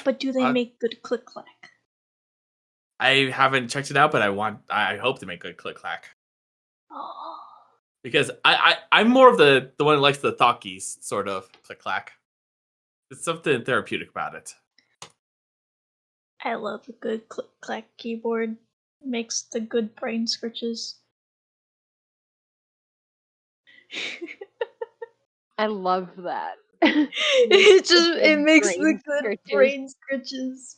But do they make good click-clack? I haven't checked it out, but I hope to make good click-clack. Oh. Because I'm more of the one who likes the talkies sort of click-clack. There's something therapeutic about it. I love a good click-clack keyboard. It makes the good brain scritches. I love that. it makes the good brain scritches.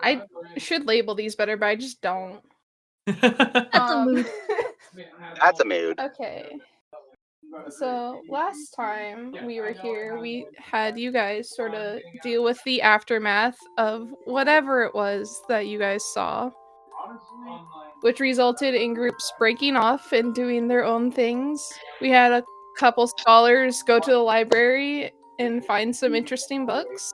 I should label these better, but I just don't. That's a mood. That's a mood. Okay. So last time we were here, we had you guys sort of deal with the aftermath of whatever it was that you guys saw, which resulted in groups breaking off and doing their own things. We had a couple scholars go to the library and find some interesting books.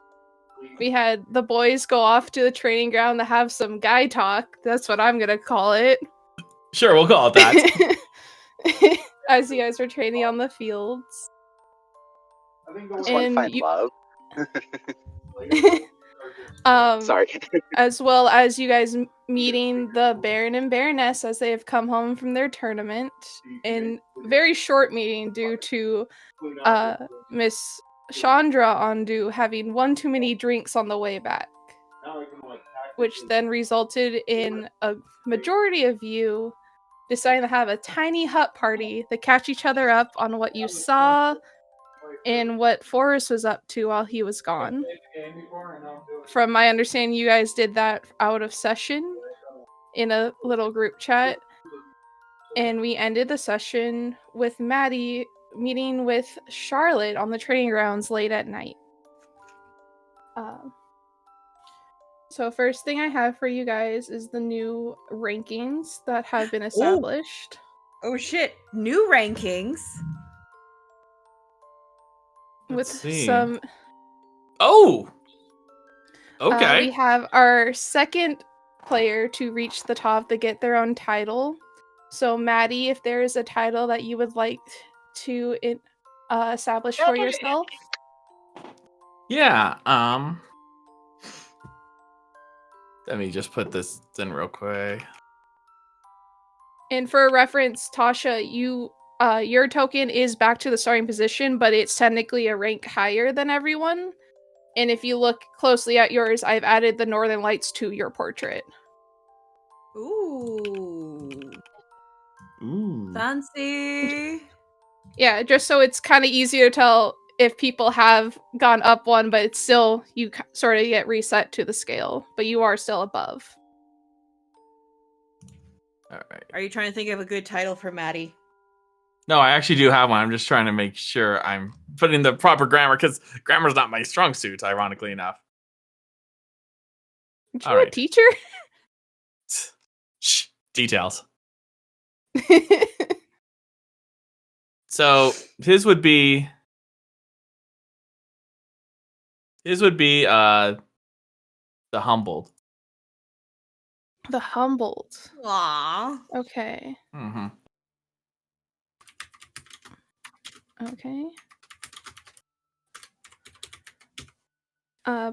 We had the boys go off to the training ground to have some guy talk. That's what I'm gonna call it. Sure, we'll call it that. As you guys were training on the fields. Just want to find love. Sorry. As well as you guys meeting the Baron and Baroness as they have come home from their tournament. In very short meeting due to Miss Chandra Ondu having one too many drinks on the way back. Which then resulted in a majority of you deciding to have a tiny hut party to catch each other up on what you saw and what Forrest was up to while he was gone. From my understanding, you guys did that out of session in a little group chat. And we ended the session with Maddie meeting with Charlotte on the training grounds late at night. So first thing I have for you guys is the new rankings that have been established. Oh shit, new rankings? With some... Oh! Okay. We have our second player to reach the top to get their own title. So Maddie, if there is a title that you would like to establish for yourself. Yeah, let me just put this in real quick. And for reference, Tasha, your token is back to the starting position, but it's technically a rank higher than everyone. And if you look closely at yours, I've added the Northern Lights to your portrait. Ooh. Ooh. Fancy. Yeah, just so it's kind of easier to tell if people have gone up one, but it's still, you sort of get reset to the scale, but you are still above. All right. Are you trying to think of a good title for Maddie? No, I actually do have one. I'm just trying to make sure I'm putting the proper grammar because grammar's not my strong suit, ironically enough. Aren't All you a right. teacher? Shh. Details. So his would be the humbled. The humbled. Aww. Okay. Mm-hmm. Okay.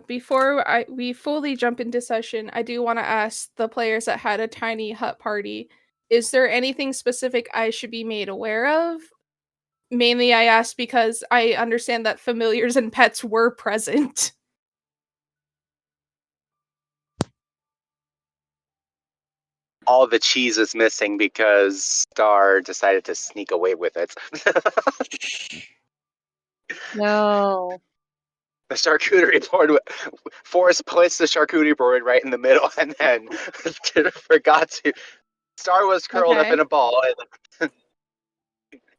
Before we fully jump into session, I do want to ask the players that had a tiny hut party, is there anything specific I should be made aware of? Mainly I ask because I understand that familiars and pets were present. All the cheese is missing because Star decided to sneak away with it. No. The charcuterie board. Forrest placed the charcuterie board right in the middle, and then forgot to. Star was curled up Okay. in a ball,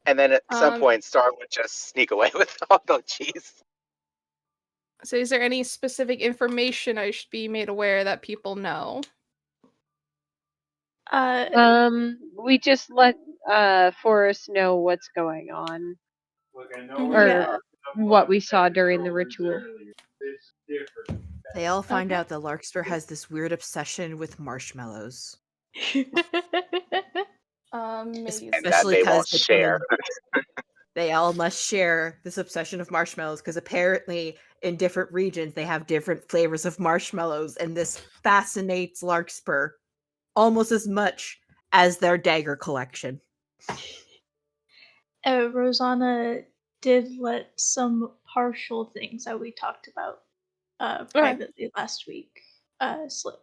and then at some Um, point, Star would just sneak away with all the cheese. So is there any specific information I should be made aware that people know? We just let Forrest know what's going on. Or Yeah. what we saw during the ritual. They all find Okay. out that Larkspur has this weird obsession with marshmallows. Amazing. And that Especially they 'cause won't share. They all must share this obsession of marshmallows because apparently in different regions they have different flavors of marshmallows, and this fascinates Larkspur almost as much as their dagger collection. Rosanna did let some partial things that we talked about privately last week slip.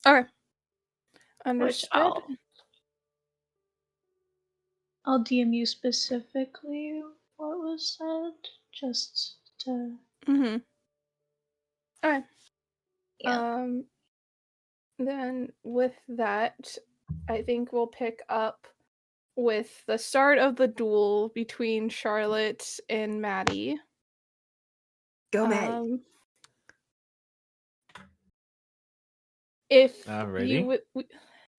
Okay. Which Understood. I'll DM you specifically what was said, just to Mm-hmm. Okay. yeah. Then with that, I think we'll pick up with the start of the duel between Charlotte and Maddie. Go, Maddie. If Alrighty. you would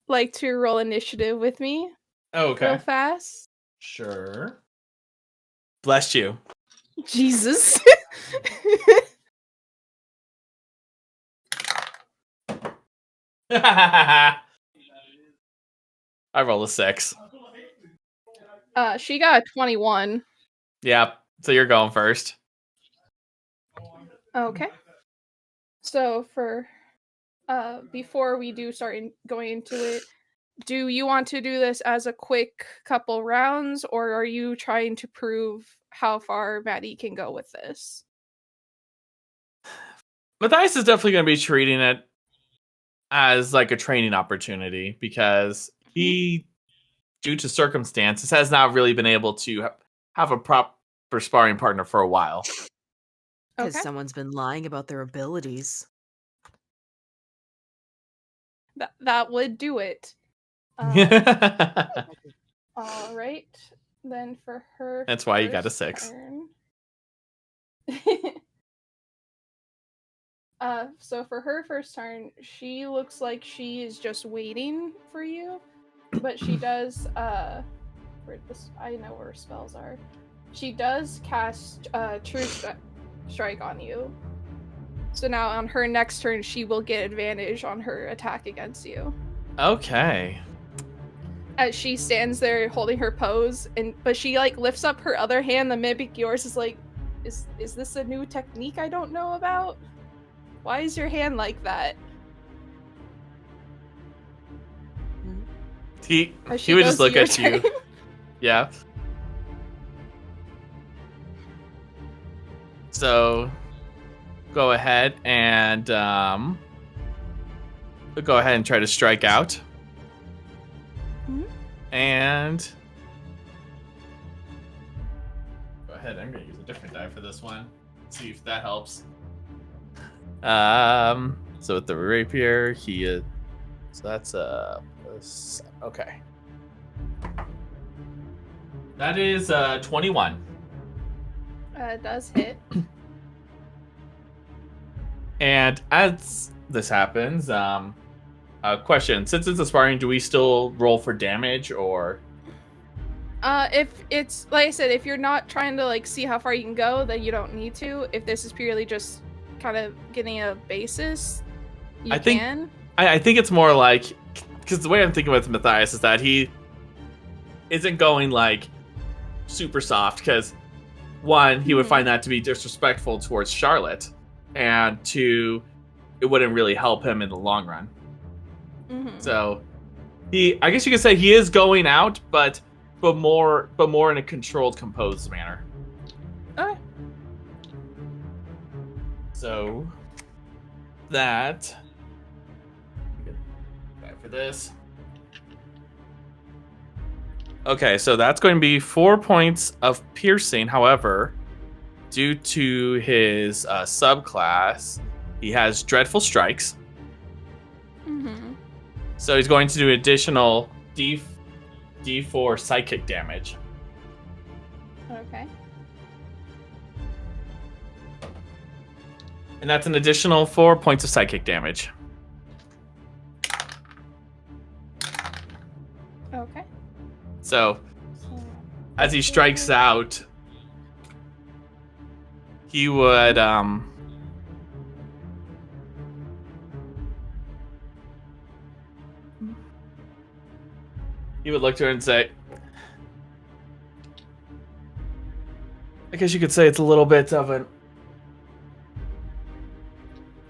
like to roll initiative with me Oh, okay. real fast. Sure. Bless you. Jesus. I roll a 6. She got a 21. Yep. So you're going first. Okay. So for before we do start going into it, do you want to do this as a quick couple rounds, or are you trying to prove how far Maddie can go with this? Matthias is definitely going to be treating it as like a training opportunity because he, due to circumstances, has not really been able to have a proper sparring partner for a while. Because Okay. someone's been lying about their abilities. That would do it. All right. Then for her, That's why you got a first 6. turn- so for her first turn, she looks like she is just waiting for you, but she does where this, I know where spells are. She does cast True Strike on you. So now on her next turn, she will get advantage on her attack against you. Okay. As she stands there holding her pose, but she like lifts up her other hand. The mimic yours is like, is this a new technique I don't know about? Why is your hand like that? He As would just goes look your at you. turn. Yeah. So go ahead and try to strike out. Mhm. And go ahead. I'm gonna use a different die for this one. See if that helps. So with the rapier, he is. So that's Okay. That is 21. It does hit. And as this happens, question: since it's aspiring, do we still roll for damage or? If it's like I said, if you're not trying to like see how far you can go, then you don't need to. If this is purely just kind of getting a basis, you can. I think it's more like, because the way I'm thinking with Matthias is that he isn't going like super soft, because one, he would find that to be disrespectful towards Charlotte, and two, it wouldn't really help him in the long run. So I guess you could say he is going out, but more in a controlled, composed manner. Okay. So that for this. Okay, so that's going to be 4 points of piercing. However, due to his subclass, he has dreadful strikes. So he's going to do additional D4 psychic damage. Okay. And that's an additional 4 points of psychic damage. Okay. So, as he strikes out, he would look to her and say, I guess you could say it's a little bit of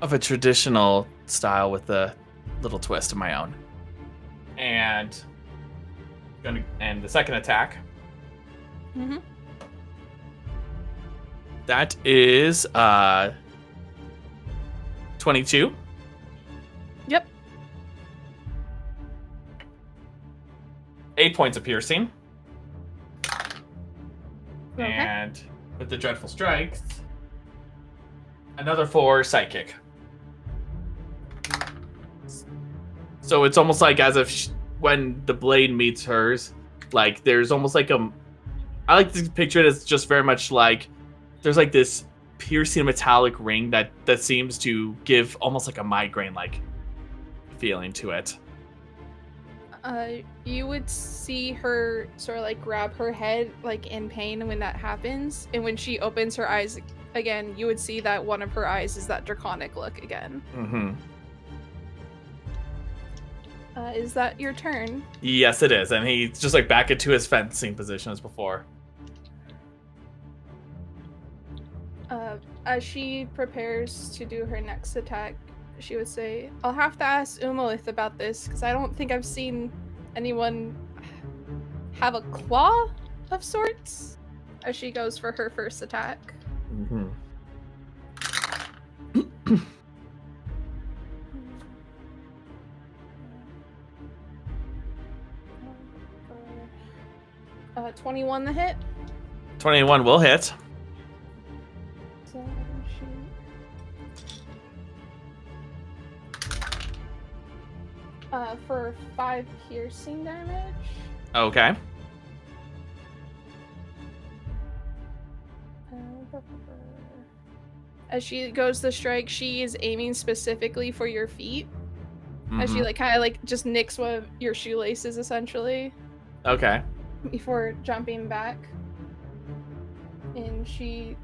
a traditional style with a little twist of my own. And the second attack. That is 22. Yep. 8 points of piercing. Okay. And with the dreadful strikes, another 4 psychic. So it's almost like as if when the blade meets hers, like there's almost like I like to picture it as just very much like there's like this piercing metallic ring that seems to give almost like a migraine like feeling to it. You would see her sort of like grab her head like in pain when that happens, and when she opens her eyes again, you would see that one of her eyes is that draconic look again. Is that your turn? Yes, it is, and he's just like back into his fencing position as before. As she prepares to do her next attack, she would say, I'll have to ask Umalith about this, because I don't think I've seen anyone have a claw of sorts, as she goes for her first attack. Mm-hmm. 21 the hit. 21 will hit. So for 5 piercing damage. Okay. As she goes to strike, she is aiming specifically for your feet. As she like kind of like just nicks one of your shoelaces essentially. Okay. Before jumping back. And she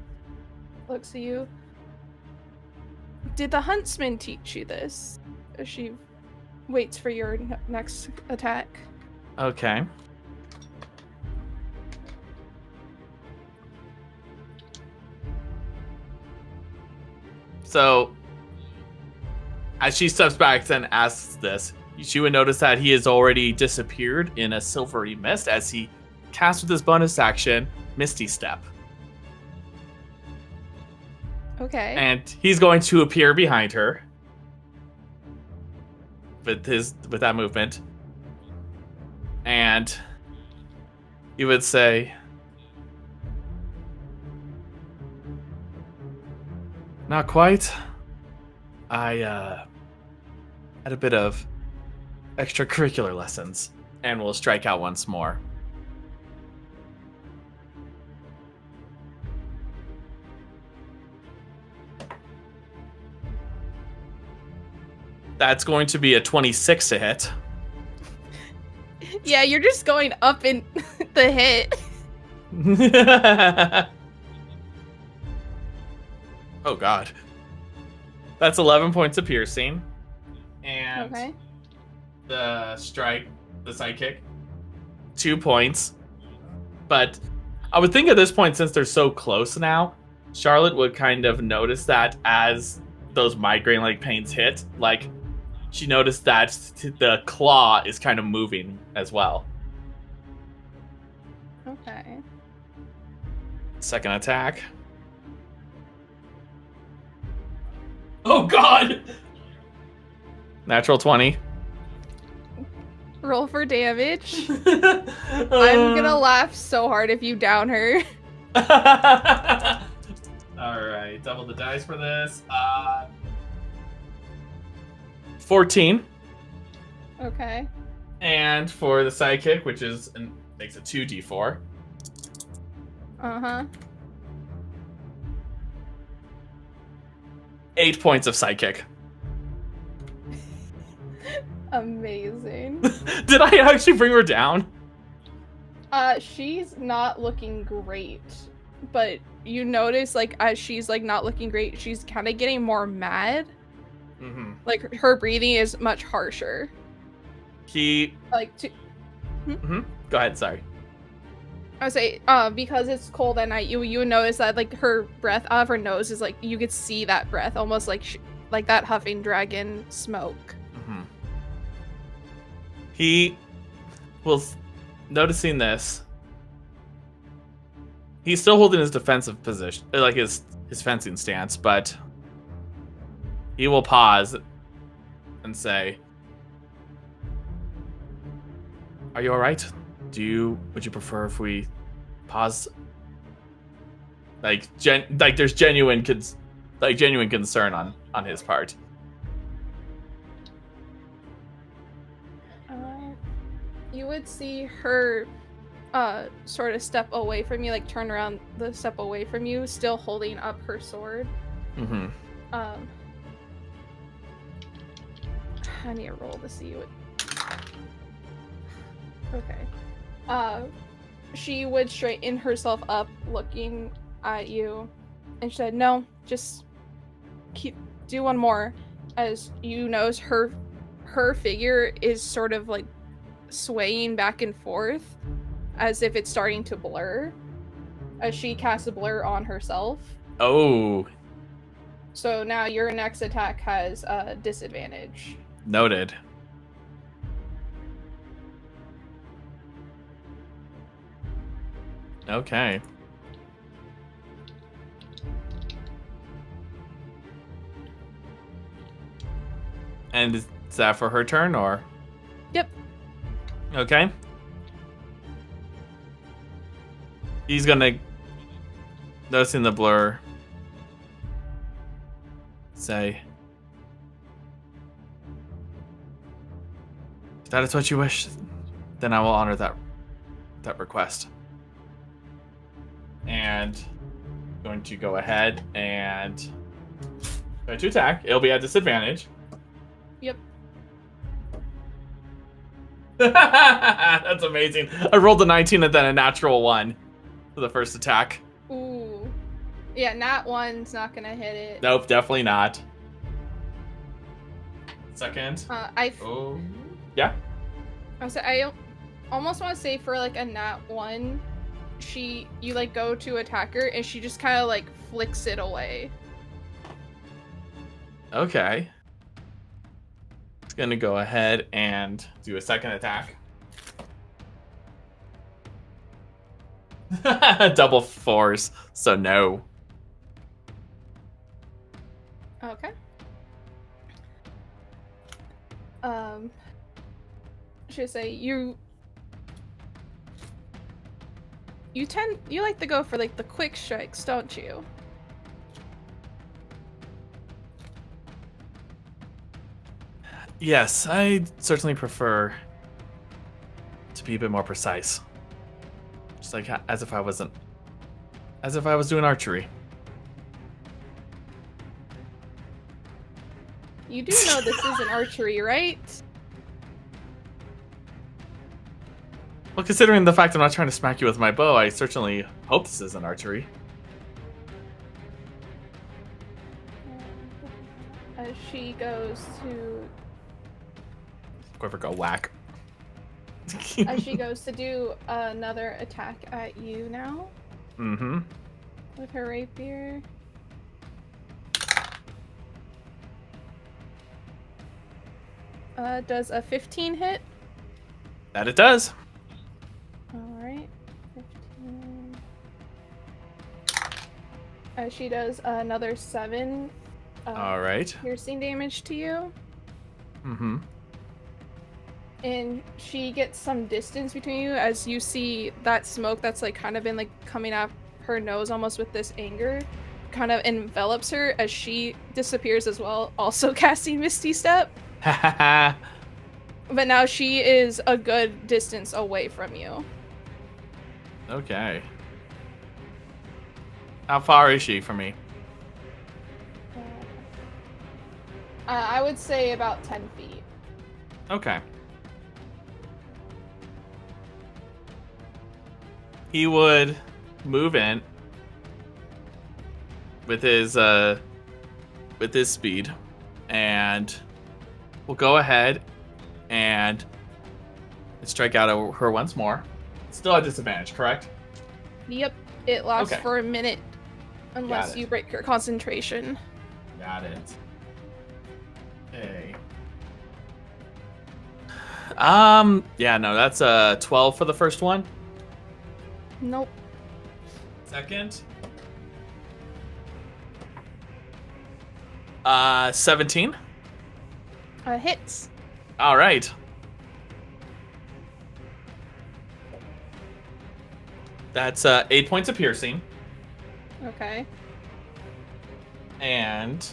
looks at you. Did the huntsman teach you this? As she waits for your next attack. Okay. So, as she steps back and asks this, she would notice that he has already disappeared in a silvery mist as he casts with his bonus action, Misty Step. Okay. And he's going to appear behind her with that movement. And he would say, not quite. I had a bit of extracurricular lessons and will strike out once more. That's going to be a 26 to hit. Yeah, you're just going up in the hit. Oh god. That's 11 points of piercing. And Okay. the strike, the sidekick, 2 points. But I would think at this point, since they're so close now, Charlotte would kind of notice that as those migraine-like pains hit, like, she noticed that the claw is kind of moving as well. Okay. Second attack. Oh god! Natural 20. Roll for damage. I'm gonna laugh so hard if you down her. Alright, double the dice for this. 14. Okay. And for the sidekick, which is makes it 2d4. Uh-huh. 8 points of sidekick. Amazing. Did I actually bring her down? She's not looking great. But you notice, like, as she's, like, not looking great, she's kind of getting more mad. Mm-hmm. Like, her breathing is much harsher. Go ahead, sorry. I would say, because it's cold at night, you notice that, like, her breath out of her nose is, like, you could see that breath, almost like that huffing dragon smoke. Mm-hmm. He was noticing this. He's still holding his defensive position, like his fencing stance, but he will pause and say, "Are you all right? Would you prefer if we pause?" Like there's genuine concern on his part. You would see her sort of step away from you, like turn around the step away from you, still holding up her sword. Mm-hmm. I need to roll to see what. Okay. She would straighten herself up, looking at you, and she said, "No, just do one more." As you notice, her figure is sort of like swaying back and forth, as if it's starting to blur, as she casts a blur on herself. Oh. So now your next attack has a disadvantage. Noted. Okay. And is that for her turn, or? Yep. Okay. He's gonna, noticing the blur, say, "If that is what you wish, then I will honor that request." And going to go ahead and going to attack. It'll be at disadvantage. Yep. That's amazing. I rolled a 19 and then a natural 1 for the first attack. Ooh. Yeah, nat 1's not gonna hit it. Nope, definitely not. Second. Oh. Yeah. I almost want to say for like a nat 1, you like go to attack her and she just kind of like flicks it away. Okay. It's gonna go ahead and do a second attack. Double 4s, so no. Okay. Should say you like to go for like the quick strikes, don't you? Yes, I certainly prefer to be a bit more precise. Just like as if I was doing archery. You do know this isn't archery, right? Well, considering the fact I'm not trying to smack you with my bow, I certainly hope this isn't archery. As she goes to Quiver go whack. as she goes to do another attack at you now Mm-hmm. with her rapier. Does a 15 hit? That it does. Alright. 15. As she does another 7 All right. piercing damage to you. Mm-hmm. And she gets some distance between you as you see that smoke that's like kind of been like coming out her nose almost with this anger kind of envelops her as she disappears as well, also casting Misty Step. But now she is a good distance away from you. Okay. How far is she from me? I would say about 10 feet. Okay. He would move in with his speed, and we'll go ahead and strike out at her once more. Still at disadvantage, correct? Yep, it lasts Okay. for a minute Got unless it. you break your concentration. Got it. Okay. Yeah, no, that's 12 for the first one. Nope. Second. 17. Hits. All right. That's 8 points of piercing Okay. and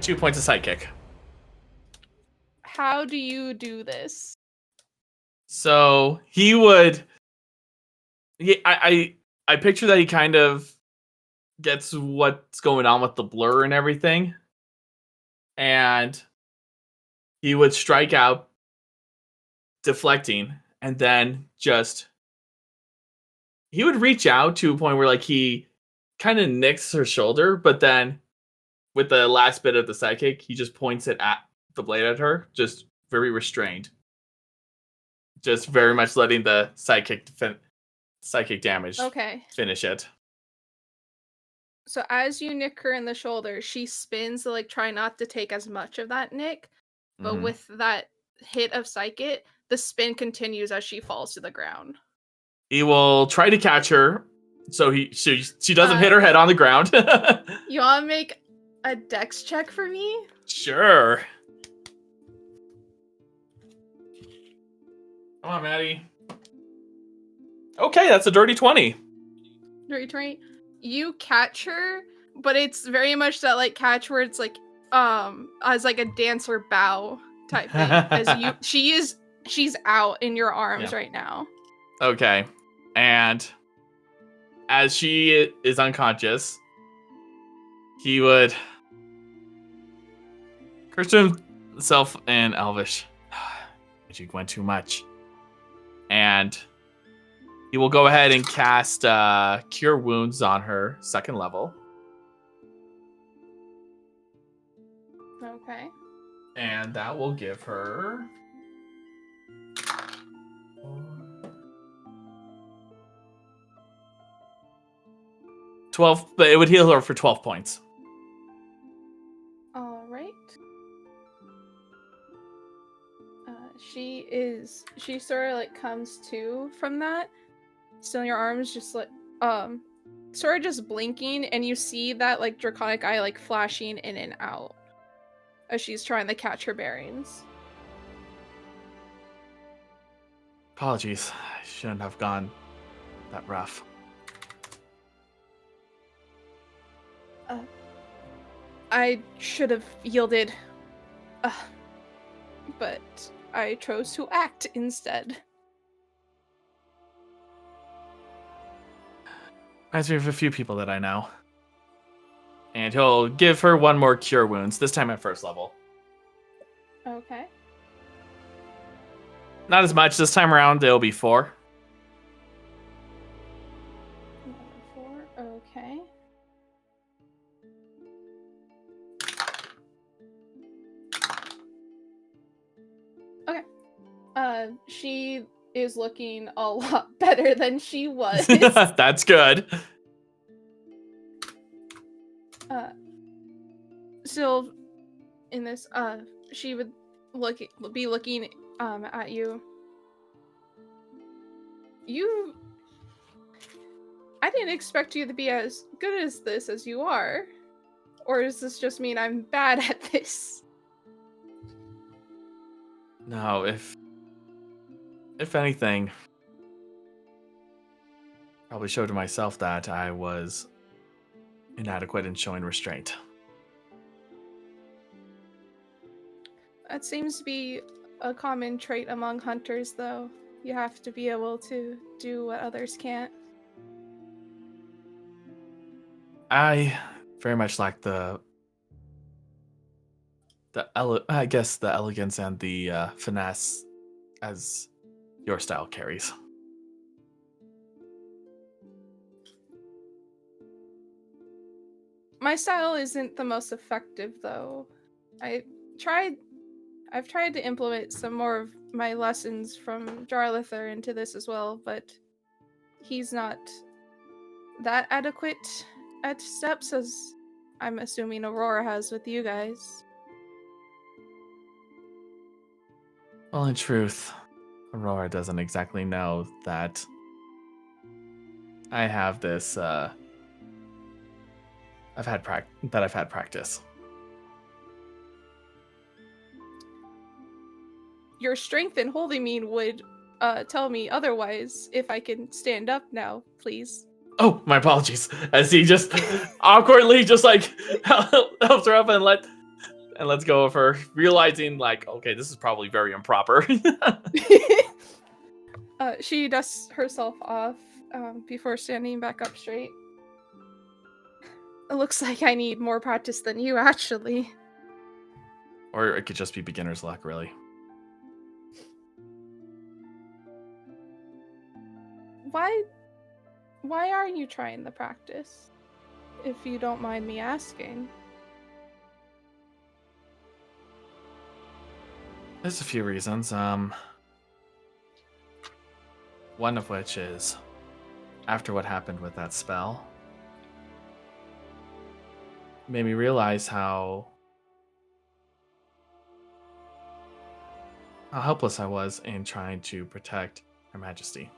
2 points of sidekick. How do you do this? So he would. I picture that he kind of gets what's going on with the blur and everything, and he would strike out, deflecting, and then he would reach out to a point where like he kind of nicks her shoulder, but then with the last bit of the sidekick, he just points it at the blade at her, just very restrained. Just very much letting the psychic damage Okay. finish it. So as you nick her in the shoulder, she spins to like try not to take as much of that nick, but Mhm. with that hit of psychic, the spin continues as she falls to the ground. He will try to catch her, so she doesn't hit her head on the ground. You want to make a dex check for me? Sure. Come on, Maddie. Okay, that's a dirty 20. Dirty 20. You catch her, but it's very much that like catch where it's like as like a dancer bow type thing. As she's out in your arms right now. Okay. And as she is unconscious, he would curse to himself in Elvish. You went too much. And he will go ahead and cast Cure Wounds on her, 2nd level. Okay. And that will give her 12, but it would heal her for 12 points. All right. She sort of like comes to from that, still in your arms, just like sort of just blinking, and you see that like draconic eye like flashing in and out as she's trying to catch her bearings. Apologies, I shouldn't have gone that rough. I should have yielded. But I chose to act instead. Reminds me of a few people that I know. And he'll give her one more cure wounds, this time at first level. Okay. Not as much this time around, it'll be 4. 4, okay. Okay. She is looking a lot better than she was. That's good. Still in this, she would be looking at you. I didn't expect you to be as good as this as you are. Or does this just mean I'm bad at this? No, if anything, probably showed to myself that I was inadequate in showing restraint. That seems to be a common trait among hunters, though. You have to be able to do what others can't. I very much lack the elegance and the finesse as your style carries. My style isn't the most effective, though. I've tried to implement some more of my lessons from Jarlather into this as well, but he's not that adequate at steps as I'm assuming Aurora has with you guys. Well, in truth, Aurora doesn't exactly know that I have this, I've had practice. Your strength in holding me would tell me otherwise. If I can stand up now, please. Oh, my apologies. As he just awkwardly just like helps her up and lets go of her, realizing like, okay, this is probably very improper. She dusts herself off before standing back up straight. It looks like I need more practice than you, actually. Or it could just be beginner's luck, really. Why are you trying the practice? If you don't mind me asking. There's a few reasons. One of which is after what happened with that spell, made me realize how helpless I was in trying to protect Her Majesty.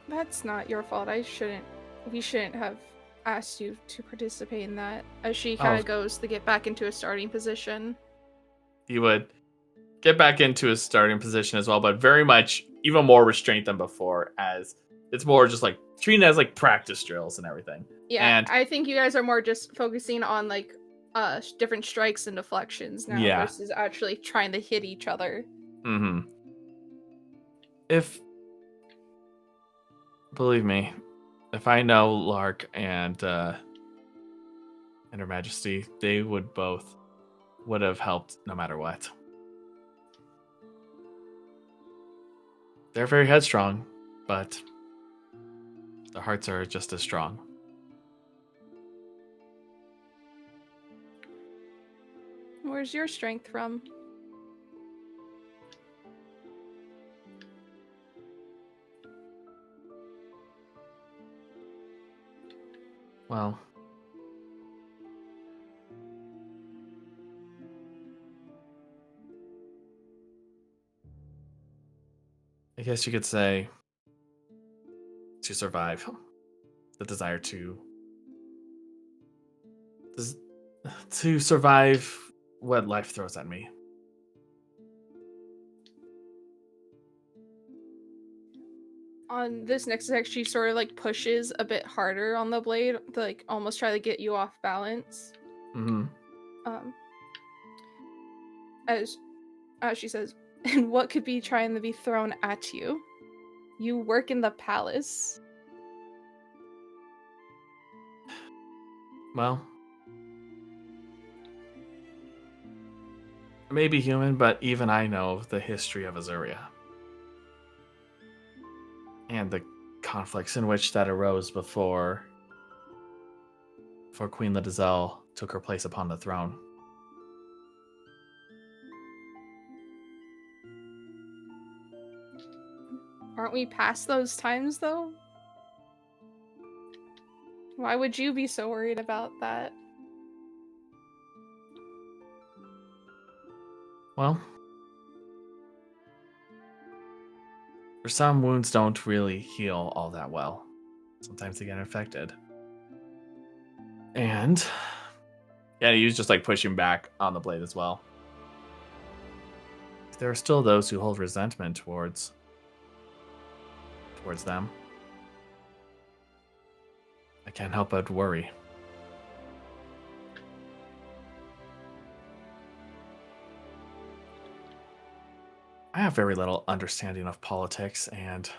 That's not your fault. We shouldn't have asked you to participate in that. As she kind of goes to get back into a starting position. He would get back into his starting position as well, but very much even more restraint than before, as it's more just like treating it as like practice drills and everything. Yeah, and I think you guys are more just focusing on like different strikes and deflections now versus actually trying to hit each other. Mm-hmm. Believe me, if I know Lark and Her Majesty, they would have helped no matter what. They're very headstrong, but their hearts are just as strong. Where's your strength from? Well, I guess you could say to survive. The desire to survive what life throws at me. On this next attack, she sort of like pushes a bit harder on the blade to like almost try to get you off balance. Mm-hmm. As she says, and what could be trying to be thrown at you? You work in the palace. Well, I may be human, but even I know the history of Azuria. And the conflicts in which that arose before Queen Ladizelle took her place upon the throne. Aren't we past those times, though? Why would you be so worried about that? Well, for some, wounds don't really heal all that well. Sometimes they get infected. And yeah, he was just like pushing back on the blade as well. There are still those who hold resentment towards them. I can't help but worry. I have very little understanding of politics, and to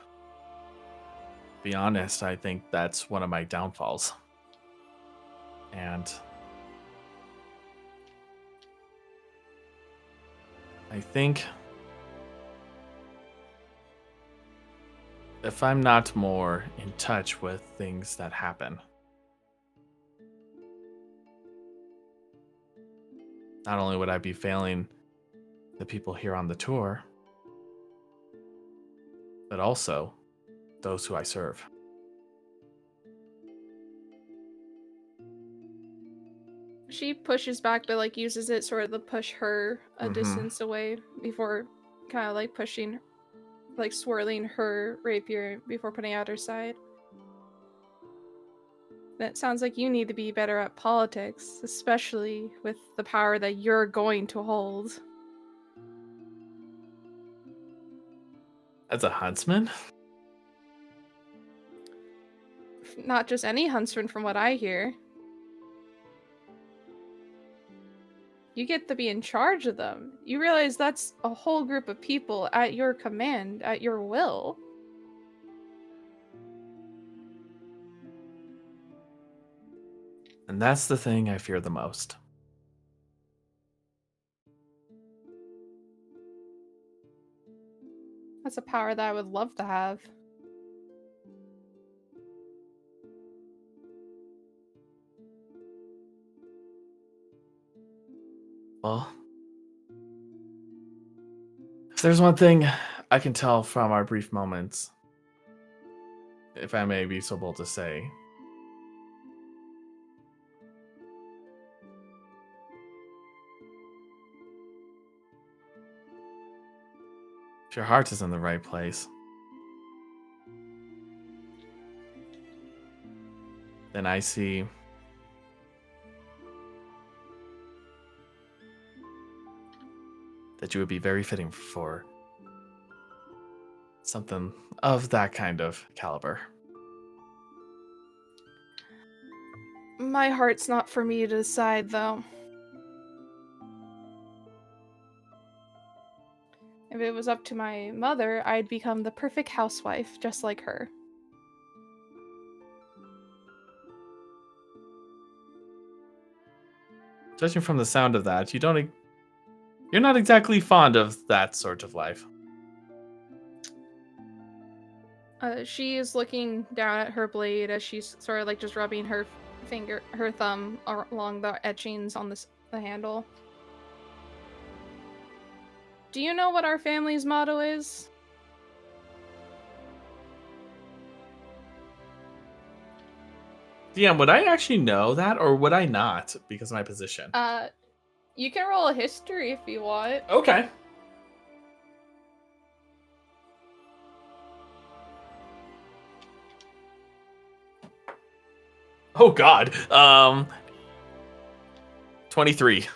be honest, I think that's one of my downfalls. And I think if I'm not more in touch with things that happen, not only would I be failing the people here on the tour, but also those who I serve. She pushes back, but like uses it sort of to push her a distance away before kind of like pushing, like swirling her rapier before putting out her side. That sounds like you need to be better at politics, especially with the power that you're going to hold. As a huntsman? Not just any huntsman, from what I hear. You get to be in charge of them. You realize that's a whole group of people at your command, at your will. And that's the thing I fear the most. That's a power that I would love to have. Well, if there's one thing I can tell from our brief moments, if I may be so bold to say, if your heart is in the right place, then I see that you would be very fitting for something of that kind of caliber. My heart's not for me to decide, though. If it was up to my mother, I'd become the perfect housewife, just like her. Judging from the sound of that, you're not exactly fond of that sort of life. She is looking down at her blade as she's sort of like just rubbing her thumb along the etchings on the handle. Do you know what our family's motto is? DM, would I actually know that, or would I not because of my position? You can roll a history if you want. Okay. Oh God. 23.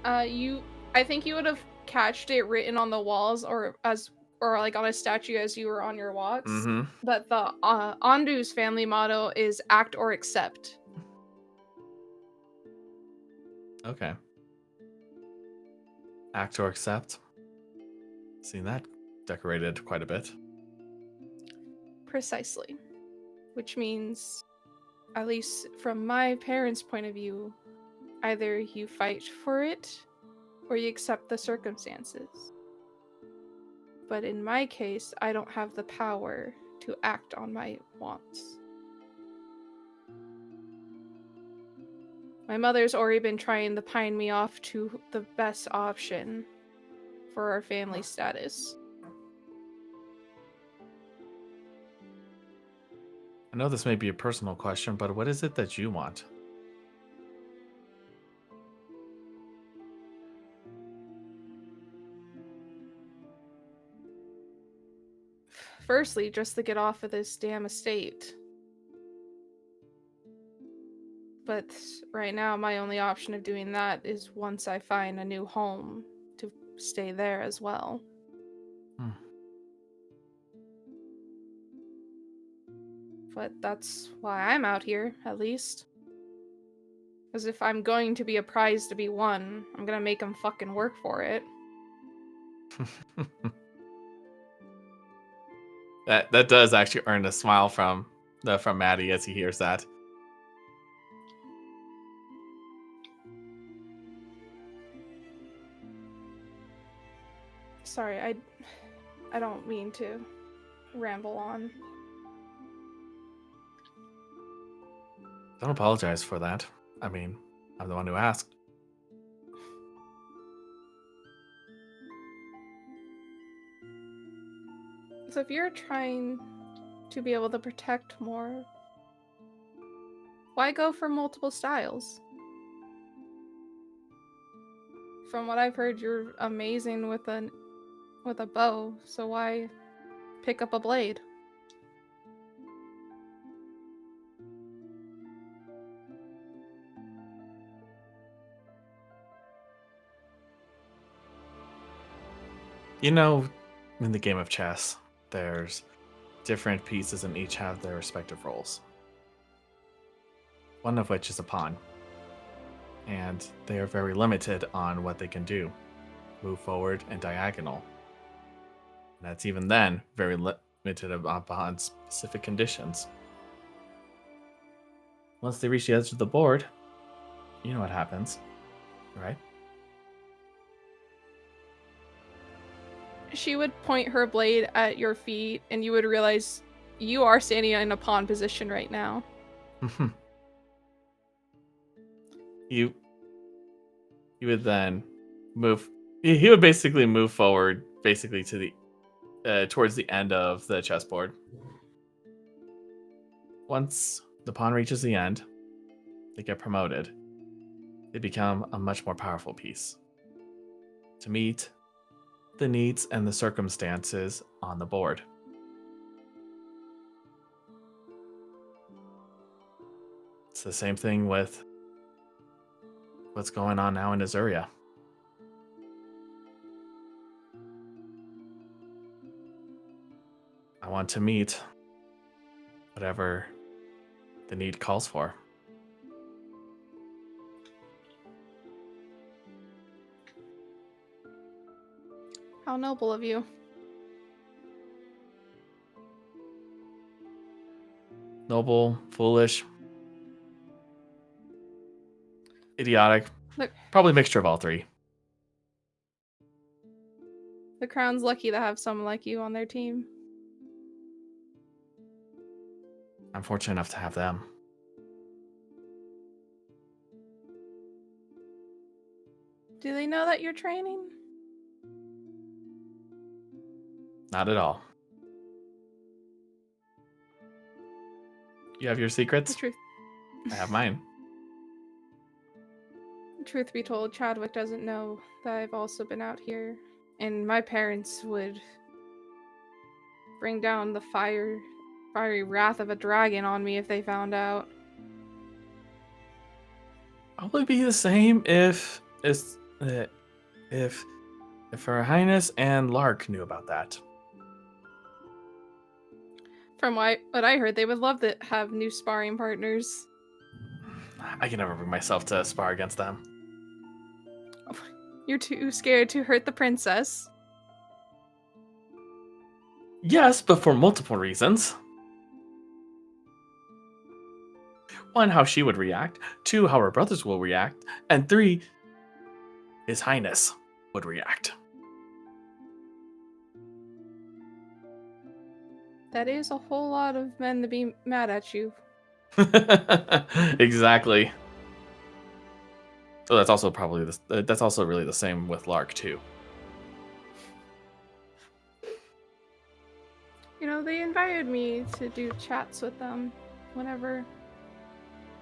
I think you would have catched it written on the walls, or as or like on a statue as you were on your walks. Mm-hmm. But the Ondu's family motto is act or accept. Okay. Act or accept. Seen that decorated quite a bit. Precisely. Which means, at least from my parents' point of view, either you fight for it or you accept the circumstances. But in my case, I don't have the power to act on my wants. My mother's already been trying to pine me off to the best option for our family status. I know this may be a personal question, but what is it that you want? Firstly, just to get off of this damn estate. But right now, my only option of doing that is once I find a new home to stay there as well. But that's why I'm out here, at least. Because if I'm going to be a prize to be won, I'm gonna make them fucking work for it. That does actually earn a smile from Maddie as he hears that. Sorry, I don't mean to ramble on. Don't apologize for that. I mean, I'm the one who asked. So if you're trying to be able to protect more, why go for multiple styles? From what I've heard, you're amazing with a bow, so why pick up a blade? You know, in the game of chess, there's different pieces and each have their respective roles. One of which is a pawn. And they are very limited on what they can do. Move forward and diagonal. And that's even then very limited upon specific conditions. Once they reach the edge of the board, you know what happens, right? She would point her blade at your feet, and you would realize you are standing in a pawn position right now. You would then move. He would basically move forward, basically to the towards the end of the chessboard. Once the pawn reaches the end, they get promoted. They become a much more powerful piece to meet the needs and the circumstances on the board. It's the same thing with what's going on now in Azuria. I want to meet whatever the need calls for. How noble of you. Noble, foolish, idiotic. Look, probably a mixture of all three. The Crown's lucky to have someone like you on their team. I'm fortunate enough to have them. Do they know that you're training? Not at all. You have your secrets? The truth. I have mine. Truth be told, Chadwick doesn't know that I've also been out here. And my parents would bring down the fiery wrath of a dragon on me if they found out. Probably be the same if Her Highness and Lark knew about that. From what I heard, they would love to have new sparring partners. I can never bring myself to spar against them. You're too scared to hurt the princess. Yes, but for multiple reasons. 1, how she would react. 2, how her brothers will react. And 3, His Highness would react. That is a whole lot of men to be mad at you. Exactly. So that's also probably that's also really the same with Lark too. You know, they invited me to do chats with them whenever.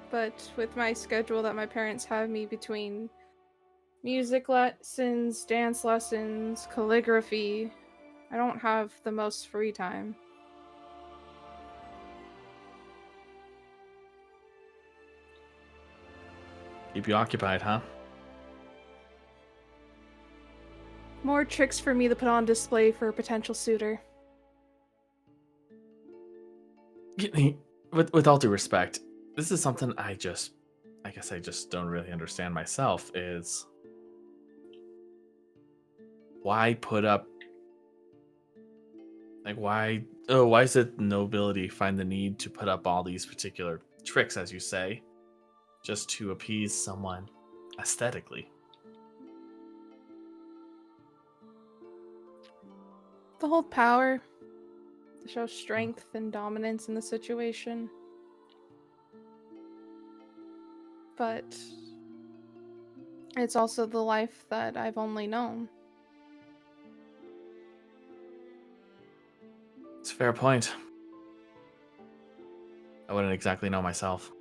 But with my schedule that my parents have me between music lessons, dance lessons, calligraphy, I don't have the most free time. Keep you occupied, huh? More tricks for me to put on display for a potential suitor. With all due respect, this is something I guess I just don't really understand myself, is why put up, like, why is it nobility find the need to put up all these particular tricks, as you say, just to appease someone aesthetically? To hold power, to show strength and dominance in the situation. But it's also the life that I've only known. It's a fair point. I wouldn't exactly know myself.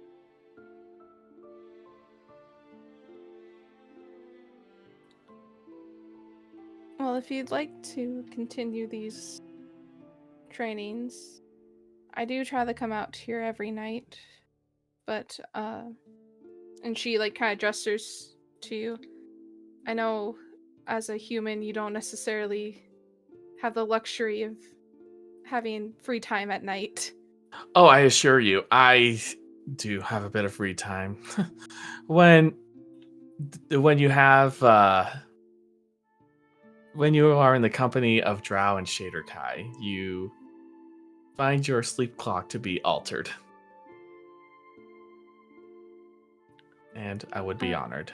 Well, if you'd like to continue these trainings, I do try to come out here every night, but, and she, like, kind of gestures to you. I know, as a human, you don't necessarily have the luxury of having free time at night. Oh, I assure you, I do have a bit of free time. when you have, when you are in the company of Drow and Shaderkai, you find your sleep clock to be altered. And I would be honored.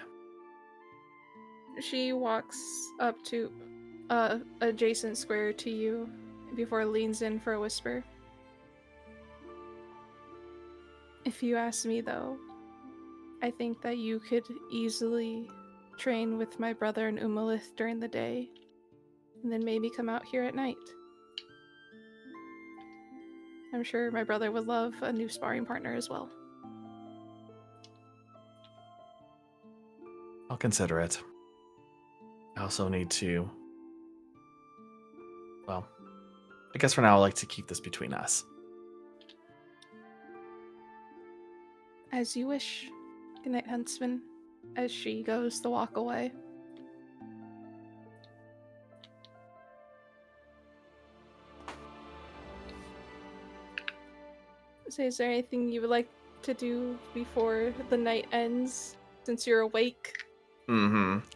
She walks up to adjacent square to you before leans in for a whisper. If you ask me, though, I think that you could easily train with my brother and Umalith during the day, and then maybe come out here at night. I'm sure my brother would love a new sparring partner as well. I'll consider it. I also need to... Well, I guess for now I'd like to keep this between us. As you wish. Good night, huntsman. As she goes to walk away. So is there anything you would like to do before the night ends, since you're awake?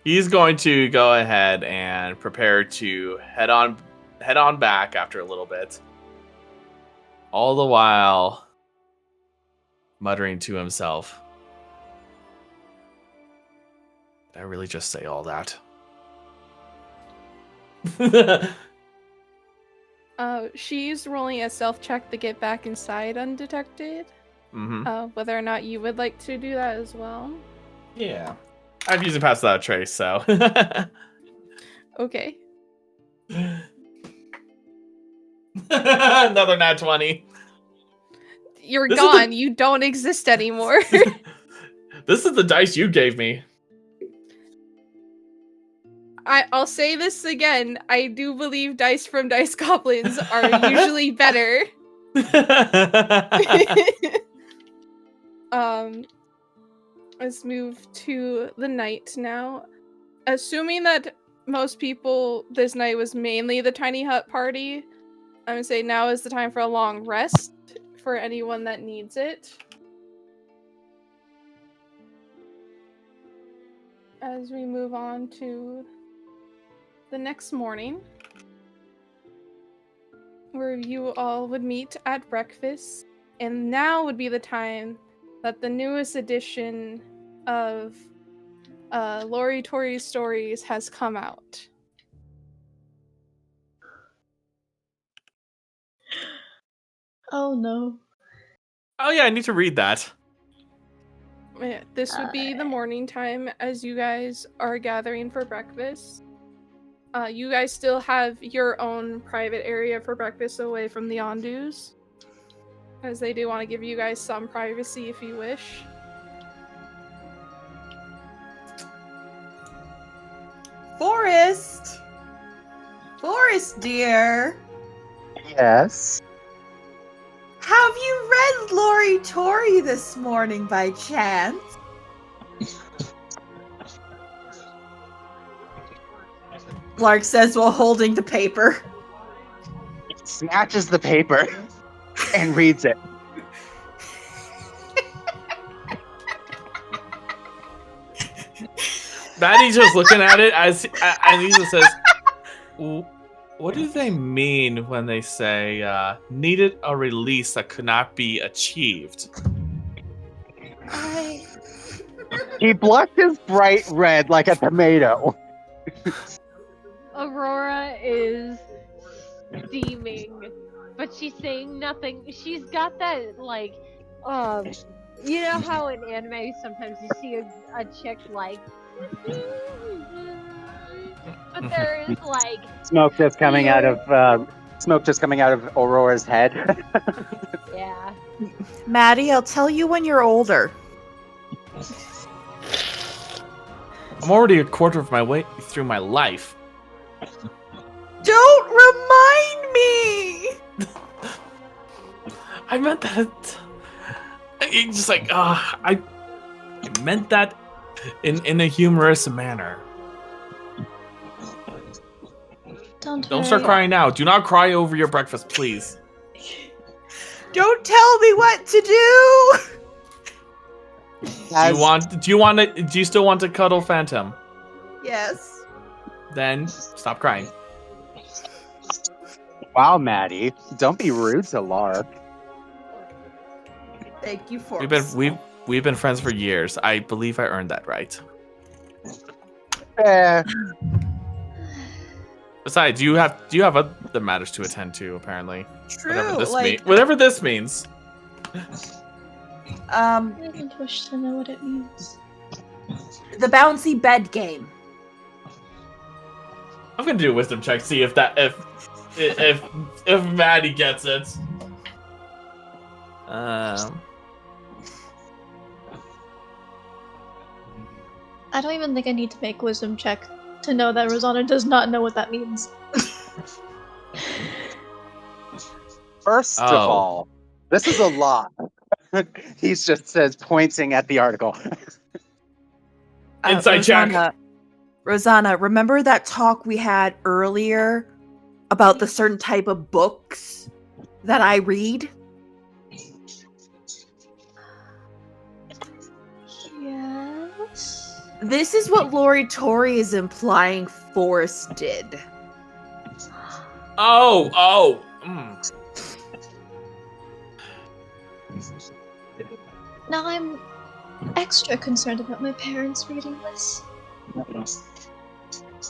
He's going to go ahead and prepare to head on back after a little bit. All the while muttering to himself, did I really just say all that? She's rolling a self-check to get back inside undetected. Whether or not you would like to do that as well. Yeah. I've usually passed without a trace, so. Okay. Another nat 20. You're gone. You don't exist anymore. This is the dice you gave me. I'll say this again. I do believe dice from Dice Goblins are usually better. Let's move to the night now. Assuming that most people this night was mainly the tiny hut party, I'm gonna say now is the time for a long rest for anyone that needs it. As we move on to the next morning, where you all would meet at breakfast, and now would be the time that the newest edition of Lori Tori's Stories has come out. Oh no. Oh yeah, I need to read that. This would be the morning time as you guys are gathering for breakfast. You guys still have your own private area for breakfast away from the Ondus, as they do want to give you guys some privacy if you wish. Forest! Forest, dear! Yes. Have you read Lori Tori this morning by chance? Lark says while holding the paper. Snatches the paper and reads it. Maddie's just looking at it and he just says, what do they mean when they say, needed a release that could not be achieved? He blushes bright red like a tomato. Aurora is steaming, but she's saying nothing. She's got that, like, you know how in anime sometimes you see a chick, like, but there is, like, Smoke just coming out of Aurora's head. yeah. Maddie, I'll tell you when you're older. I'm already a quarter of my way through my life. Don't remind me! I meant that. It's just like, I meant that in a humorous manner. Don't start crying now. Do not cry over your breakfast, please. Don't tell me what to do! Do you still want to cuddle Phantom? Yes. Then stop crying. Wow, Maddie. Don't be rude to Lark. Thank you for We've been friends for years. I believe I earned that right. Besides, you have other matters to attend to, apparently. True. Whatever this means. I don't wish to know what it means. The bouncy bed game. I'm gonna do a wisdom check, see if Maddie gets it. I don't even think I need to make a wisdom check to know that Rosanna does not know what that means. First of all, this is a lot. He just says, pointing at the article. Inside check. Rosanna, remember that talk we had earlier about the certain type of books that I read? Yes. This is what Lori Tori is implying Forrest did. Now I'm extra concerned about my parents reading this.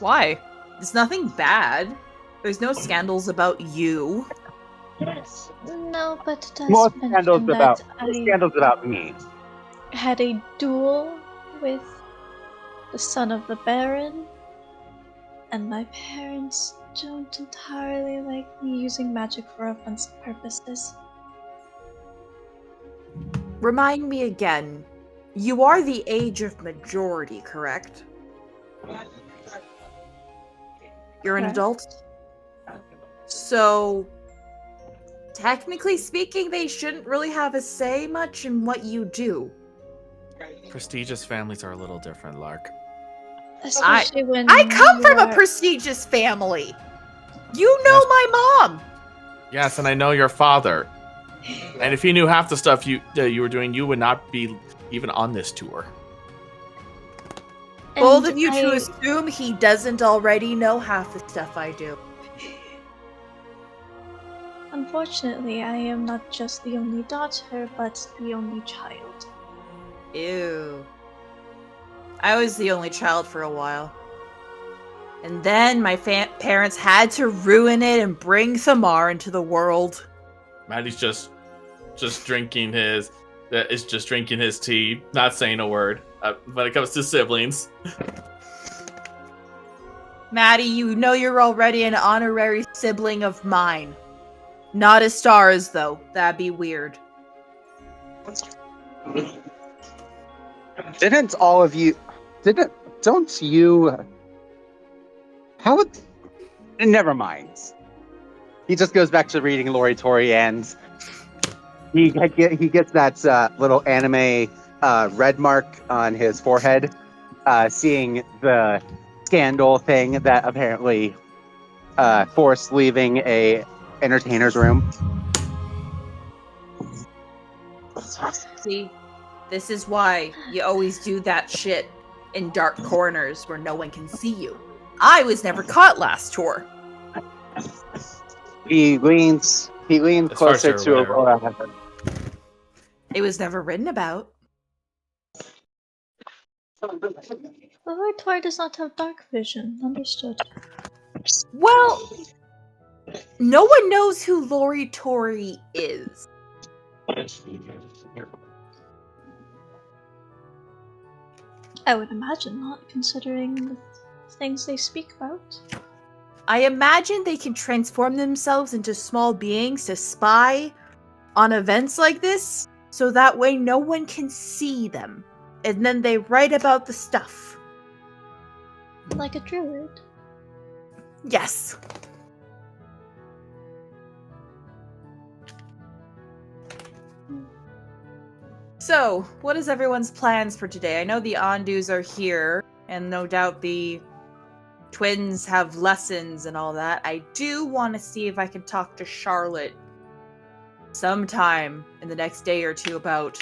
Why? It's nothing bad. There's no scandals about you. No, but it does More mention scandals that about me. had a duel with the son of the Baron, and my parents don't entirely like me using magic for offensive purposes. Remind me again. You are the age of majority, correct? You're an adult? So, technically speaking, they shouldn't really have a say much in what you do. Prestigious families are a little different, Lark. Especially when I come from a you're- prestigious family. You know my mom. Yes, and I know your father. And if he knew half the stuff you were doing, you would not be even on this tour. Bold And of you to I- assume he doesn't already know half the stuff I do. Unfortunately, I am not just the only daughter, but the only child. Ew. I was the only child for a while. And then my parents had to ruin it and bring Thamar into the world. Maddie's just drinking his tea, not saying a word when it comes to siblings. Maddie, you know you're already an honorary sibling of mine. Not as stars, though. That'd be weird. Didn't all of you... Don't you... How... Never mind. He just goes back to reading Lori Tori, and he gets that little anime red mark on his forehead, seeing the scandal thing that apparently forced leaving a entertainer's room. See, this is why you always do that shit in dark corners where no one can see you. I was never caught last tour. He leans As far as closer you're to aware. Aurora. It was never written about. The Lord Tor does not have dark vision. Understood. Well, no one knows who Lori Tori is. I would imagine not, considering the things they speak about. I imagine they can transform themselves into small beings to spy on events like this, so that way no one can see them. And then they write about the stuff. Like a druid. Yes. So, what is everyone's plans for today? I know the Ondus are here, and no doubt the twins have lessons and all that. I do want to see if I can talk to Charlotte sometime in the next day or two about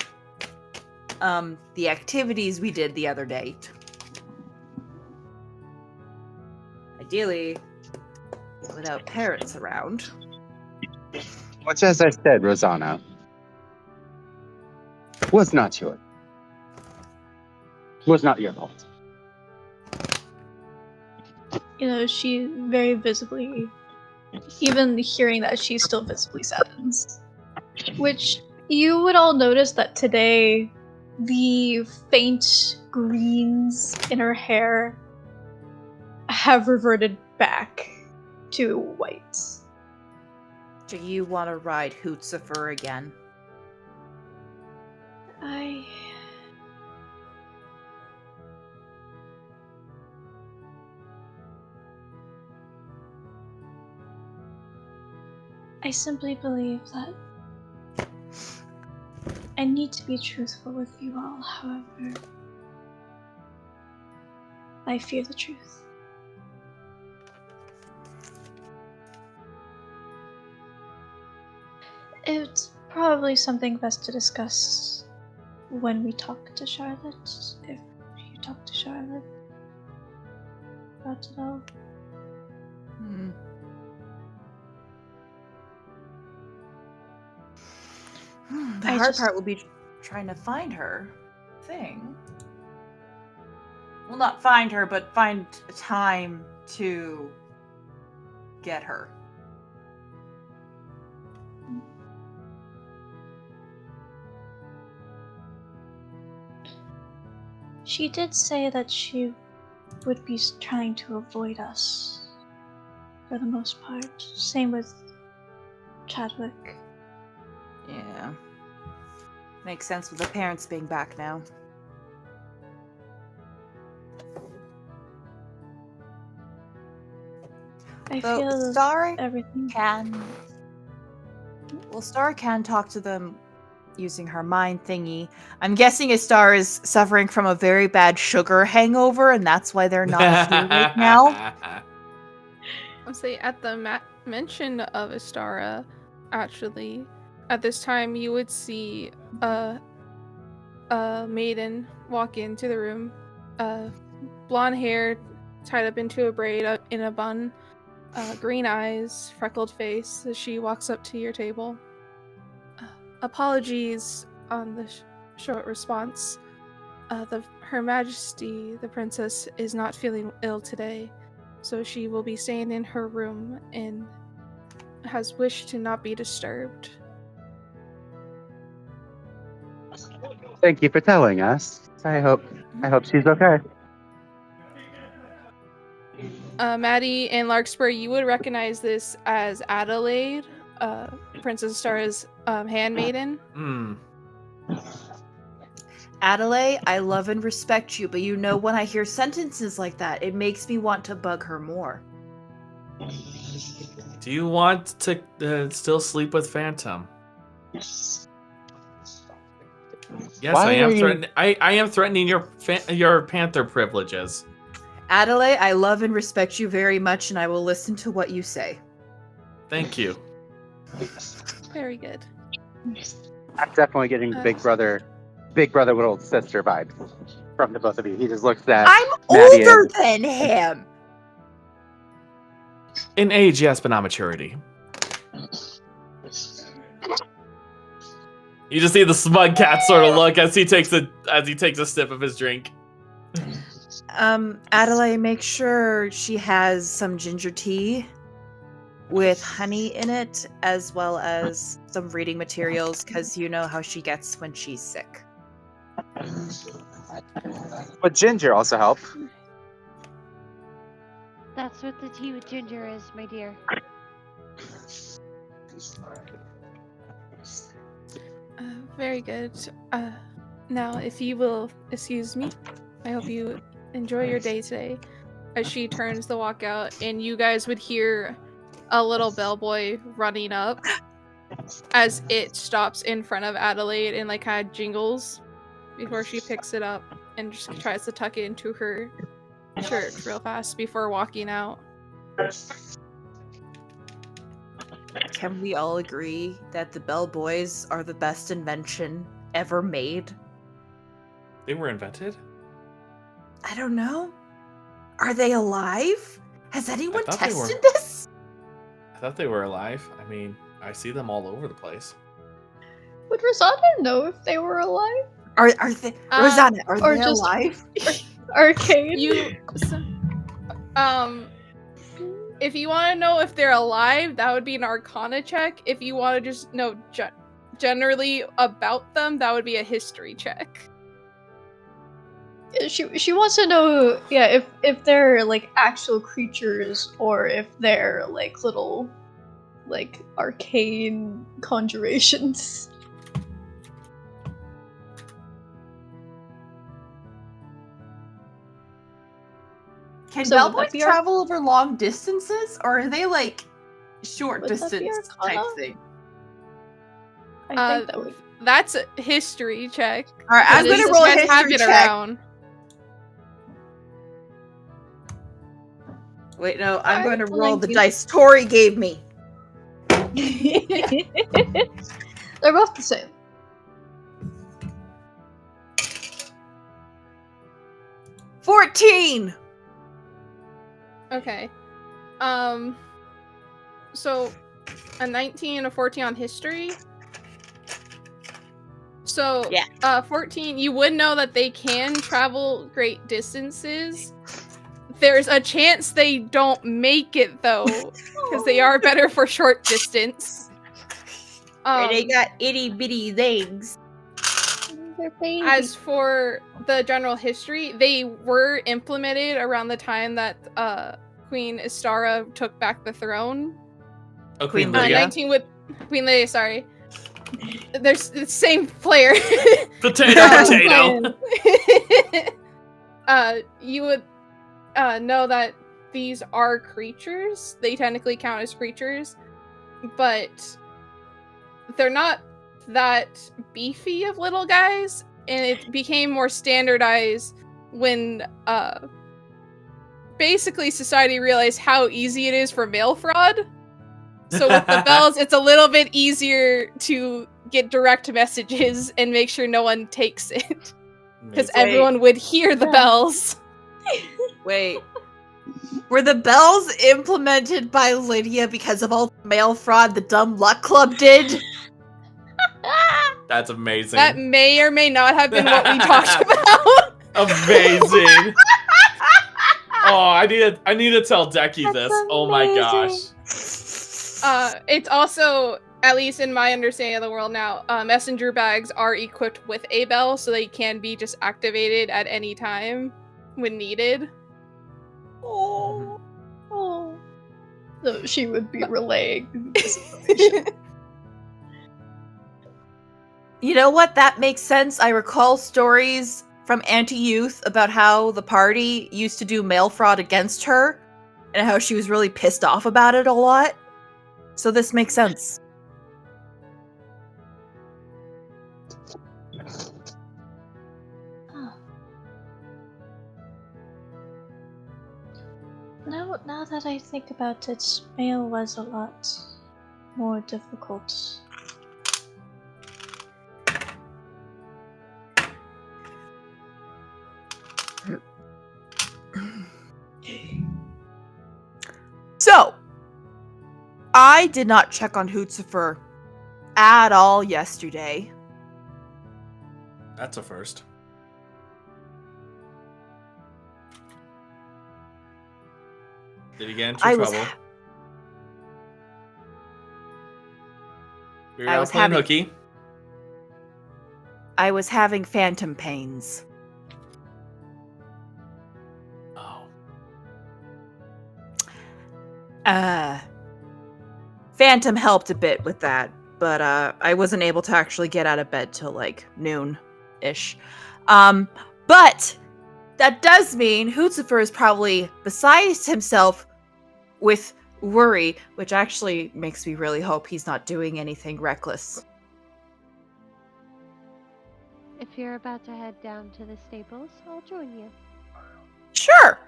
the activities we did the other day. Ideally, without parents around. Which, as I said, Rosanna, was not your fault. You know, she very visibly, even hearing that, she still visibly saddens. Which, you would all notice that today, the faint greens in her hair have reverted back to white. Do you want to ride Hootsufer again? I simply believe that I need to be truthful with you all, however, I fear the truth. It's probably something best to discuss when we talk to Charlotte, if you talk to Charlotte about it all. The hard part will be trying to find her thing. Well, not find her, but find a time to get her. She did say that she would be trying to avoid us, for the most part. Same with Chadwick. Yeah. Makes sense with the parents being back now. I So feel Star everything. Star can talk to them using her mind thingy. I'm guessing Star is suffering from a very bad sugar hangover, and that's why they're not here right now. I'll say at the mention of Astara, actually. At this time, you would see a maiden walk into the room. Blonde hair tied up into a braid in a bun. Green eyes, freckled face as she walks up to your table. Apologies on the short response. Her Majesty, the princess, is not feeling ill today, so she will be staying in her room and has wished to not be disturbed. Thank you for telling us. I hope she's okay. Maddie and Larkspur, you would recognize this as Adelaide, Princess Star's handmaiden. Adelaide, I love and respect you, but when I hear sentences like that, it makes me want to bug her more. Do you want to still sleep with Phantom? Yes, I am. I am threatening your panther privileges. Adelaide, I love and respect you very much, and I will listen to what you say. Thank you. Very good. I'm definitely getting big brother with little sister vibes from the both of you. He just looks at I'm Maddie older than him! In age, yes, but not maturity. You just see the smug cat sort of look as he takes a sip of his drink. Adelaide, make sure she has some ginger tea with honey in it, as well as some reading materials, because you know how she gets when she's sick. But ginger also help. That's what the tea with ginger is, my dear. Very good. Now, if you will excuse me, I hope you enjoy your day today. As she turns to walk out, and you guys would hear a little bellboy running up as it stops in front of Adelaide and like kind of jingles before she picks it up and just tries to tuck it into her shirt real fast before walking out. Can we all agree that the bellboys are the best invention ever made? They were invented? I don't know. Are they alive? Has anyone thought they tested were. this? I thought they were alive. I mean, I see them all over the place. Would Rosanna know if they were alive? Are they Rosanna? Are or they just- alive? Arcade. If you want to know if they're alive, that would be an Arcana check. If you want to just know generally about them, that would be a history check. She wants to know, yeah, if they're like actual creatures or if they're like little, like arcane conjurations. Can So would that bellboys be travel over long distances, or are they like short Would that be distance type Arcana? thing? I think that would. That's a history check. All right, I'm At gonna least roll a you guys have history it check. around. Wait, no, I'm going to Alright, roll the thank you. dice Tori gave me. They're both the same. $14. Okay. So a 19 and a 14 on history. So Yeah. 14, you would know that they can travel great distances. There's a chance they don't make it though, because they are better for short distance. They got itty bitty legs. They're babies. As for the general history, they were implemented around the time that Queen Istara took back the throne. Oh, Queen Queen Lydia. 19 with Queen Lydia, sorry. There's the same player. Potato. You would know that these are creatures. They technically count as creatures, but they're not that beefy of little guys, and it became more standardized when basically society realized how easy it is for mail fraud. So with the bells, it's a little bit easier to get direct messages and make sure no one takes it. Because Amazing. everyone would hear the bells. Wait. Were the bells implemented by Lydia because of all the mail fraud the Dumb Luck Club did? That's amazing. That may or may not have been what we talked about. Amazing. Oh, I need to tell Decky this. Oh my gosh. It's also, at least in my understanding of the world now, messenger bags are equipped with a bell, so they can be just activated at any time when needed. Oh. So she would be relaying. You know what? That makes sense. I recall stories from anti-youth about how the party used to do mail fraud against her and how she was really pissed off about it a lot. So this makes sense. Now that I think about it, mail was a lot more difficult. So, I did not check on Hootsufer at all yesterday. That's a first. Did he get into trouble? We were I out was playing having- hooky. I was having phantom pains. Oh. Phantom helped a bit with that, but I wasn't able to actually get out of bed till like noon-ish. But that does mean Hootsufer is probably beside himself with worry, which actually makes me really hope he's not doing anything reckless. If you're about to head down to the stables, I'll join you. Sure.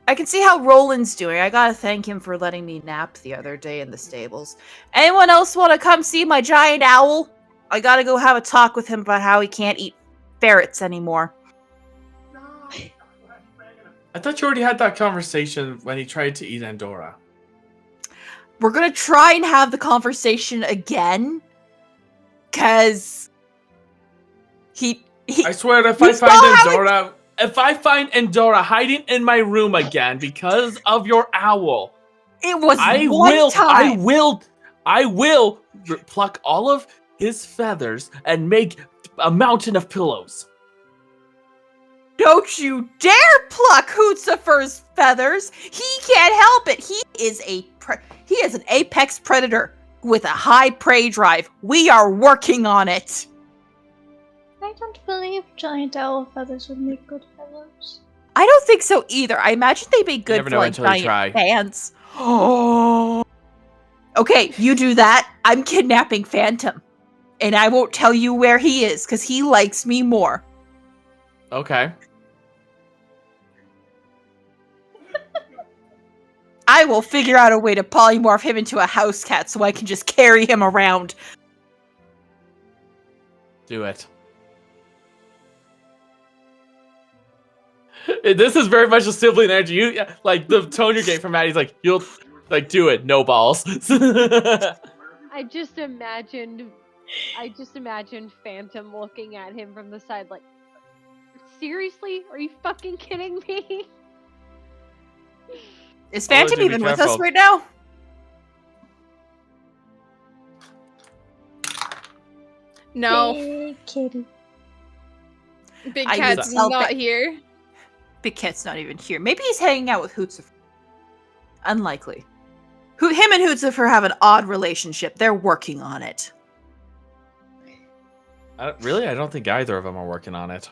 I can see how Roland's doing. I gotta thank him for letting me nap the other day in the stables. Anyone else want to come see my giant owl? I gotta go have a talk with him about how he can't eat ferrets anymore. I thought you already had that conversation when he tried to eat Andorra. We're gonna try and have the conversation again, cause I swear, if You I saw find how Andorra, if I find Andorra hiding in my room again because of your owl, it was I one time. I will pluck all of his feathers and make a mountain of pillows. Don't you dare pluck Hootsufer's feathers! He can't help it. He is an apex predator with a high prey drive. We are working on it. I don't believe giant owl feathers would make good pillows. I don't think so either. I imagine they'd be good never for know like until you giant try. fans. Oh. Okay, you do that. I'm kidnapping Phantom, and I won't tell you where he is because he likes me more. Okay. I will figure out a way to polymorph him into a house cat so I can just carry him around. Do it. This is very much a sibling energy. You like the tone you're getting from Maddie's like, you'll like do it, no balls. I just imagined Phantom looking at him from the side like, seriously? Are you fucking kidding me? Is Phantom Dude, be even with us careful. right now? No, Big kitty. Big I Cat's would tell not Ba- here. Big Cat's not even here. Maybe he's hanging out with Hootsufer. Unlikely. Him and Hootsufer have an odd relationship. They're working on it. Really, I don't think either of them are working on it.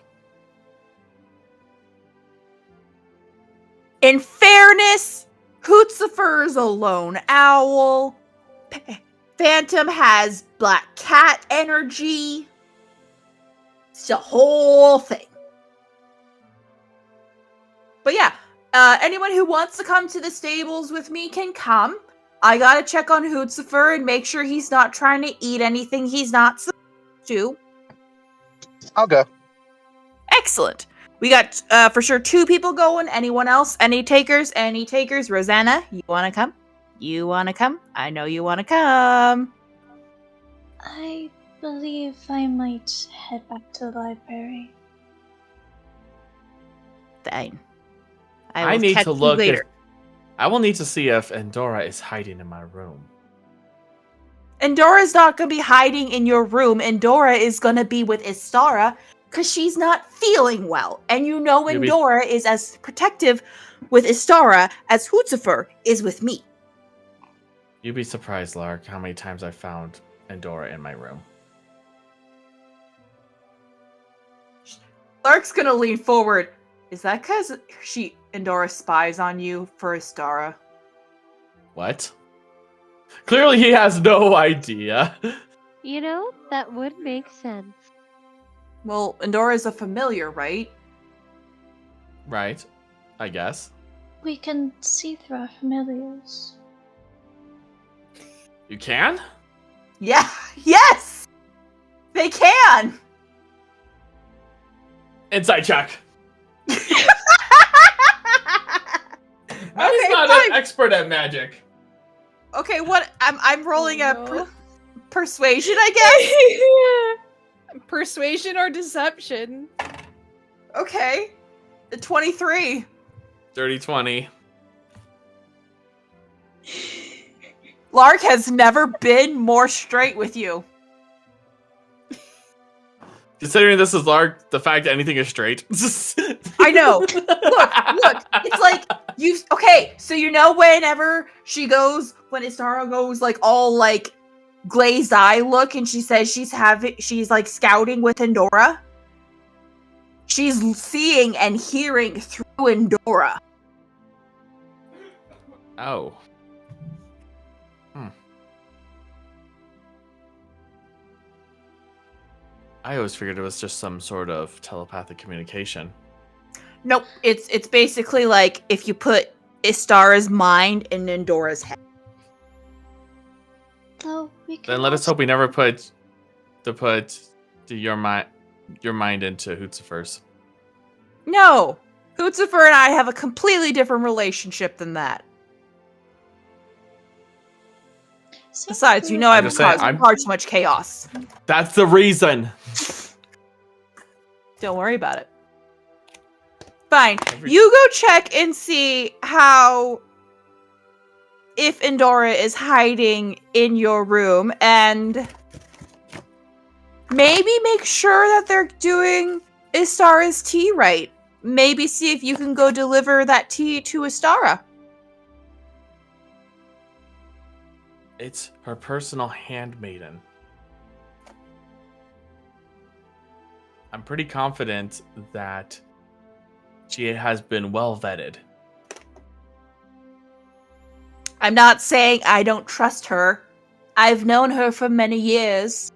In fairness, Hootsufer's a lone owl. Phantom has black cat energy. It's the whole thing. But yeah, anyone who wants to come to the stables with me can come. I gotta check on Hootsufer and make sure he's not trying to eat anything he's not supposed to. I'll go. Excellent. We got for sure 2 people going. Anyone else? Any takers? Any takers? Rosanna, you wanna come? You wanna come? I know you wanna come. I believe I might head back to the library. Fine. I will need catch to you look later. I will need to see if Endora is hiding in my room. Endora's not gonna be hiding in your room. Endora is gonna be with Istara because she's not feeling well. And you know Endora is as protective with Istara as Hootsufer is with me. You'd be surprised, Lark, how many times I found Endora in my room. Lark's gonna lean forward. Is that because Endora spies on you for Istara? What? Clearly he has no idea. You know, that would make sense. Well, Endora's a familiar, right? Right. I guess. We can see through our familiars. You can? Yeah, yes! They can! Insight check. Okay, He's not fine. an expert at magic. Okay, what? I'm rolling Oh, a no. persuasion, I guess? Persuasion or deception? Okay. The 23. Dirty 20. Lark has never been more straight with you. Considering this is Lark, the fact that anything is straight. I know. Look, it's like okay, so you know whenever when Istara goes like all like glazed eye look and she says she's like scouting with Endora? She's seeing and hearing through Endora. Oh. I always figured it was just some sort of telepathic communication. Nope, it's basically like if you put Istara's mind in Endora's head. Though we can Then let us also- hope we never put your mind into Hootsufer's. No, Hootsufer and I have a completely different relationship than that. Seems Besides, like you we- know I'm I've just saying, caused far too much chaos. That's the reason. Don't worry about it. Fine. Every- You go check and see if Endora is hiding in your room and maybe make sure that they're doing Istara's tea right. Maybe see if you can go deliver that tea to Istara. It's her personal handmaiden. I'm pretty confident that she has been well vetted. I'm not saying I don't trust her. I've known her for many years.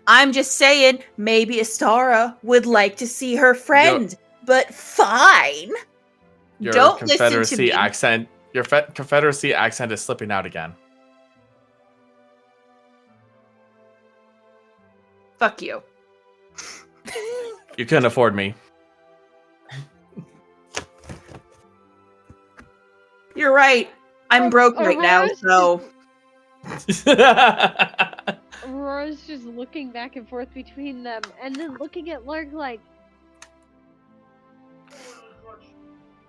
I'm just saying maybe Istara would like to see her friend, but fine. Your Don't listen to Confederacy me. accent. Your Confederacy accent is slipping out again. Fuck you. You couldn't afford me. You're right. I'm broke right now, so Aurora's just looking back and forth between them, and then looking at Lark like,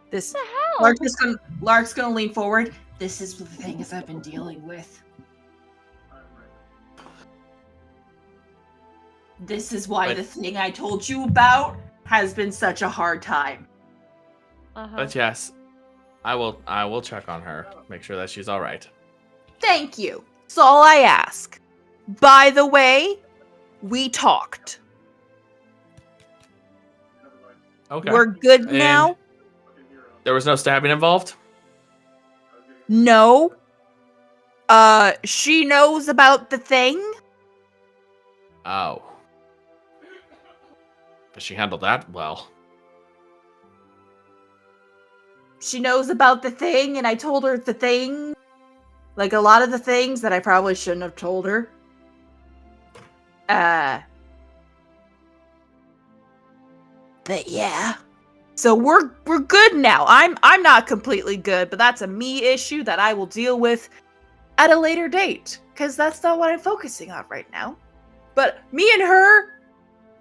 this "What the hell?" Lark's gonna lean forward. This is the things I've been dealing with. This is why But- the thing I told you about has been such a hard time. But yes, I will check on her, make sure that she's all right. Thank you. That's all I ask. By the way, we talked. Okay. We're good And- now? There was no stabbing involved? No. She knows about the thing? Oh. But she handled that well. She knows about the thing, and I told her the thing Like, a lot of the things that I probably shouldn't have told her. But yeah. So we're good now. I'm not completely good, but that's a me issue that I will deal with at a later date. Because that's not what I'm focusing on right now. But me and her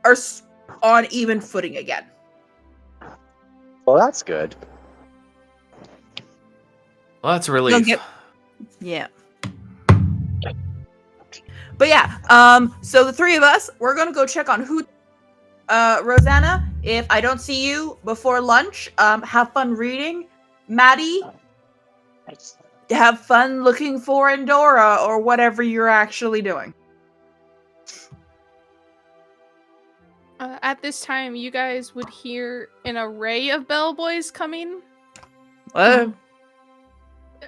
are on even footing again. Well, that's good. Well, that's a relief. Yeah. But yeah, so the three of us, we're gonna go check on who Rosanna, if I don't see you before lunch, have fun reading. Maddie, have fun looking for Endora or whatever you're actually doing. At this time, you guys would hear an array of bellboys coming.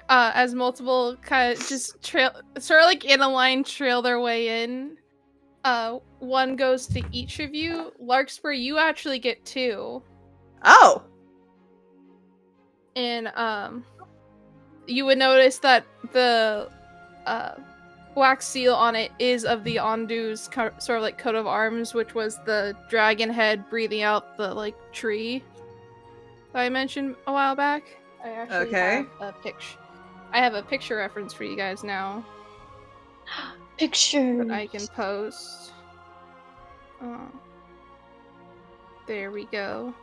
As multiple kind of just trail, sort of like in a line, trail their way in. One goes to each of you. Larkspur, you actually get 2. Oh. And you would notice that the wax seal on it is of the Ondu's sort of like coat of arms, which was the dragon head breathing out the like tree that I mentioned a while back. I actually have a picture. I have a picture reference for you guys now. Picture. That I can post. There we go.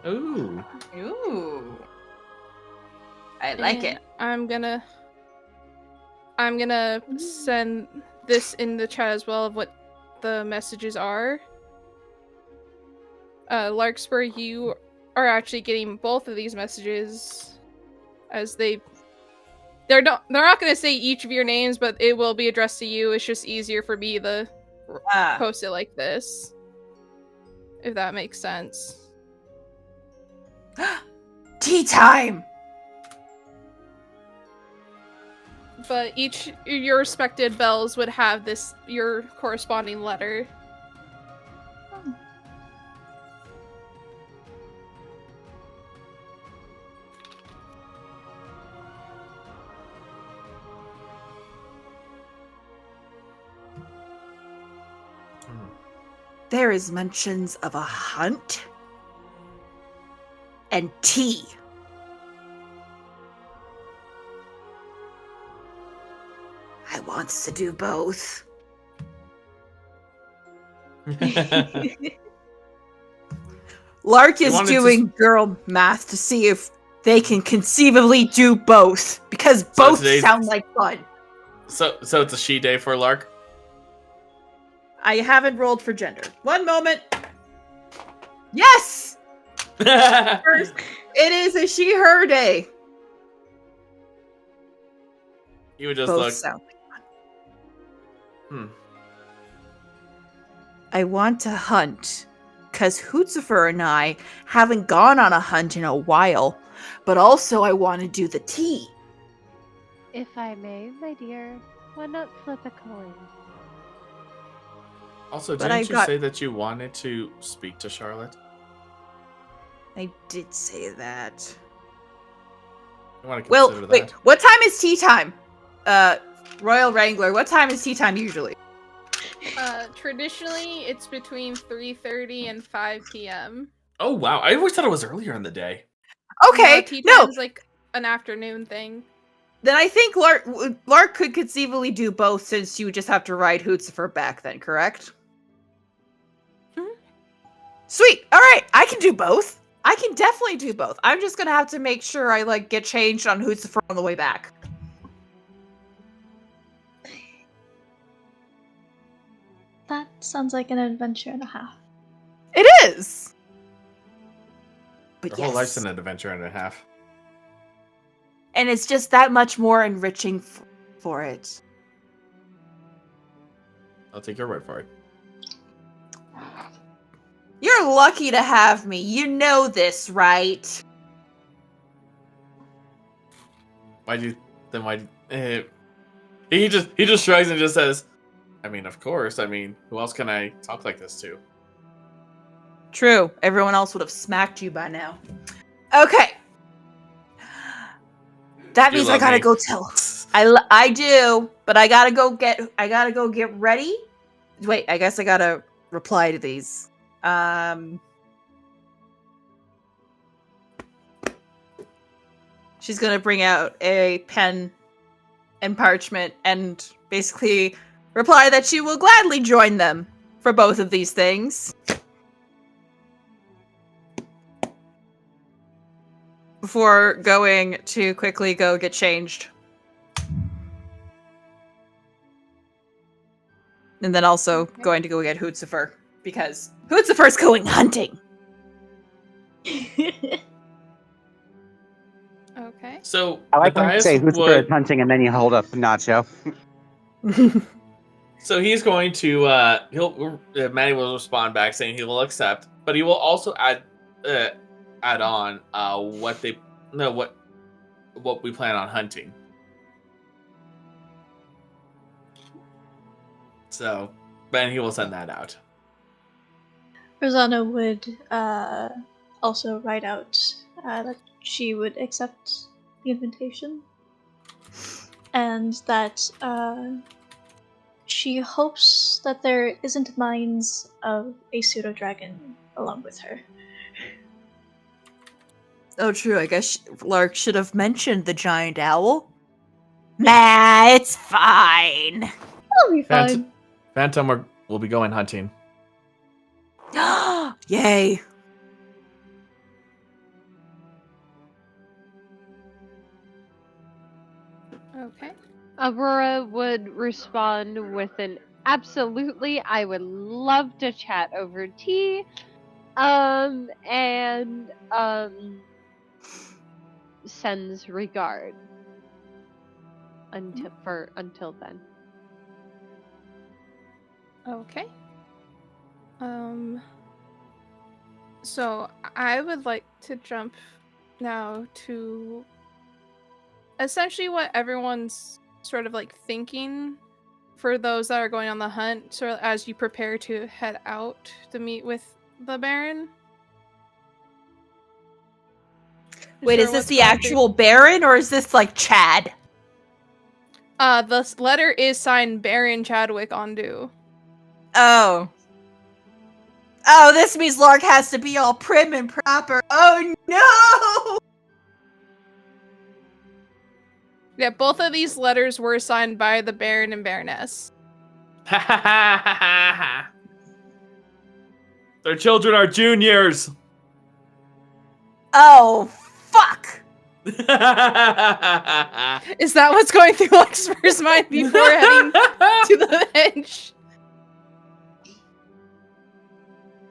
Ooh. Ooh. I like it. I'm gonna send this in the chat as well of what the messages are. Larkspur, you are actually getting both of these messages, as they're not going to say each of your names, but it will be addressed to you. It's just easier for me to post it like this, if that makes sense. Tea time. But each your respected bells would have your corresponding letter. There is mentions of a hunt and tea. I wants to do both. Lark is doing girl math to see if they can conceivably do both, because both sound like fun. So it's a she day for Lark? I haven't rolled for gender. One moment. Yes! It is a she-her day. You would just Both look. sound like fun. I want to hunt, because Hootzifer and I haven't gone on a hunt in a while, but also I want to do the tea. If I may, my dear, why not flip a coin? Also, didn't you say that you wanted to speak to Charlotte? I did say that. I want to consider that. Wait, what time is tea time? Royal Wrangler, what time is tea time usually? Traditionally, it's between 3:30 and 5 p.m. Oh, wow. I always thought it was earlier in the day. Okay, tea no. time's like an afternoon thing. Then I think Lark could conceivably do both, since you just have to ride Hootzifer back then, correct? Mm-hmm. Sweet. All right, I can do both. I can definitely do both. I'm just gonna have to make sure I get changed on Hootzifer on the way back. That sounds like an adventure and a half. It is. But Your whole life's an adventure and a half. And it's just that much more enriching for it. I'll take your word for it. You're lucky to have me. You know this, right? He just shrugs and just says, I mean, of course. I mean, who else can I talk like this to? True. Everyone else would have smacked you by now. Okay. That You means I love gotta me. go tell. I do, but I gotta go get ready. Wait, I guess I gotta reply to these. She's gonna bring out a pen and parchment and basically reply that she will gladly join them for both of these things. Before going to quickly go get changed. And then also going to go get Hootsufer, because Hootsufer's going hunting! Okay. So I like when you say Matthias Lucifer is hunting and then you hold up Nacho. So he's going to Manny will respond back saying he will accept, but he will also add on what we plan on hunting. So then he will send that out. Rosanna would also write out that she would accept the invitation, and that she hopes that there isn't minds of a pseudo-dragon along with her. Oh, true. I guess Lark should have mentioned the giant owl. Nah, it's fine. I'll be fine. Phantom will be going hunting. Yay. Okay. Aurora would respond with an absolutely, I would love to chat over tea. And sends regard until then. Okay. So I would like to jump now to essentially what everyone's sort of like thinking for those that are going on the hunt, sort of as you prepare to head out to meet with the Baron. Wait, is this the actual Baron or is this like Chad? The letter is signed Baron Chadwick Ondu. Oh. Oh, this means Lark has to be all prim and proper. Oh no! Yeah, both of these letters were signed by the Baron and Baroness. Their children are juniors. Oh, fuck! Is that what's going through Luxfer's mind before heading to the bench?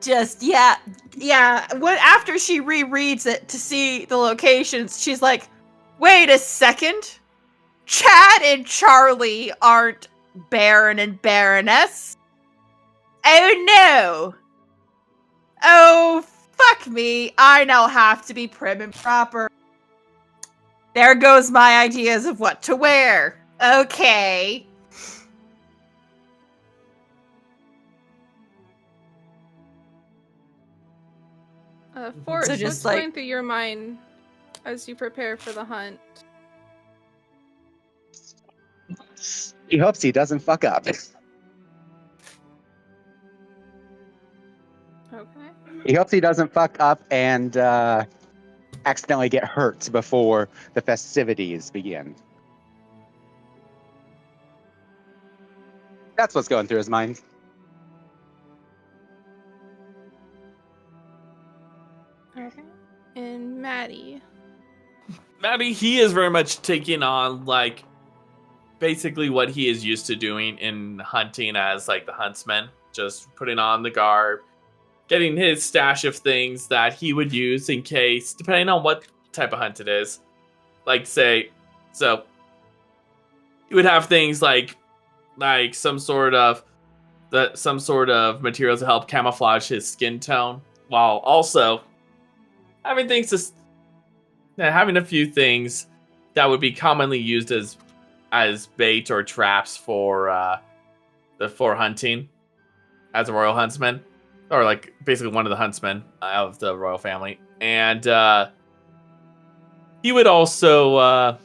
Just, yeah. After she rereads it to see the locations, she's like, wait a second. Chad and Charlie aren't Baron and Baroness. Oh no. Oh, fuck me. I now have to be prim and proper. There goes my ideas of what to wear. Okay. Forrest, So just what's like- going through your mind as you prepare for the hunt? He hopes he doesn't fuck up. Okay. He hopes he doesn't fuck up and accidentally get hurt before the festivities begin. That's what's going through his mind. Okay. And Maddie. Maddie, he is very much taking on like basically what he is used to doing in hunting as like the huntsman, just putting on the garb, getting his stash of things that he would use in case, depending on what type of hunt it is. Like say, so he would have things like some sort of material to help camouflage his skin tone, while also having having a few things that would be commonly used as bait or traps for hunting as a royal huntsman, or like basically one of the huntsmen of the royal family. And he would also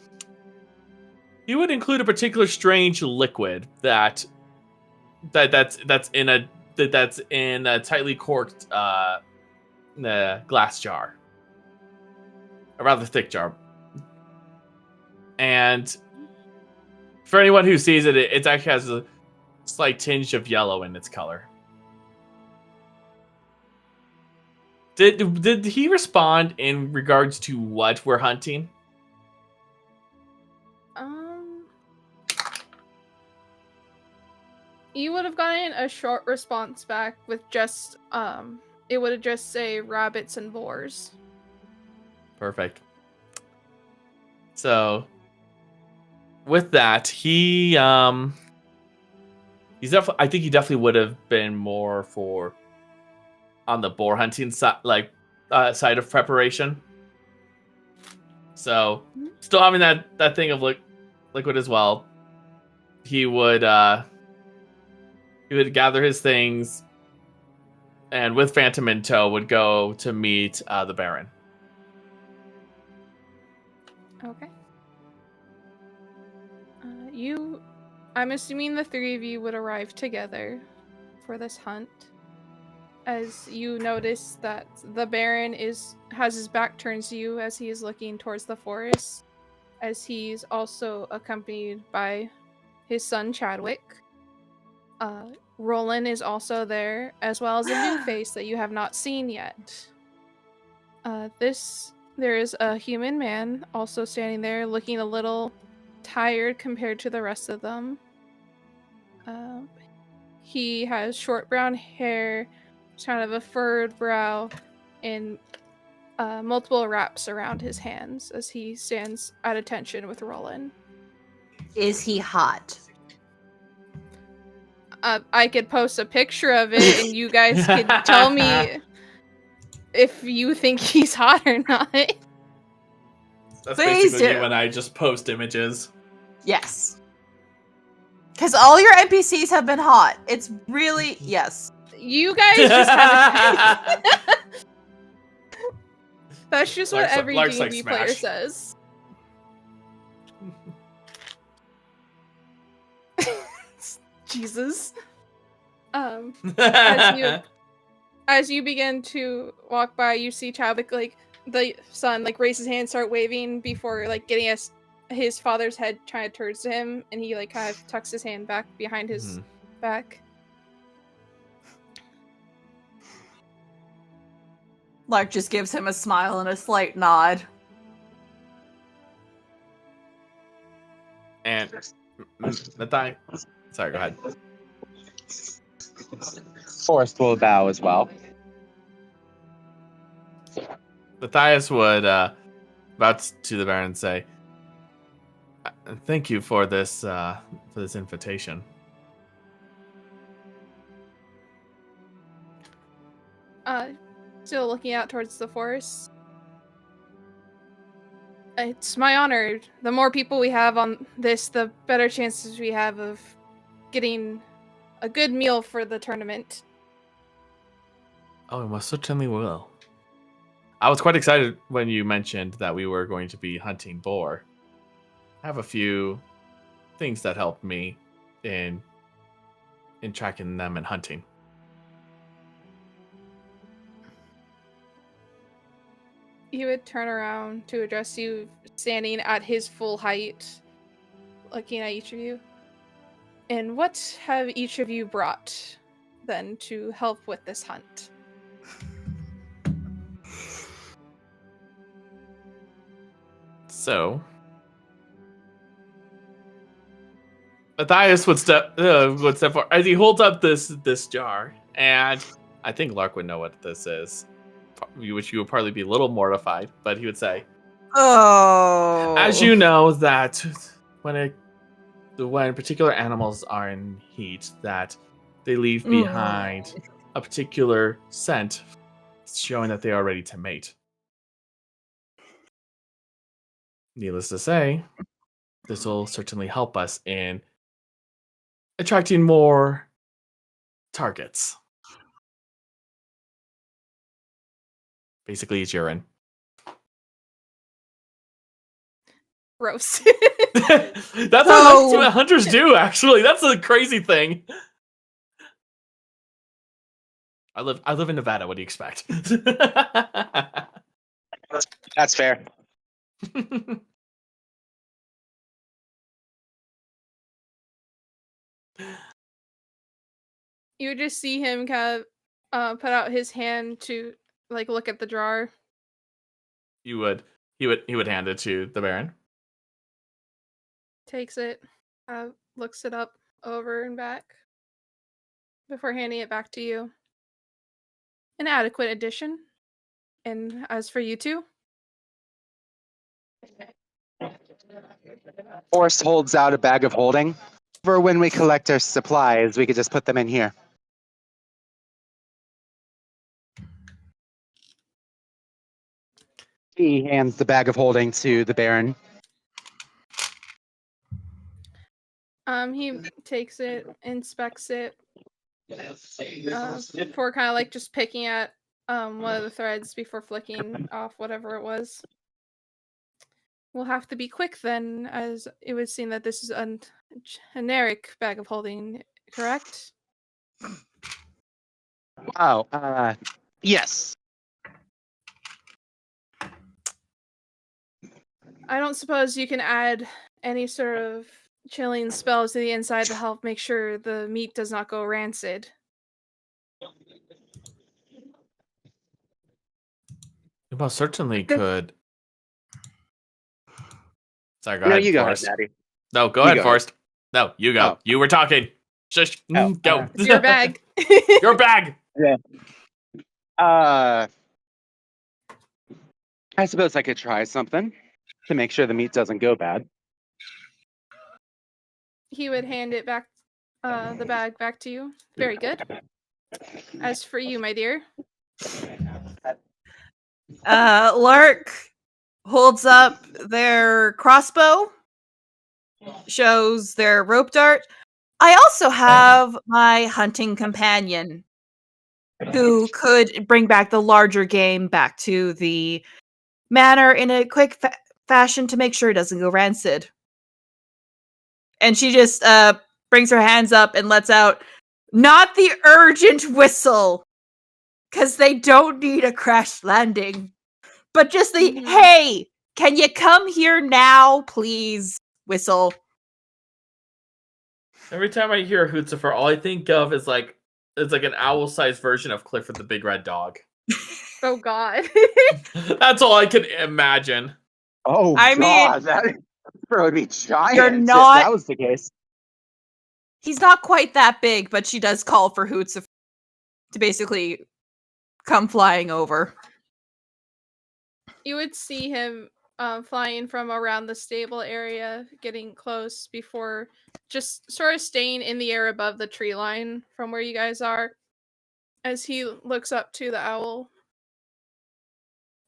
he would include a particular strange liquid that's in a tightly corked glass jar, a rather thick jar. And for anyone who sees it, it actually has a slight tinge of yellow in its color. Did he respond in regards to what we're hunting? You would have gotten a short response back with just it would have just say rabbits and boars. Perfect. So with that, he's definitely, I think he definitely would have been more for on the boar hunting side, side of preparation. So still having that thing of liquid as well. He would gather his things, and with Phantom in tow, would go to meet the Baron. Okay. I'm assuming the three of you would arrive together for this hunt. As you notice that the Baron has his back turned to you as he is looking towards the forest, as he's also accompanied by his son Chadwick. Roland is also there, as well as a new face that you have not seen yet. There is a human man also standing there, looking a little tired compared to the rest of them. He has short brown hair, kind of a furrowed brow, and multiple wraps around his hands as he stands at attention with Roland. Is he hot? I could post a picture of it, and you guys could tell me if you think he's hot or not. That's basically me when I just post images. Yes. Because all your NPCs have been hot. It's really, yes. You guys just have That's just what every D&D player says. Jesus. As you begin to walk by, you see Chadwick, the son, raise his hand, start waving before, getting his father's head kind of turns to him, and he, kind of tucks his hand back behind his back. Lark just gives him a smile and a slight nod. And sorry, go ahead. Forrest will bow as well. Matthias would bow to the Baron and say, "Thank you for this invitation." Still looking out towards the forest. It's my honor. The more people we have on this, the better chances we have of getting a good meal for the tournament. Oh, we most certainly will. I was quite excited when you mentioned that we were going to be hunting boar. I have a few things that helped me in tracking them and hunting. He would turn around to address you, standing at his full height, looking at each of you. And what have each of you brought, then, to help with this hunt? So, Matthias would step forward as he holds up this jar, and I think Lark would know what this is, which you would probably be a little mortified, but he would say, "Oh, as you know that when particular animals are in heat, that they leave behind a particular scent, showing that they are ready to mate. Needless to say, this will certainly help us in attracting more targets. Basically, it's urine." Gross. That's what hunters do, actually. That's a crazy thing. I live in Nevada. What do you expect? That's fair. You just see him kind of put out his hand to like look at the jar. He would hand it to the Baron. Takes it, looks it up over and back before handing it back to you. An adequate addition. And as for you two? Forrest holds out a bag of holding. For when we collect our supplies, we could just put them in here. He hands the bag of holding to the Baron. He takes it, inspects it, before kind of like just picking at one of the threads before flicking off whatever it was. We'll have to be quick then, as it would seem that this is a generic bag of holding, correct? Wow. Yes. I don't suppose you can add any sort of chilling spells to the inside to help make sure the meat does not go rancid. You most certainly could. Sorry, go No, ahead, you go ahead, Forrest. Daddy. No, go You ahead, go Forrest. No, you go. Oh. You were talking. Just Oh, go. It's your bag. Your bag. I suppose I could try something to make sure the meat doesn't go bad. He would hand it back, the bag back to you. Very good. As for you, my dear. Lark holds up their crossbow, shows their rope dart. I also have my hunting companion who could bring back the larger game back to the manor in a quick fashion to make sure it doesn't go rancid. And she just brings her hands up and lets out not the urgent whistle, because they don't need a crash landing, but just the hey, can you come here now, please? Whistle. Every time I hear Hootsufer, all I think of is like it's like an owl-sized version of Clifford the Big Red Dog. Oh God. That's all I could imagine. Oh, I God, that would be giant. You're if not- that was the case. He's not quite that big, but she does call for Hoots to basically come flying over. You would see him flying from around the stable area, getting close before just sort of staying in the air above the tree line from where you guys are as he looks up to the owl.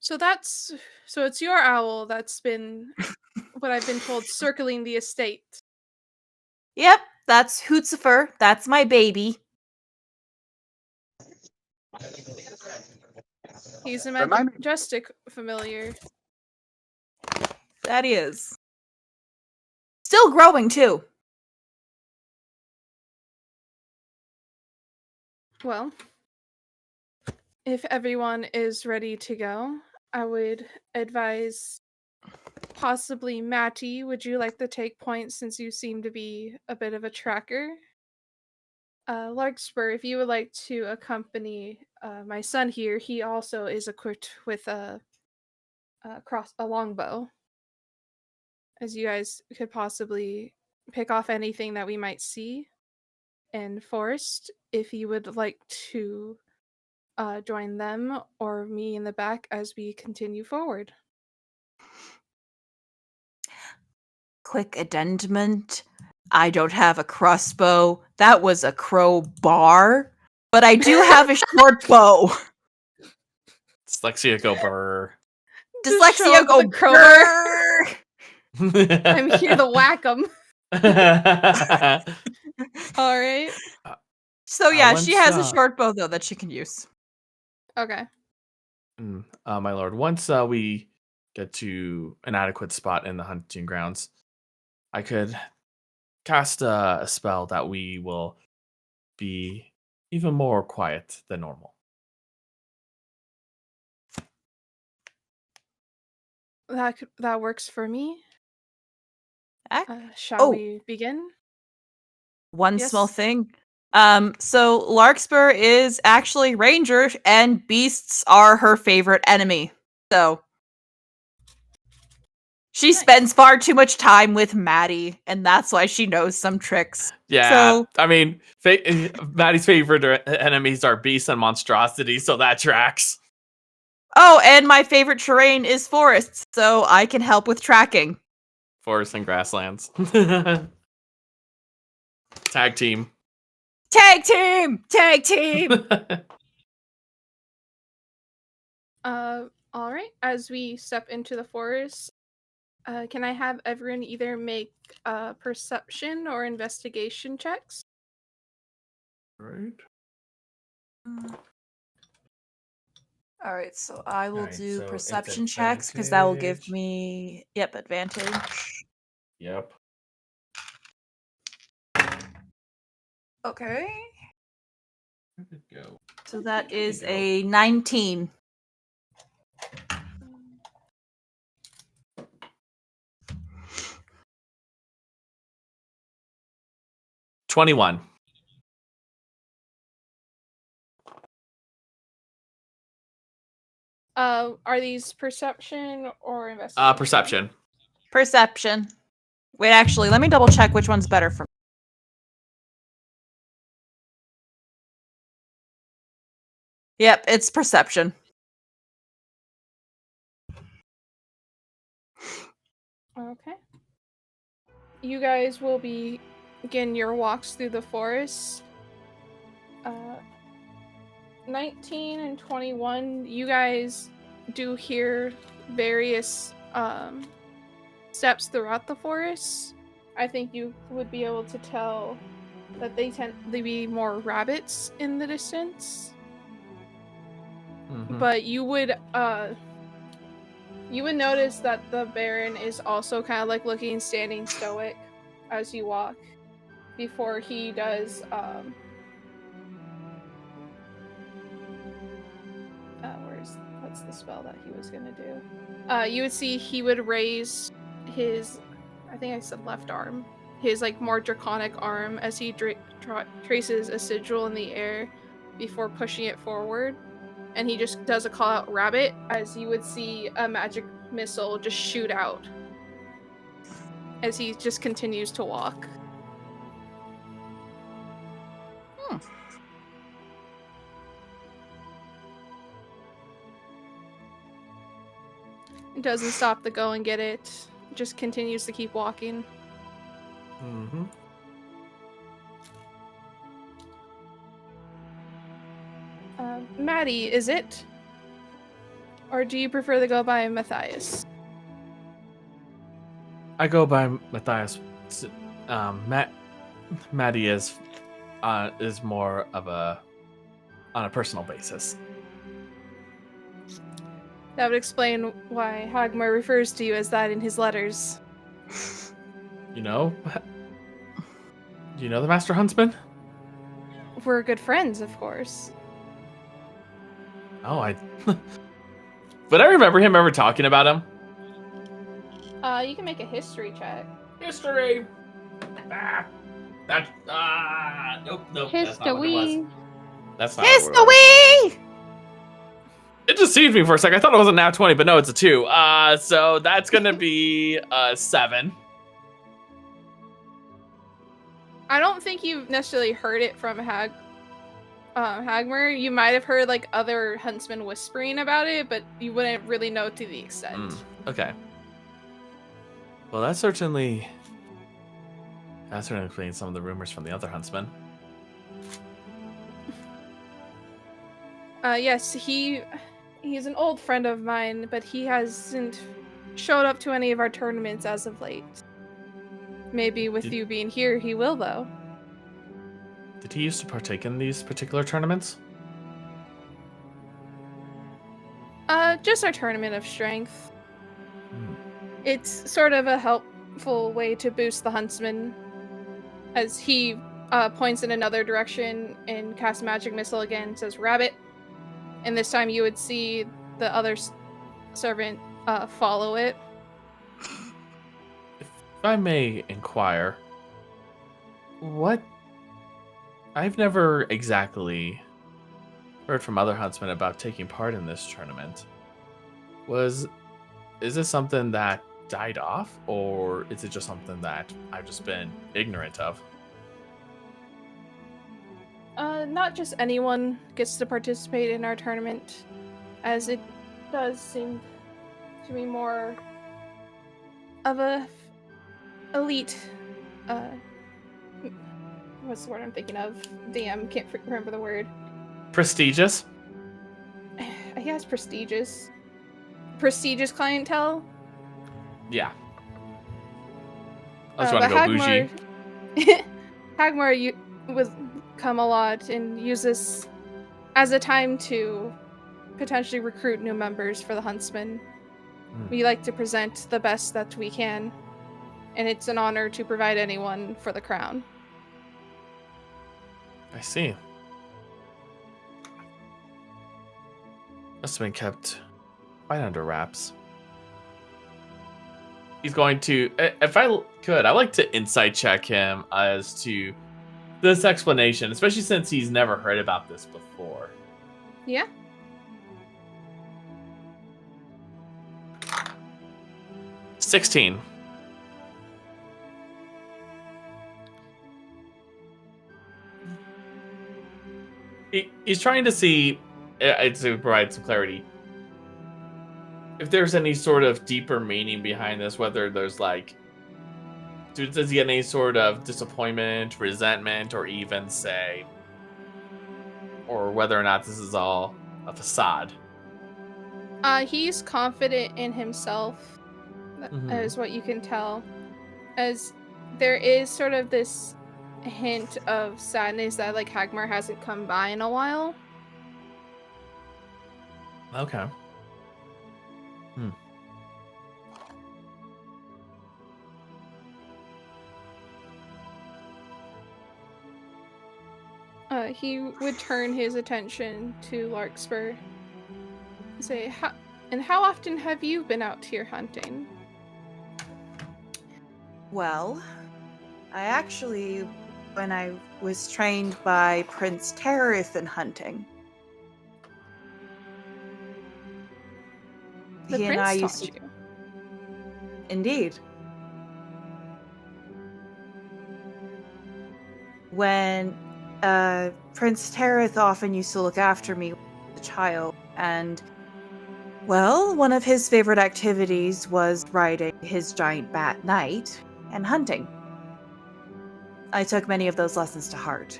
So it's your owl that's been, what I've been told, circling the estate. Yep, that's Hootsifer. That's my baby. He's a Remind me- majestic familiar. That is. Still growing, too. Well, if everyone is ready to go, I would advise possibly Matty, would you like to take points since you seem to be a bit of a tracker? Larkspur, if you would like to accompany my son here, he also is equipped with a longbow. As you guys could possibly pick off anything that we might see. And Forrest, if you would like to join them or me in the back as we continue forward. Quick addendum. I don't have a crossbow. That was a crowbar. But I do have a short bow. Dyslexia go burr. Just show Dyslexia up go with a crowbar. brrr. I'm here to whack them. All right. So yeah, she has a once, short bow though that she can use. Okay. My lord, once we get to an adequate spot in the hunting grounds, I could cast a spell that we will be even more quiet than normal. That works for me. Shall Oh. we begin? One Yes. small thing. So Larkspur is actually ranger, and beasts are her favorite enemy. So she Nice. spends far too much time with Maddie, and that's why she knows some tricks. Yeah, So I mean, Maddie's favorite enemies are beasts and monstrosities, so that tracks. oh, and my favorite terrain is forests, so I can help with tracking. Forests and grasslands. Tag team. Tag team! Tag team! All right. As we step into the forest, can I have everyone either make perception or investigation checks? Right. All right, so I will Alright, do so it's perception checks because that will give advantage. me advantage. Yep. Okay. Where'd it go? So that There we is go. a 19. $21. Are these perception or investigation? Perception. Perception. Wait, actually, let me double check which one's better for me. Yep, it's perception. Okay. You guys will begin your walks through the forest. 19 and 21, you guys do hear various steps throughout the forest. I think you would be able to tell that they tend to be more rabbits in the distance. Mhm. But you would notice that the Baron is also kind of like looking standing stoic as you walk before he does what's the spell that he was gonna do? You would see he would raise his, I think I said left arm, his like more draconic arm as he traces a sigil in the air before pushing it forward, and he just does a call out rabbit as you would see a magic missile just shoot out as he just continues to walk. It doesn't stop the go and get it. Just continues to keep walking. Mm-hmm. Maddie, is it? Or do you prefer to go by Matthias? I go by Matthias. Maddie is more of on a personal basis. That would explain why Hagmar refers to you as that in his letters. You know? Do you know the Master Huntsman? We're good friends, of course. Oh, But I remember him ever talking about him. You can make a history check. History! Nope. That's not what it was. History. That's not what it was. History! It deceived me for a second. I thought it was a nat 20, but no, it's a 2. So that's gonna be 7. I don't think you've necessarily heard it from Hagmar. You might have heard like other huntsmen whispering about it, but you wouldn't really know to the extent. Okay. Well, that certainly explains some of the rumors from the other huntsmen. Yes, he's an old friend of mine, but he hasn't showed up to any of our tournaments as of late. Maybe with you being here, he will, though. Did he used to partake in these particular tournaments? Just our tournament of strength. It's sort of a helpful way to boost the huntsman, as he points in another direction and casts magic missile again and says rabbit, and this time you would see the other servant follow it. If I may inquire, I've never exactly heard from other huntsmen about taking part in this tournament. Is this something that died off, or is it just something that I've just been ignorant of? Not just anyone gets to participate in our tournament, as it does seem to be more of a elite, what's the word I'm thinking of? Damn, can't remember the word. Prestigious? I guess prestigious clientele. Yeah. I was going to go bougie. Hagmar would come a lot and use this as a time to potentially recruit new members for the Huntsman. We like to present the best that we can, and it's an honor to provide anyone for the crown. I see. Must have been kept quite under wraps. He's going to, if I could, I'd like to insight check him as to this explanation, especially since he's never heard about this before. Yeah. $16. He's trying to see, to provide some clarity, if there's any sort of deeper meaning behind this, whether there's like, does he get any sort of disappointment, resentment, or even say, or whether or not this is all a facade? He's confident in himself, is what you can tell, as there is sort of this hint of sadness that like Hagmar hasn't come by in a while. Okay. He would turn his attention to Larkspur and say, how often have you been out here hunting? Well, I actually, when I was trained by Prince Dearest in hunting, The he prince and I taught used to... you. Indeed. When Prince Dearest often used to look after me as a child, and, well, one of his favorite activities was riding his giant bat knight and hunting. I took many of those lessons to heart.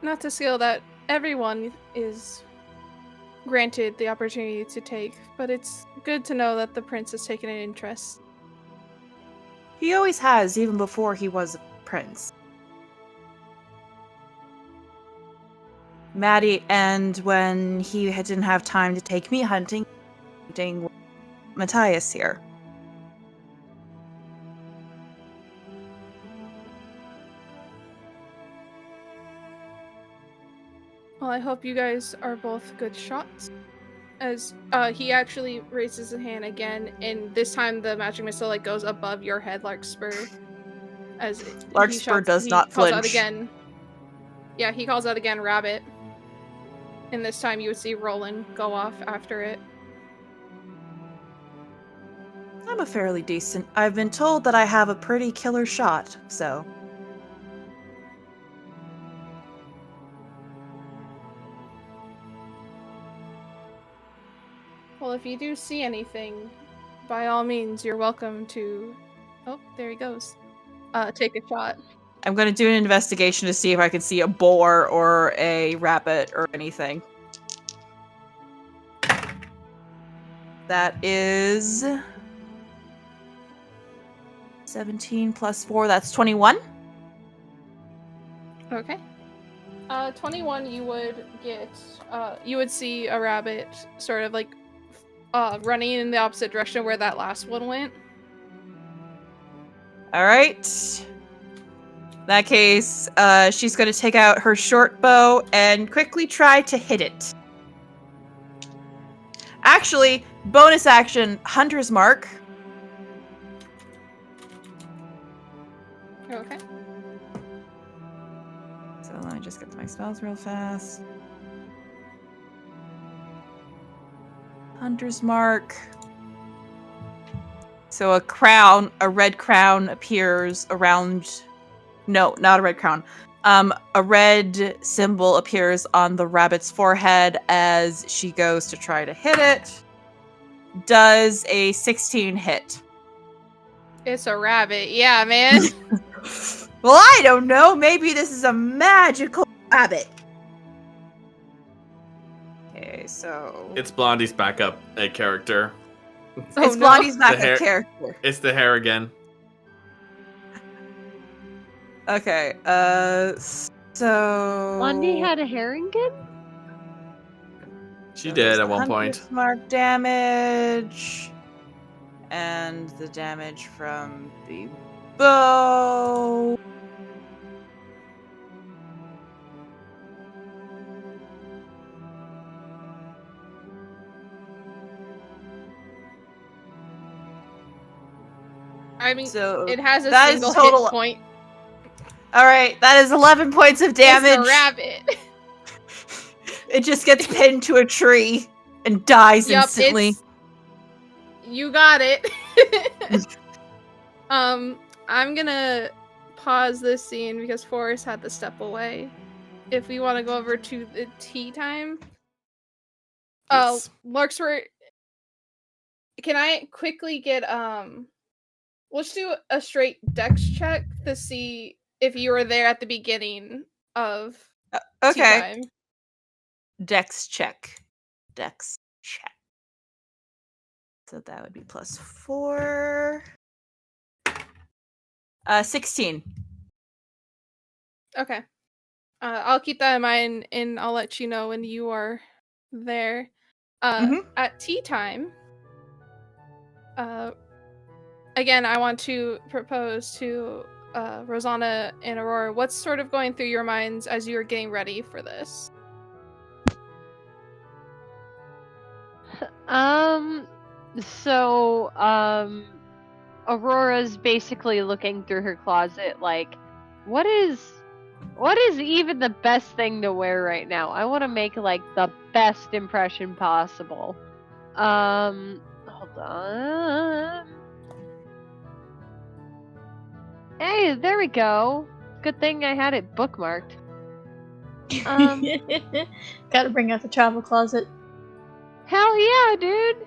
Not to skill that everyone is granted the opportunity to take, but it's good to know that the prince has taken an interest. He always has, even before he was a prince. Maddie, and when he didn't have time to take me hunting with Matthias here. Well, I hope you guys are both good shots. As he actually raises his hand again, and this time the magic missile like goes above your head, Larkspur. As Larkspur does not calls flinch. out again. Yeah, he calls out again, rabbit. And this time you would see Roland go off after it. I'm a fairly decent. I've been told that I have a pretty killer shot, so. Well, if you do see anything, by all means, you're welcome to... Oh, there he goes. Take a shot. I'm going to do an investigation to see if I can see a boar or a rabbit or anything. That is 17 plus 4, that's 21. Okay. 21, you would get, you would see a rabbit sort of like running in the opposite direction where that last one went. All right. In that case, she's going to take out her short bow and quickly try to hit it. Actually, bonus action, Hunter's Mark. Okay. So let me just get to my spells real fast. Hunter's Mark. So a red crown appears around... No, not a red crown. A red symbol appears on the rabbit's forehead as she goes to try to hit it. Does a 16 hit. It's a rabbit. Yeah, man. Well, I don't know. Maybe this is a magical rabbit. Okay, so... It's Blondie's backup a character. It's Blondie's The hair- backup character. It's the hair again. Okay, so... Blondie had a Harrington? She did at one point. Mark damage. And the damage from the bow. I mean, So it has a that is single total- hit point. Alright, that is 11 points of damage. It's a rabbit. It just gets pinned to a tree and dies instantly. You got it. I'm gonna pause this scene because Forrest had to step away. If we want to go over to the tea time. Yes. Larkspur, can I quickly get let's do a straight dex check to see if you were there at the beginning of tea Okay. time. Dex check. So that would be +4. 16. Okay. I'll keep that in mind and I'll let you know when you are there. At tea time, again, I want to propose to Rosanna and Aurora, what's sort of going through your minds as you are getting ready for this? So, Aurora's basically looking through her closet like, what is even the best thing to wear right now? I want to make, like, the best impression possible. Hold on. Hey, there we go. Good thing I had it bookmarked. Gotta bring out the travel closet. Hell yeah, dude!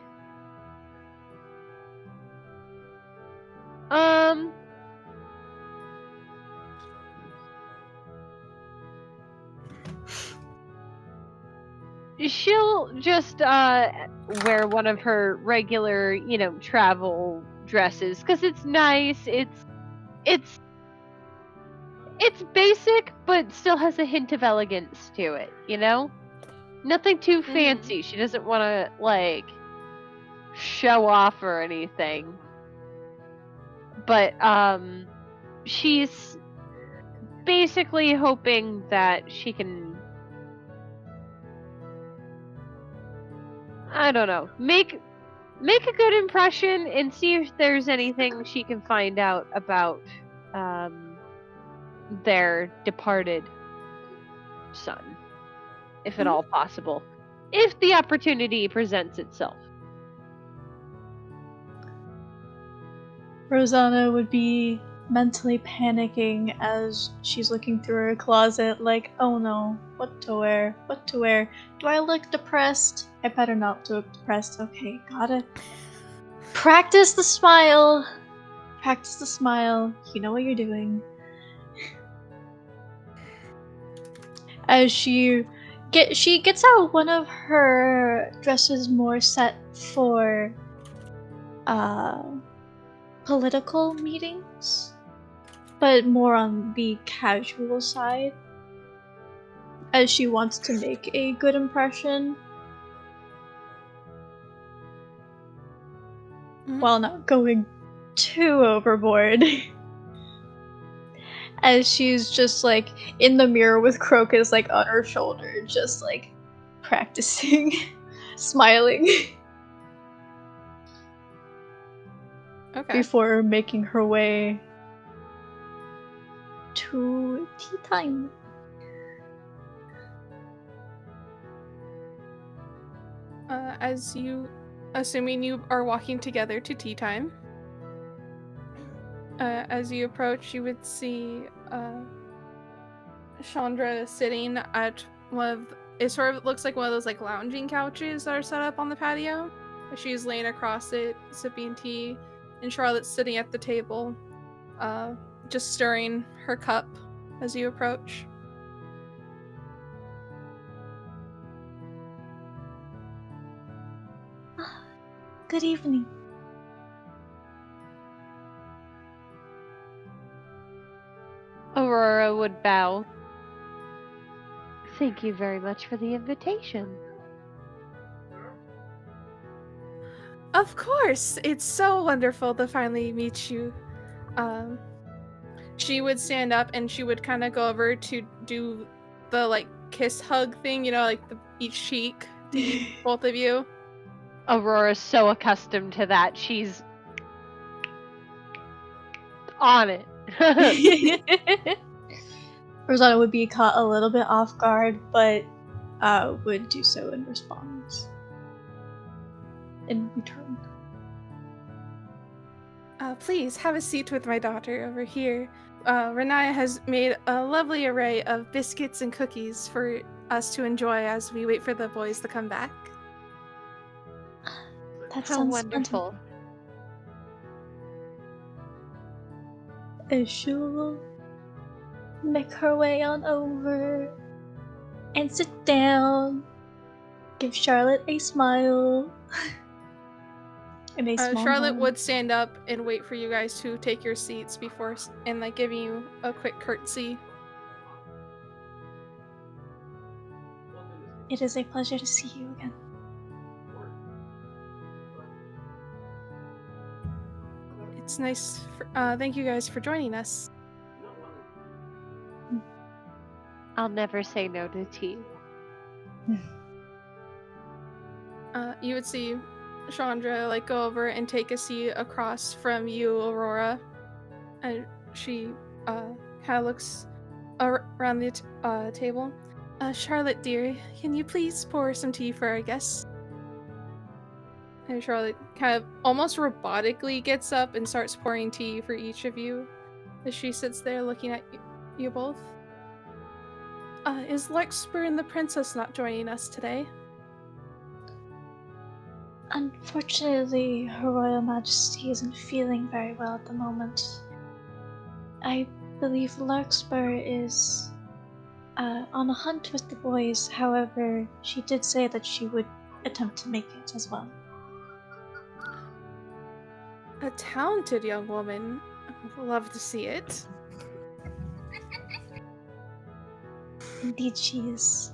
She'll just wear one of her regular, travel dresses because it's nice. It's basic, but still has a hint of elegance to it. Nothing too fancy. She doesn't want to like show off or anything. But she's basically hoping that she can, I don't know, make a good impression and see if there's anything she can find out about their departed son, if at all possible, if the opportunity presents itself. Rosanna would be mentally panicking as she's looking through her closet, like, oh no, what to wear? Do I look depressed? I better not look depressed. Okay, gotta practice the smile. You know what you're doing. As she gets out one of her dresses more set for political meetings, but more on the casual side. as she wants to make a good impression while not going too overboard. As she's just like in the mirror with Crocus like on her shoulder, just like practicing, smiling. Okay. Before making her way to tea time. Assuming you are walking together to tea time, as you approach, you would see Chandra sitting at it sort of looks like one of those like lounging couches that are set up on the patio. She's laying across it, sipping tea, and Charlotte's sitting at the table, just stirring her cup as you approach. Good evening. Aurora would bow. Thank you very much for the invitation. Of course! It's so wonderful to finally meet you. She would stand up and she would kind of go over to do the like kiss hug thing, like each cheek to both of you. Aurora's so accustomed to that. She's on it. Rosanna would be caught a little bit off guard, but would do so in response. In return. Please have a seat with my daughter over here. Renaya has made a lovely array of biscuits and cookies for us to enjoy as we wait for the boys to come back. That How sounds wonderful. She'll make her way on over and sit down. Give Charlotte a smile. And a small Charlotte nod. would stand up and wait for you guys to take your seats before and like giving you a quick curtsy. It is a pleasure to see you again. It's nice. Thank you guys for joining us. I'll never say no to tea. You would see Chandra like go over and take a seat across from you, Aurora, and she kind of looks around the table. Charlotte, dear, can you please pour some tea for our guests? And Charlotte kind of almost robotically gets up and starts pouring tea for each of you as she sits there looking at you both. Is Larkspur and the princess not joining us today? Unfortunately, Her Royal Majesty isn't feeling very well at the moment. I believe Larkspur is on a hunt with the boys. However, she did say that she would attempt to make it as well. A talented young woman. Love to see it. Indeed she is.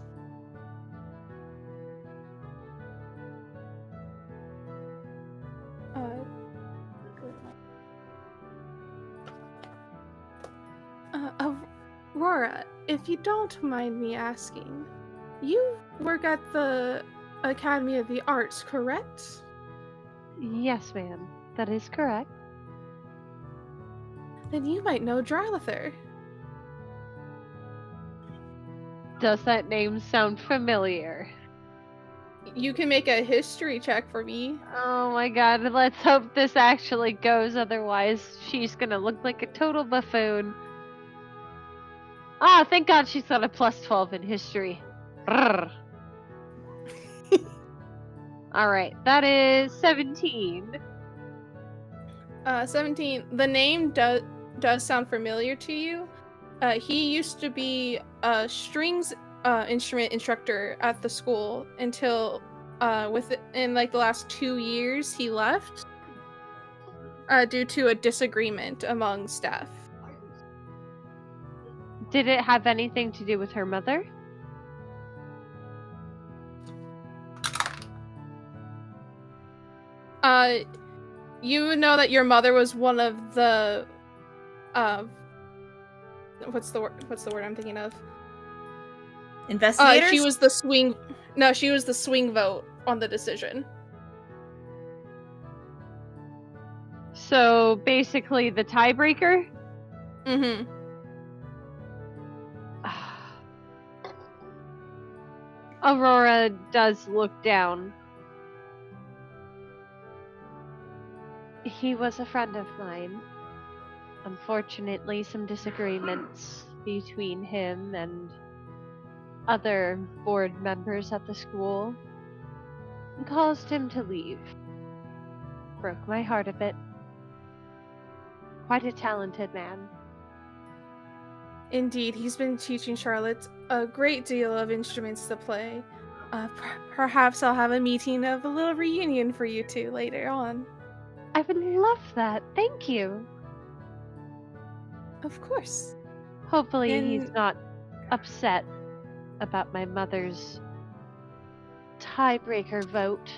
Aurora, if you don't mind me asking, you work at the Academy of the Arts, correct? Yes, ma'am. That is correct. Then you might know Drylather. Does that name sound familiar? You can make a history check for me. Oh my god, let's hope this actually goes, otherwise she's gonna look like a total buffoon. Ah, thank god she's got a plus 12 in history. Alright, that is 17. 17. The name does sound familiar to you. He used to be a strings instrument instructor at the school until within like the last 2 years he left due to a disagreement among staff. Did it have anything to do with her mother? You know that your mother was one of the, what's the word I'm thinking of? Investigators? She was the swing. No, she was the swing vote on the decision. So basically, the tiebreaker. Mm-hmm. Aurora does look down. He was a friend of mine. Unfortunately, some disagreements between him and other board members at the school caused him to leave. Broke my heart a bit. Quite a talented man. Indeed, he's been teaching Charlotte a great deal of instruments to play. Perhaps I'll have a meeting of a little reunion for you two later on. I would love that. Thank you. Of course. Hopefully he's not upset about my mother's tiebreaker vote.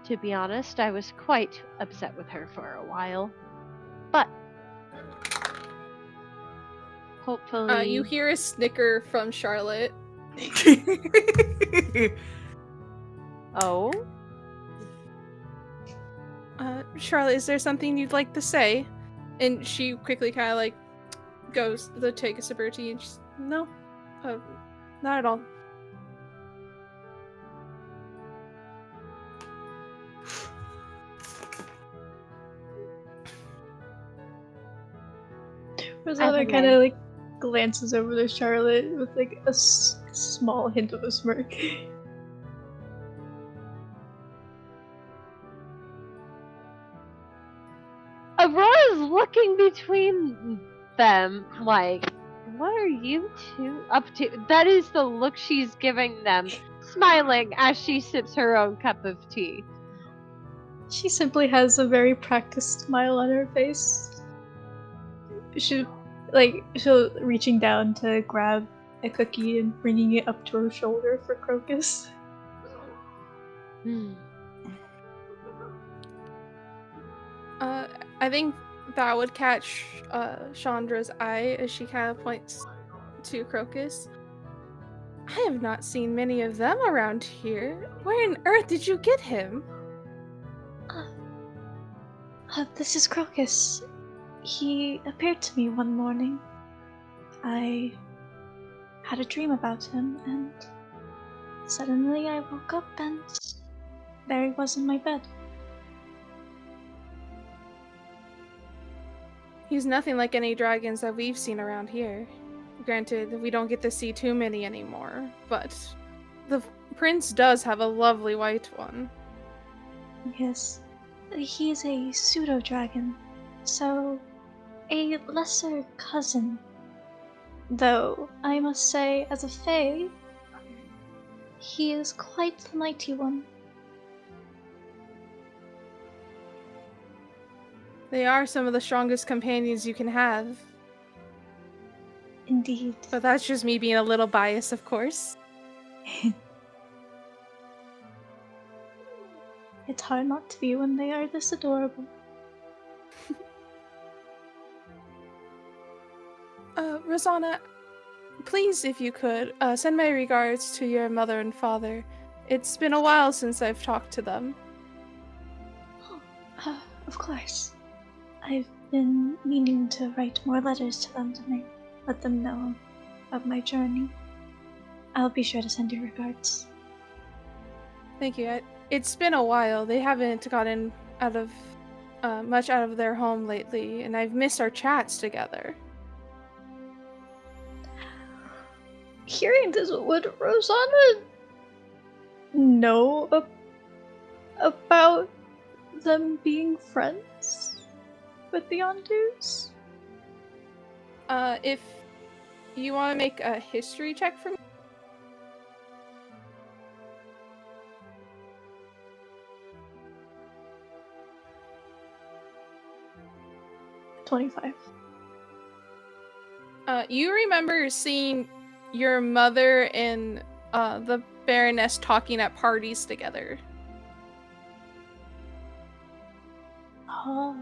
To be honest, I was quite upset with her for a while. But hopefully... you hear a snicker from Charlotte. Oh? Charlotte, is there something you'd like to say? And she quickly kind of like goes to take a sip of tea and she's, no, not at all. Rosanna kind of like glances over to Charlotte with like a small hint of a smirk. Aurora's looking between them like, what are you two up to? That is the look she's giving them, smiling as she sips her own cup of tea. She simply has a very practiced smile on her face. She'll reaching down to grab a cookie and bringing it up to her shoulder for Crocus. I think that would catch Chandra's eye as she kind of points to Crocus. I have not seen many of them around here. Where on earth did you get him? This is Crocus. He appeared to me one morning. I had a dream about him, and suddenly I woke up and there he was in my bed. He's nothing like any dragons that we've seen around here. Granted, we don't get to see too many anymore, but the prince does have a lovely white one. Yes, he's a pseudo-dragon, so a lesser cousin. Though, I must say, as a fae, he is quite the mighty one. They are some of the strongest companions you can have. Indeed. But that's just me being a little biased, of course. It's hard not to be when they are this adorable. Rosanna, please, if you could, send my regards to your mother and father. It's been a while since I've talked to them. Oh, of course. I've been meaning to write more letters to them to let them know of my journey. I'll be sure to send your regards. Thank you. It's been a while. They haven't gotten much out of their home lately, and I've missed our chats together. Hearing this, would Rosanna know about them being friends with the Ondus? If you want to make a history check for me. $25. You remember seeing your mother and the Baroness talking at parties together. Oh.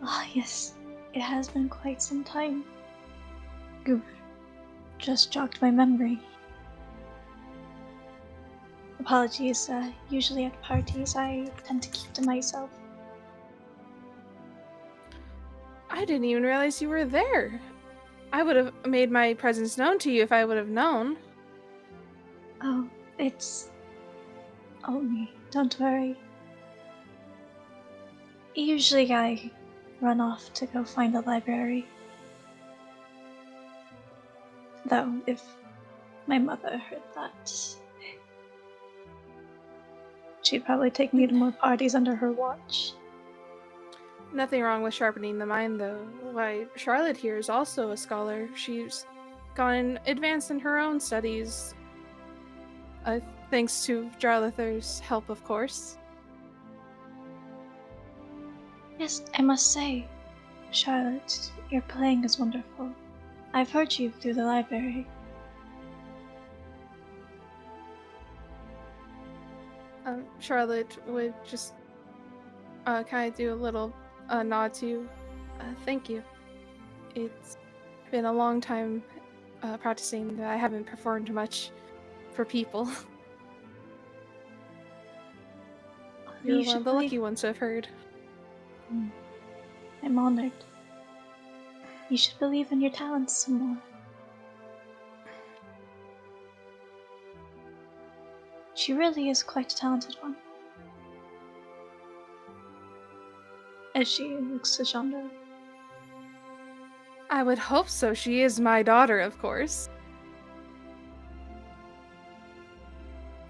Ah, yes. It has been quite some time. You've just jogged my memory. Apologies, usually at parties I tend to keep to myself. I didn't even realize you were there. I would have made my presence known to you if I would have known. Oh, it's only. Don't worry. Usually I run off to go find the library. Though, if my mother heard that, she'd probably take me to more parties under her watch. Nothing wrong with sharpening the mind, though. Why, Charlotte here is also a scholar. She's gone advanced in her own studies. Thanks to Jarlather's help, of course. Yes, I must say, Charlotte, your playing is wonderful. I've heard you through the library. Charlotte would just kind of do a little nod to you. Thank you. It's been a long time practicing. I haven't performed much for people. You're You one of should the lucky believe- ones to have heard. I'm honored. You should believe in your talents some more. She really is quite a talented one. As she looks to Chandra. I would hope so. She is my daughter, of course.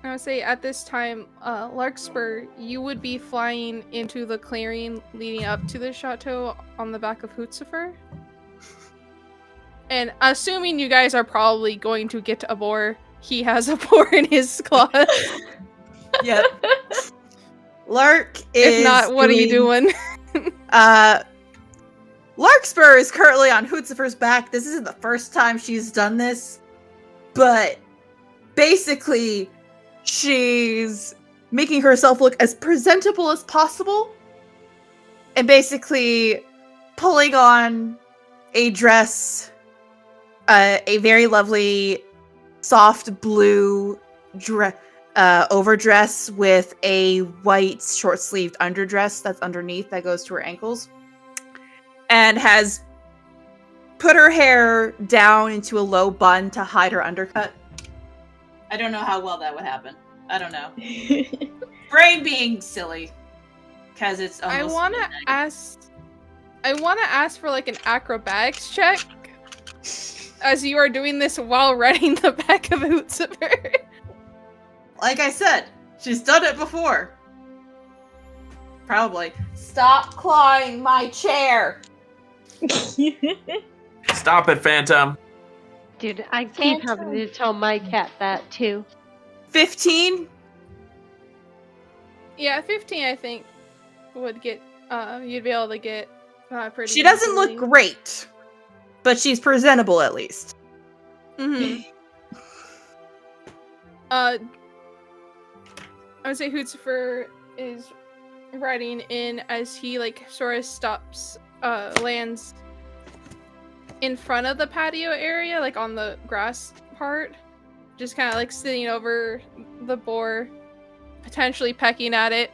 I would say at this time, Larkspur, you would be flying into the clearing leading up to the chateau on the back of Hootsufer. And assuming you guys are probably going to get a boar, he has a boar in his claw. Yep. Lark is. If not, what are you doing? Larkspur is currently on Hootsufer's back. This isn't the first time she's done this, but basically, she's making herself look as presentable as possible, and basically pulling on a dress, a very lovely, soft blue overdress with a white short-sleeved underdress that's underneath that goes to her ankles, and has put her hair down into a low bun to hide her undercut. I don't know how well that would happen. I don't know. Brain being silly, because it's almost. I want to ask for like an acrobatics check, as you are doing this while riding the back of a Hootsufer. Like I said, she's done it before. Probably. Stop clawing my chair. Stop it, Phantom. Dude, I keep having to tell my cat that too. 15? Yeah, 15 I think would get, you'd be able to get pretty She doesn't look easily. great, but she's presentable at least. Mm-hmm. I would say Hootsufer is riding in as he like sort of stops, lands in front of the patio area, like on the grass part, just kind of like sitting over the boar, potentially pecking at it.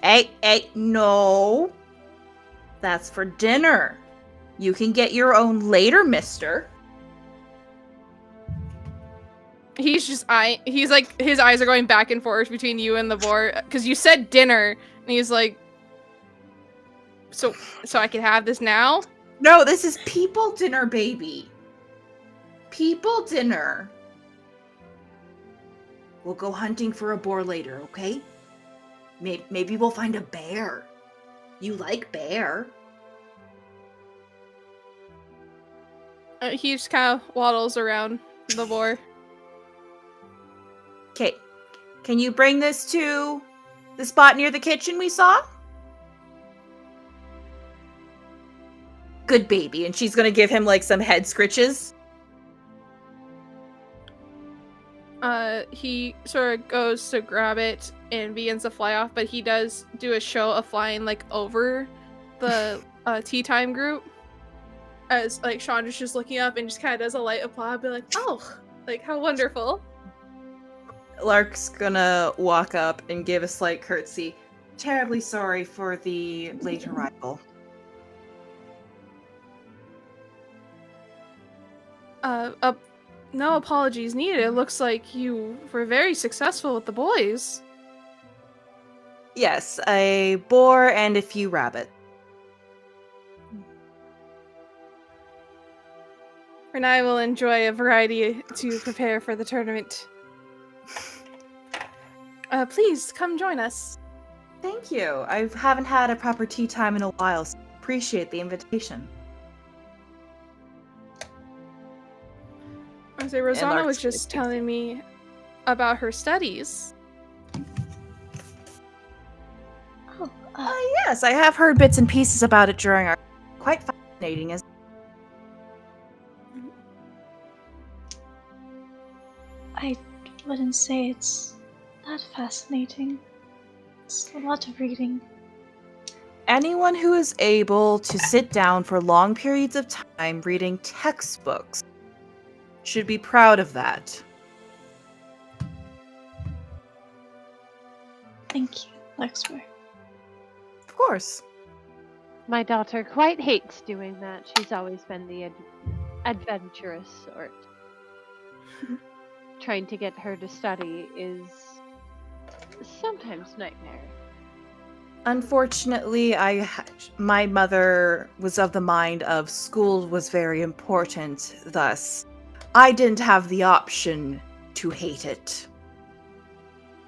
Hey, no. That's for dinner. You can get your own later, mister. He's just he's like, his eyes are going back and forth between you and the boar, because you said dinner, and he's like, so I can have this now? No, this is people dinner, baby. People dinner. We'll go hunting for a boar later, okay? Maybe we'll find a bear. You like bear. He just kind of waddles around the boar. Okay. Can you bring this to the spot near the kitchen we saw? Good baby. And she's gonna give him like some head scritches. he sort of goes to grab it and begins to fly off, but he does do a show of flying like over the tea time group. As like Chandra's just looking up and just kind of does a light applaud, be like, "Oh, like how wonderful!" Lark's gonna walk up and give a slight curtsy. Terribly sorry for the late arrival. No apologies needed. It looks like you were very successful with the boys. Yes, a boar and a few rabbit. And I will enjoy a variety to prepare for the tournament. Please come join us. Thank you. I haven't had a proper tea time in a while, so appreciate the invitation. I say Rosanna was Lark's just gonna telling me about her studies. Oh, Yes, I have heard bits and pieces about it during our... Quite fascinating, isn't I wouldn't say it's that fascinating. It's a lot of reading. Anyone who is able to sit down for long periods of time reading textbooks should be proud of that. Thank you, Lexwer. Of course. My daughter quite hates doing that. She's always been the adventurous sort. Trying to get her to study is sometimes nightmare. Unfortunately, my mother was of the mind of school was very important, thus I didn't have the option to hate it.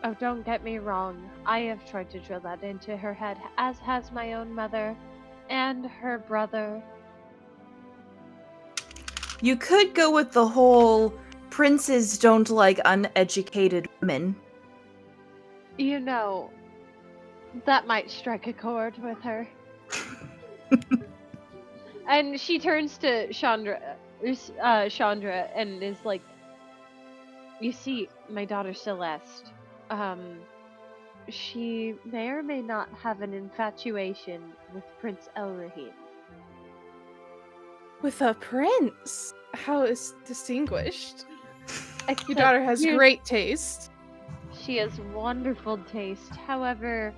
Oh, don't get me wrong. I have tried to drill that into her head, as has my own mother and her brother. You could go with the whole princes don't like uneducated women. You know, that might strike a chord with her. And she turns to Chandra and is like, "You see, my daughter Celeste, she may or may not have an infatuation with Prince Elrahim." With a prince? How is distinguished? Your Except daughter has here's- great taste. She has wonderful taste. However,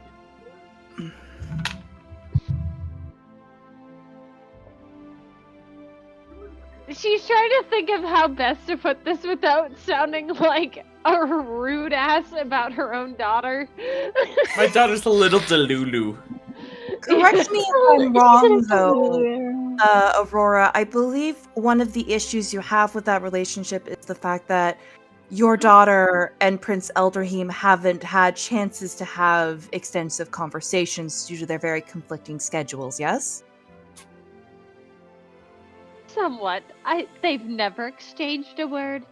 she's trying to think of how best to put this without sounding like a rude ass about her own daughter. My daughter's a little delulu. Correct me if I'm wrong, though, Aurora. I believe one of the issues you have with that relationship is the fact that your daughter and Prince Eldrahim haven't had chances to have extensive conversations due to their very conflicting schedules, yes? Somewhat. They've never exchanged a word.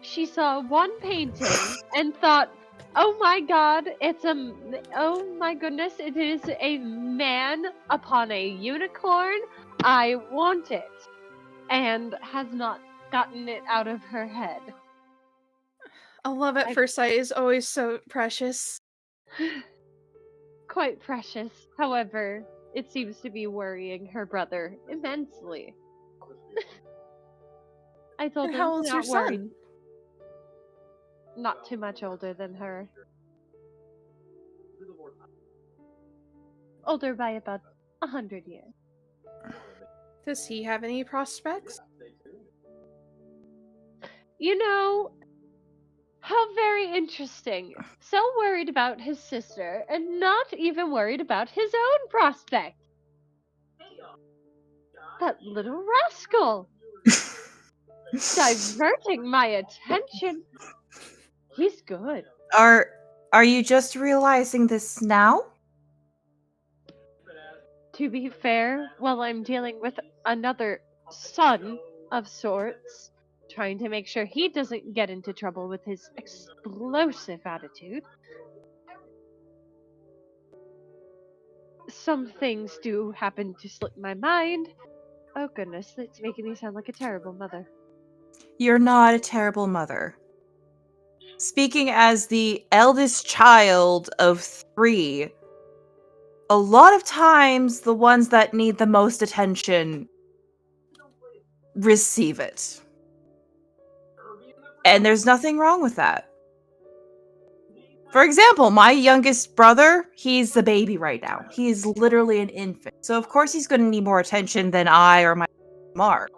She saw one painting and thought, "Oh my god, oh my goodness, it is a man upon a unicorn. I want it." And has not gotten it out of her head. A love at first sight is always so precious. Quite precious. However, it seems to be worrying her brother immensely. I told And him how old's not your worry. son? Not too much older than her. Older by about 100 years. Does he have any prospects? You know, how very interesting. So worried about his sister and not even worried about his own prospect. That little rascal. Diverting my attention. He's good. Are you just realizing this now? To be fair, while I'm dealing with another son of sorts, trying to make sure he doesn't get into trouble with his explosive attitude, some things do happen to slip my mind. Oh goodness, it's making me sound like a terrible mother. You're not a terrible mother. speaking as the eldest child of 3, a lot of times the ones that need the most attention receive it. And there's nothing wrong with that. For example, my youngest brother, he's the baby right now. He's literally an infant. So of course he's going to need more attention than I or my Mark.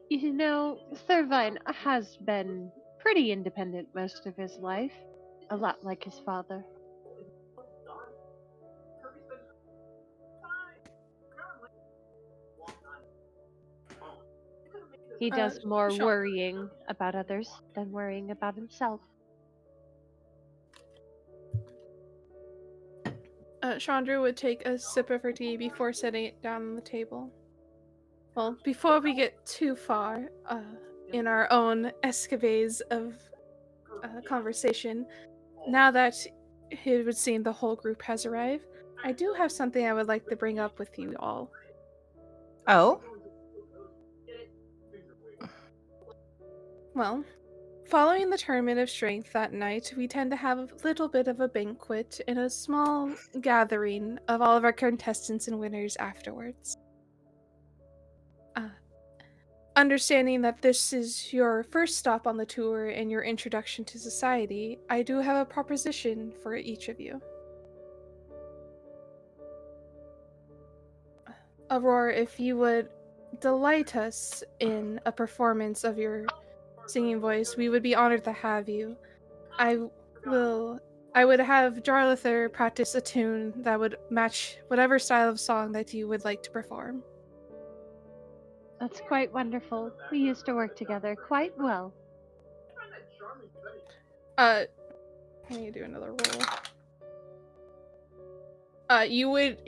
You know, Servine has been pretty independent most of his life. A lot like his father. He does more Sean. worrying about others than worrying about himself. Chandra would take a sip of her tea before setting it down on the table. Well, before we get too far in our own escapades of conversation, now that it would seem the whole group has arrived, I do have something I would like to bring up with you all. Oh? Well, following the Tournament of Strength that night, we tend to have a little bit of a banquet and a small gathering of all of our contestants and winners afterwards. Understanding that this is your first stop on the tour and your introduction to society, I do have a proposition for each of you. Aurora, if you would delight us in a performance of your singing voice, we would be honored to have you. I would have Jarlather practice a tune that would match whatever style of song that you would like to perform. That's quite wonderful. We used to work together quite well. Let me do another roll. You would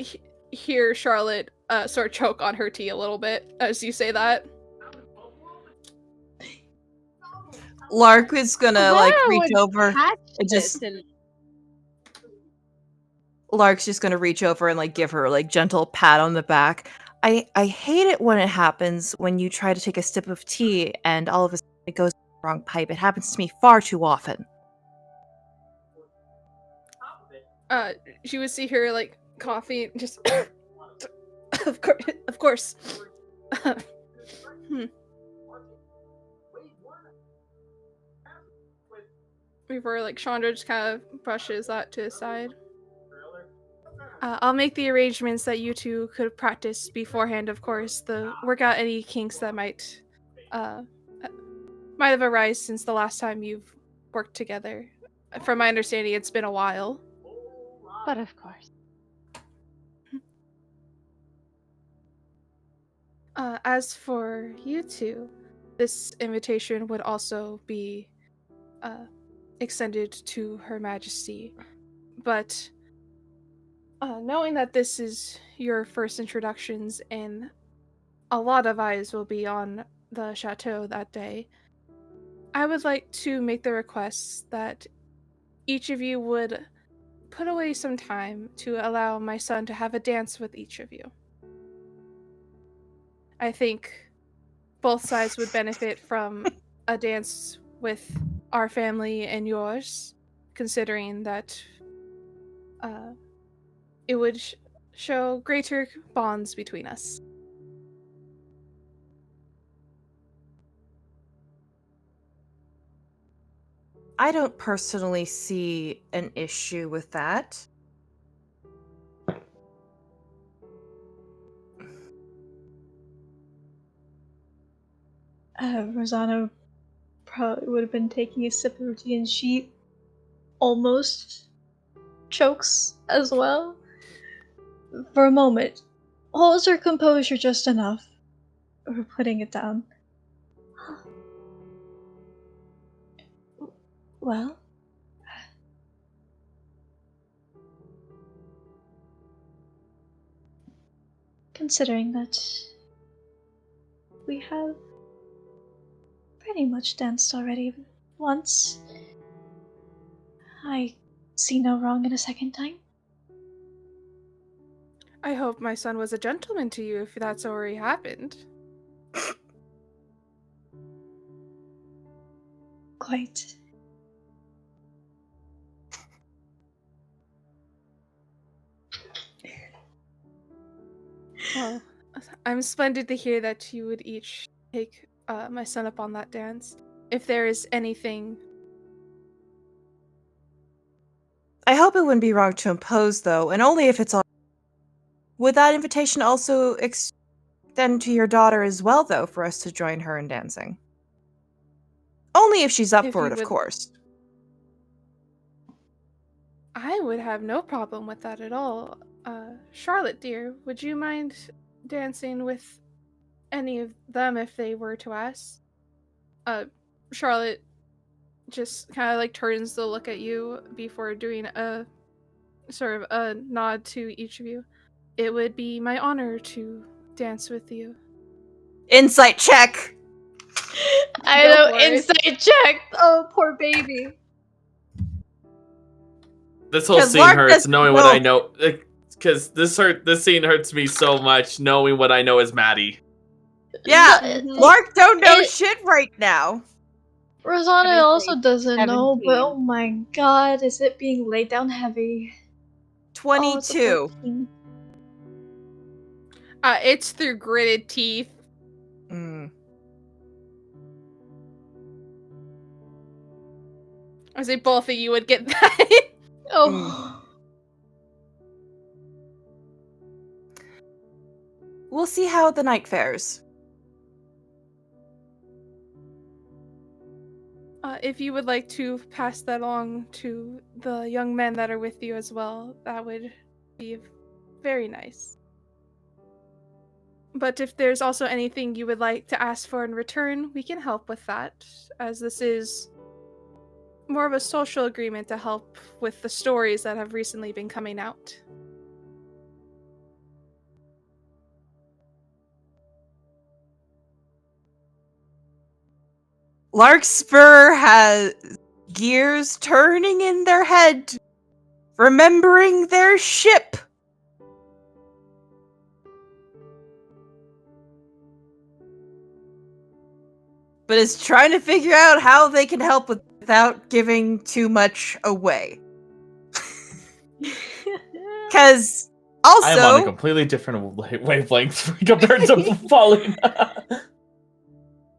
hear Charlotte sort of choke on her tea a little bit as you say that. Lark is gonna reach over and just. Lark's just gonna reach over and give her gentle pat on the back. I hate it when it happens when you try to take a sip of tea and all of a sudden it goes in the wrong pipe. It happens to me far too often. She would see her coffee and just of course. Before Chandra just kind of brushes that to the side. I'll make the arrangements that you two could practice beforehand, of course, to work out any kinks that might have arisen since the last time you've worked together. From my understanding, it's been a while. But of course. As for you two, this invitation would also be extended to Her Majesty. But knowing that this is your first introductions and a lot of eyes will be on the chateau that day, I would like to make the request that each of you would put away some time to allow my son to have a dance with each of you. I think both sides would benefit from a dance with our family and yours, considering that it would show greater bonds between us. I don't personally see an issue with that. Rosanna probably would have been taking a sip of her tea and she almost chokes as well. For a moment, holds her composure just enough for putting it down. Well, considering that we have pretty much danced already once, I see no wrong in a second time. I hope my son was a gentleman to you if that's already happened. quite. Well, I'm splendid to hear that you would each take my son up on that dance. If there is anything... I hope it wouldn't be wrong to impose, though, and only if it's all. Would that invitation also extend to your daughter as well, though, for us to join her in dancing? Only if she's up If for you it, of would- course. I would have no problem with that at all. Charlotte, dear, would you mind dancing with any of them if they were to ask? Charlotte just kind of like turns to look at you before doing a sort of a nod to each of you. It would be my honor to dance with you. Insight check! I Go know, for it. insight check! Oh, poor baby. This whole 'Cause scene Lark hurts doesn't knowing what know. I know. Because this scene hurts me so much knowing what I know is Maddie. Yeah, No, Lark don't know it- shit right now. Rosanna Everything. also doesn't know, but 17. oh my god, is it being laid down heavy? Oh, it's a 22. 14. It's through gritted teeth. Mm. I say both of you would get that. Oh. We'll see how the night fares. If you would like to pass that along to the young men that are with you as well, that would be very nice. But if there's also anything you would like to ask for in return, we can help with that, as this is more of a social agreement to help with the stories that have recently been coming out. Larkspur has gears turning in their head, remembering their ship. But is trying to figure out how they can help without giving too much away. Because also, I am on a completely different wavelength compared to falling.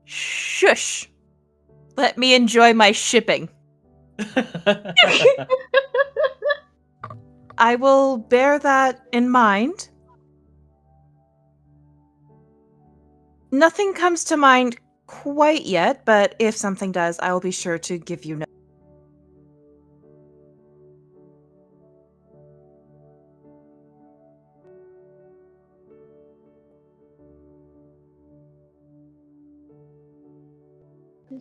shush. Let me enjoy my shipping. I will bear that in mind. Nothing comes to mind quite yet, but if something does, I will be sure to give you notice.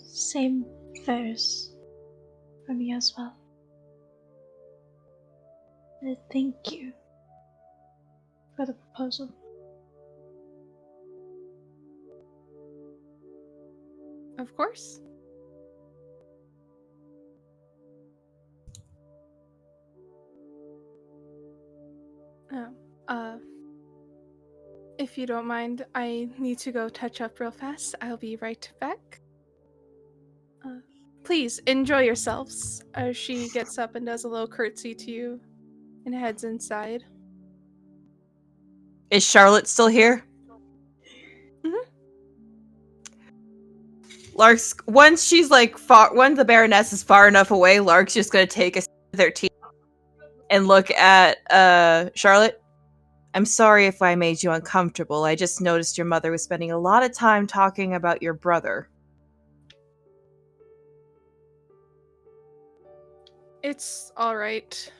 Same fares for me as well. Thank you for the proposal. Of course. If you don't mind, I need to go touch up real fast. I'll be right back. Please enjoy yourselves. As she gets up and does a little curtsy to you and heads inside. Is Charlotte still here? Mhm. Lark's once she's like far, when the Baroness is far enough away, Lark's just gonna take a sip of their tea and look at Charlotte. I'm sorry if I made you uncomfortable. I just noticed your mother was spending a lot of time talking about your brother. It's alright.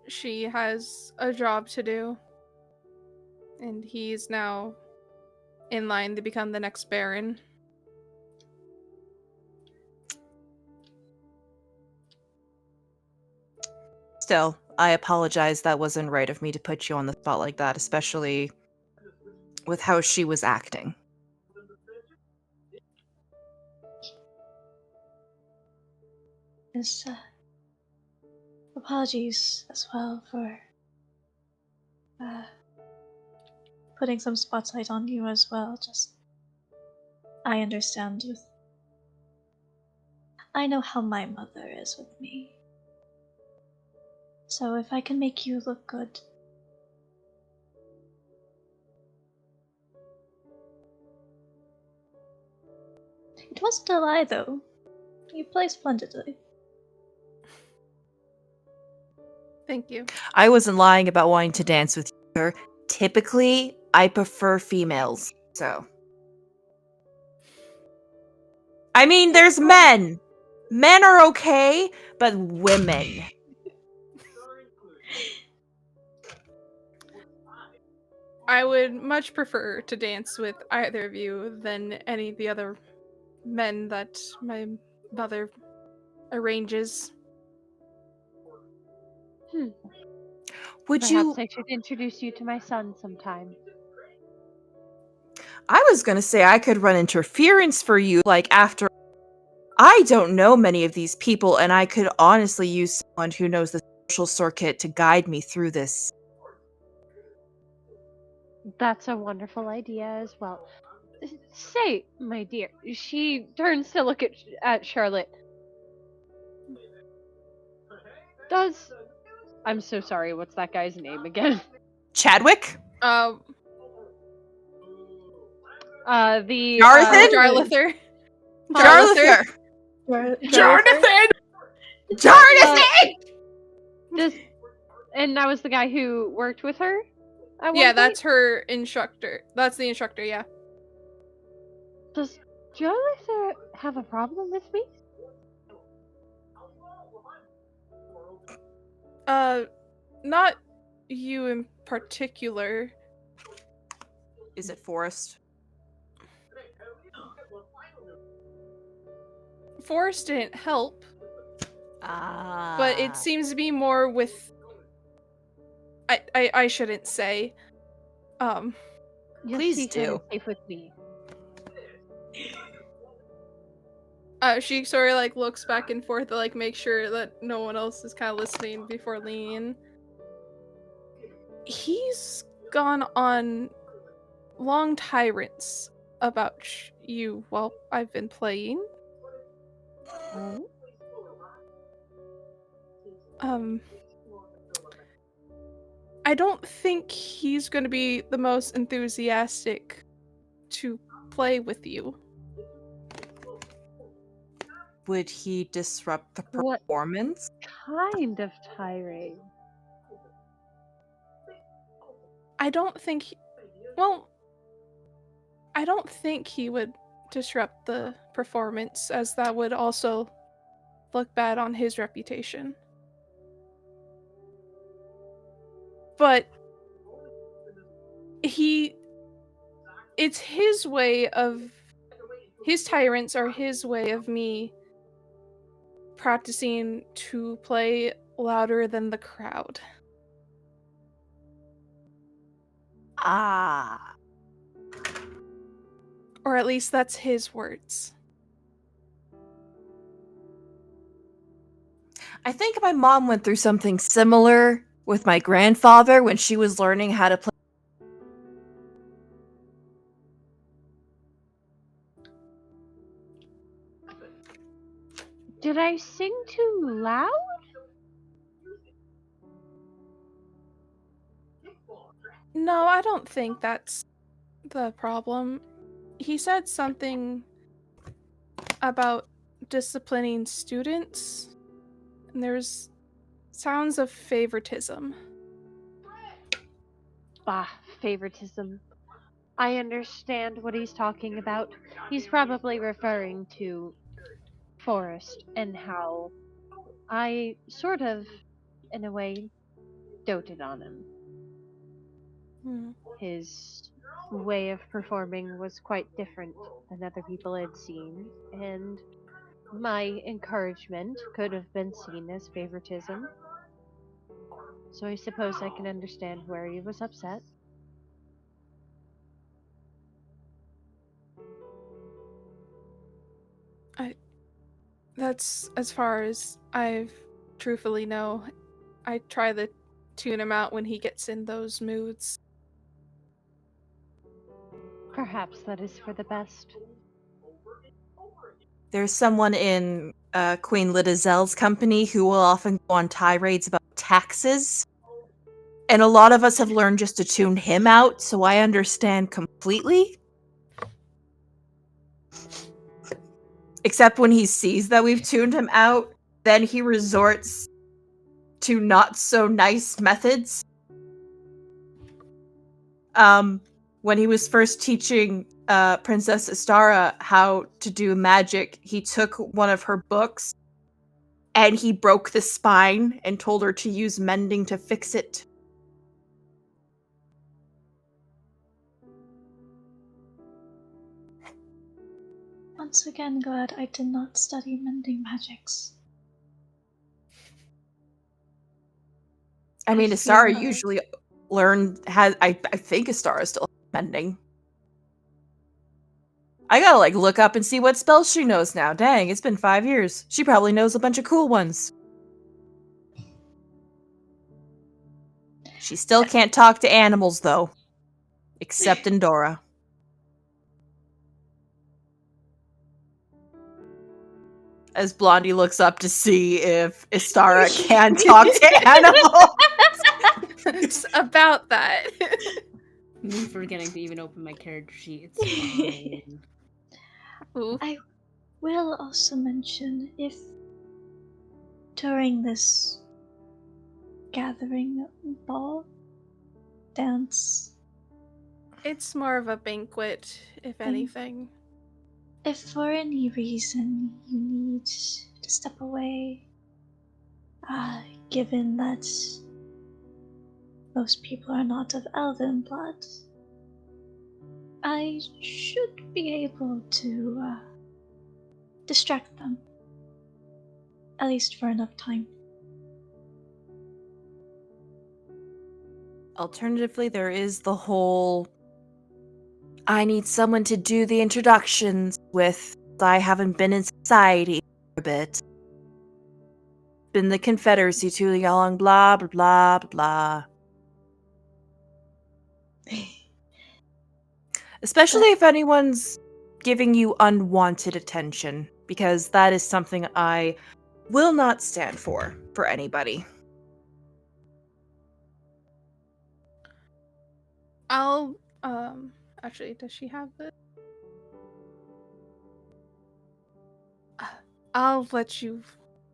She has a job to do. And he's now in line to become the next Baron. Still, I apologize. That wasn't right of me to put you on the spot like that, especially with how she was acting. Yes, apologies as well for putting some spotlight on you as well. Just, I understand with I know how my mother is with me. So if I can make you look good. It wasn't a lie, though. You play splendidly. Thank you. I wasn't lying about wanting to dance with you, sir. Typically, I prefer females, so. I mean, there's men. Men are okay, but women. I would much prefer to dance with either of you than any of the other men that my mother arranges. Would Perhaps you? I should introduce you to my son sometime. I was gonna say I could run interference for you, like after. I don't know many of these people, and I could honestly use someone who knows the social circuit to guide me through this. That's a wonderful idea as well. Say, my dear, she turns to look at Charlotte. I'm so sorry, what's that guy's name again? Chadwick? The Jonathan? Jarlather. Jarlather! Jonathan! Jonathan! And that was the guy who worked with her? At one Yeah, point? that's her instructor. That's the instructor, yeah. Does Jonathan have a problem with me? Not you in particular. Is it Forrest? Forrest didn't help, but it seems to be more with. I shouldn't say. Yes, Please he do. is safe with me. She sort of like looks back and forth to like make sure that no one else is kind of listening before leaning in. He's gone on long tirades about you while I've been playing. I don't think he's going to be the most enthusiastic to play with you. Would he disrupt the What performance? kind of tirade? I don't think he would disrupt the performance, as that would also look bad on his reputation. But it's his way of, his tyrants are his way of me practicing to play louder than the crowd. Or at least that's his words. I think my mom went through something similar with my grandfather when she was learning how to play. Did I sing too loud? No, I don't think that's the problem. He said something about disciplining students, and there's sounds of favoritism. Bah, favoritism. I understand what he's talking about. He's probably referring to Forrest and how I sort of, in a way, doted on him. His way of performing was quite different than other people had seen, and my encouragement could have been seen as favoritism. So I suppose I can understand where he was upset. That's as far as I truthfully know. I try to tune him out when he gets in those moods. Perhaps that is for the best. There's someone in Queen Lidizel's company, who will often go on tirades about taxes. And a lot of us have learned just to tune him out, so I understand completely. Except when he sees that we've tuned him out, then he resorts to not so nice methods. When he was first teaching Princess Istara how to do magic, he took one of her books and he broke the spine and told her to use mending to fix it. Once again, glad I did not study mending magics. I mean, I Istara feel- usually I think Istara still has mending. I gotta look up and see what spells she knows now. Dang, it's been 5 years. She probably knows a bunch of cool ones. She still can't talk to animals though. Except Endora. As Blondie looks up to see if Istara can talk to animals. It's about that. I'm forgetting to even open my character sheet. It's fine. Ooh. I will also mention if during this gathering, ball, dance, It's more of a banquet, if anything. if for any reason you need to step away, given that most people are not of elven blood, I should be able to distract them. At least for enough time. Alternatively, there is the whole I need someone to do the introductions with. I haven't been in society for a bit. Been the Confederacy too long, blah, blah, blah, blah, blah. Especially if anyone's giving you unwanted attention, because that is something I will not stand for anybody. I'll, actually, does she have this? I'll let you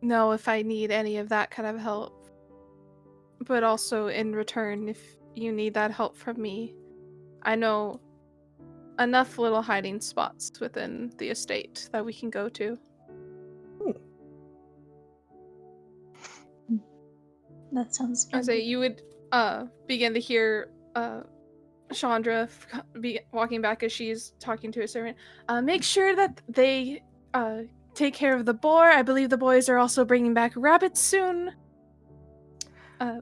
know if I need any of that kind of help. But also, in return, if you need that help from me, I know enough little hiding spots within the estate that we can go to. That sounds I good. say you would begin to hear Chandra be walking back as she's talking to a servant. Make sure that they take care of the boar. I believe the boys are also bringing back rabbits soon.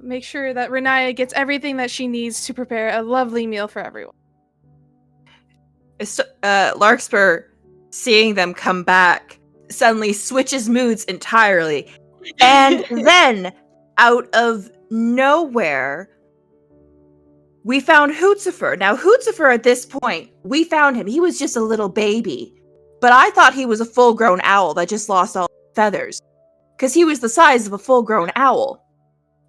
Make sure that Renaya gets everything that she needs to prepare a lovely meal for everyone. Larkspur, seeing them come back, suddenly switches moods entirely. And then, out of nowhere, we found Hootzifer. Now, Hootzifer at this point, we found him. He was just a little baby. But I thought he was a full-grown owl that just lost all his feathers. Because he was the size of a full-grown owl.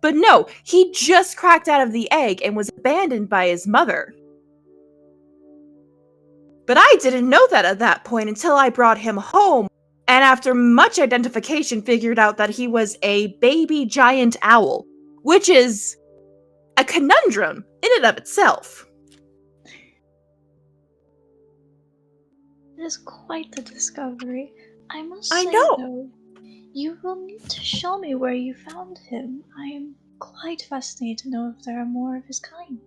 But no, he just cracked out of the egg and was abandoned by his mother. But I didn't know that at that point until I brought him home, and after much identification figured out that he was a baby giant owl, which is a conundrum in and of itself. It is quite the discovery. I must I say, know. though, you will need to show me where you found him. I am quite fascinated to know if there are more of his kind.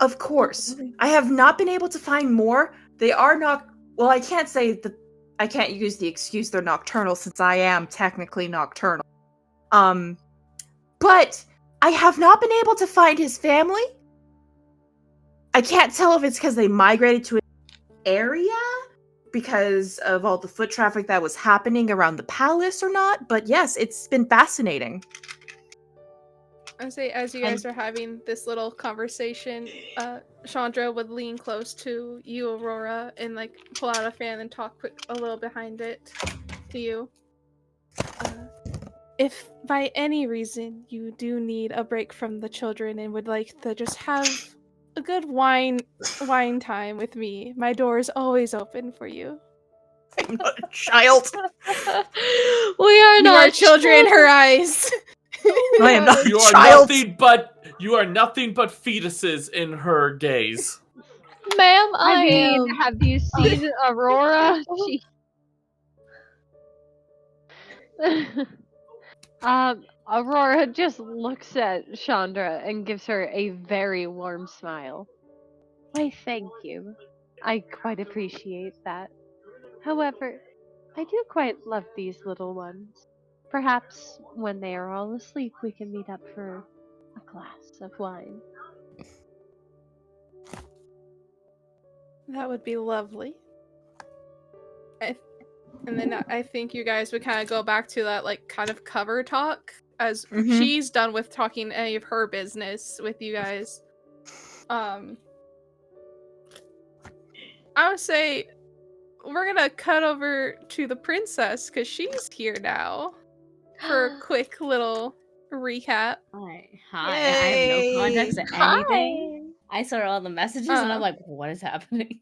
Of course. I have not been able to find more. They are not... Well, I can't say that... I can't use the excuse they're nocturnal since I am technically nocturnal. But I have not been able to find his family. I can't tell if it's because they migrated to an area because of all the foot traffic that was happening around the palace or not. But yes, it's been fascinating. I say, as you guys are having this little conversation, Chandra would lean close to you, Aurora, and pull out a fan and talk a little behind it to you. If by any reason you do need a break from the children and would like to just have a good wine time with me, my door is always open for you. I'm not a child. We are You not are children in her eyes. I am not a You are child. nothing but fetuses in her gaze. Ma'am, I mean, am. have you seen Aurora? She... Aurora just looks at Chandra and gives her a very warm smile. Why, thank you. I quite appreciate that. However, I do quite love these little ones. Perhaps when they are all asleep, we can meet up for a glass of wine. That would be lovely. And then I think you guys would kind of go back to that, like, kind of cover talk, as she's done with talking any of her business with you guys. I would say we're gonna cut over to the princess, because she's here now for a quick little recap. Hi. I have no context to anything. I saw all the messages and I'm like, what is happening?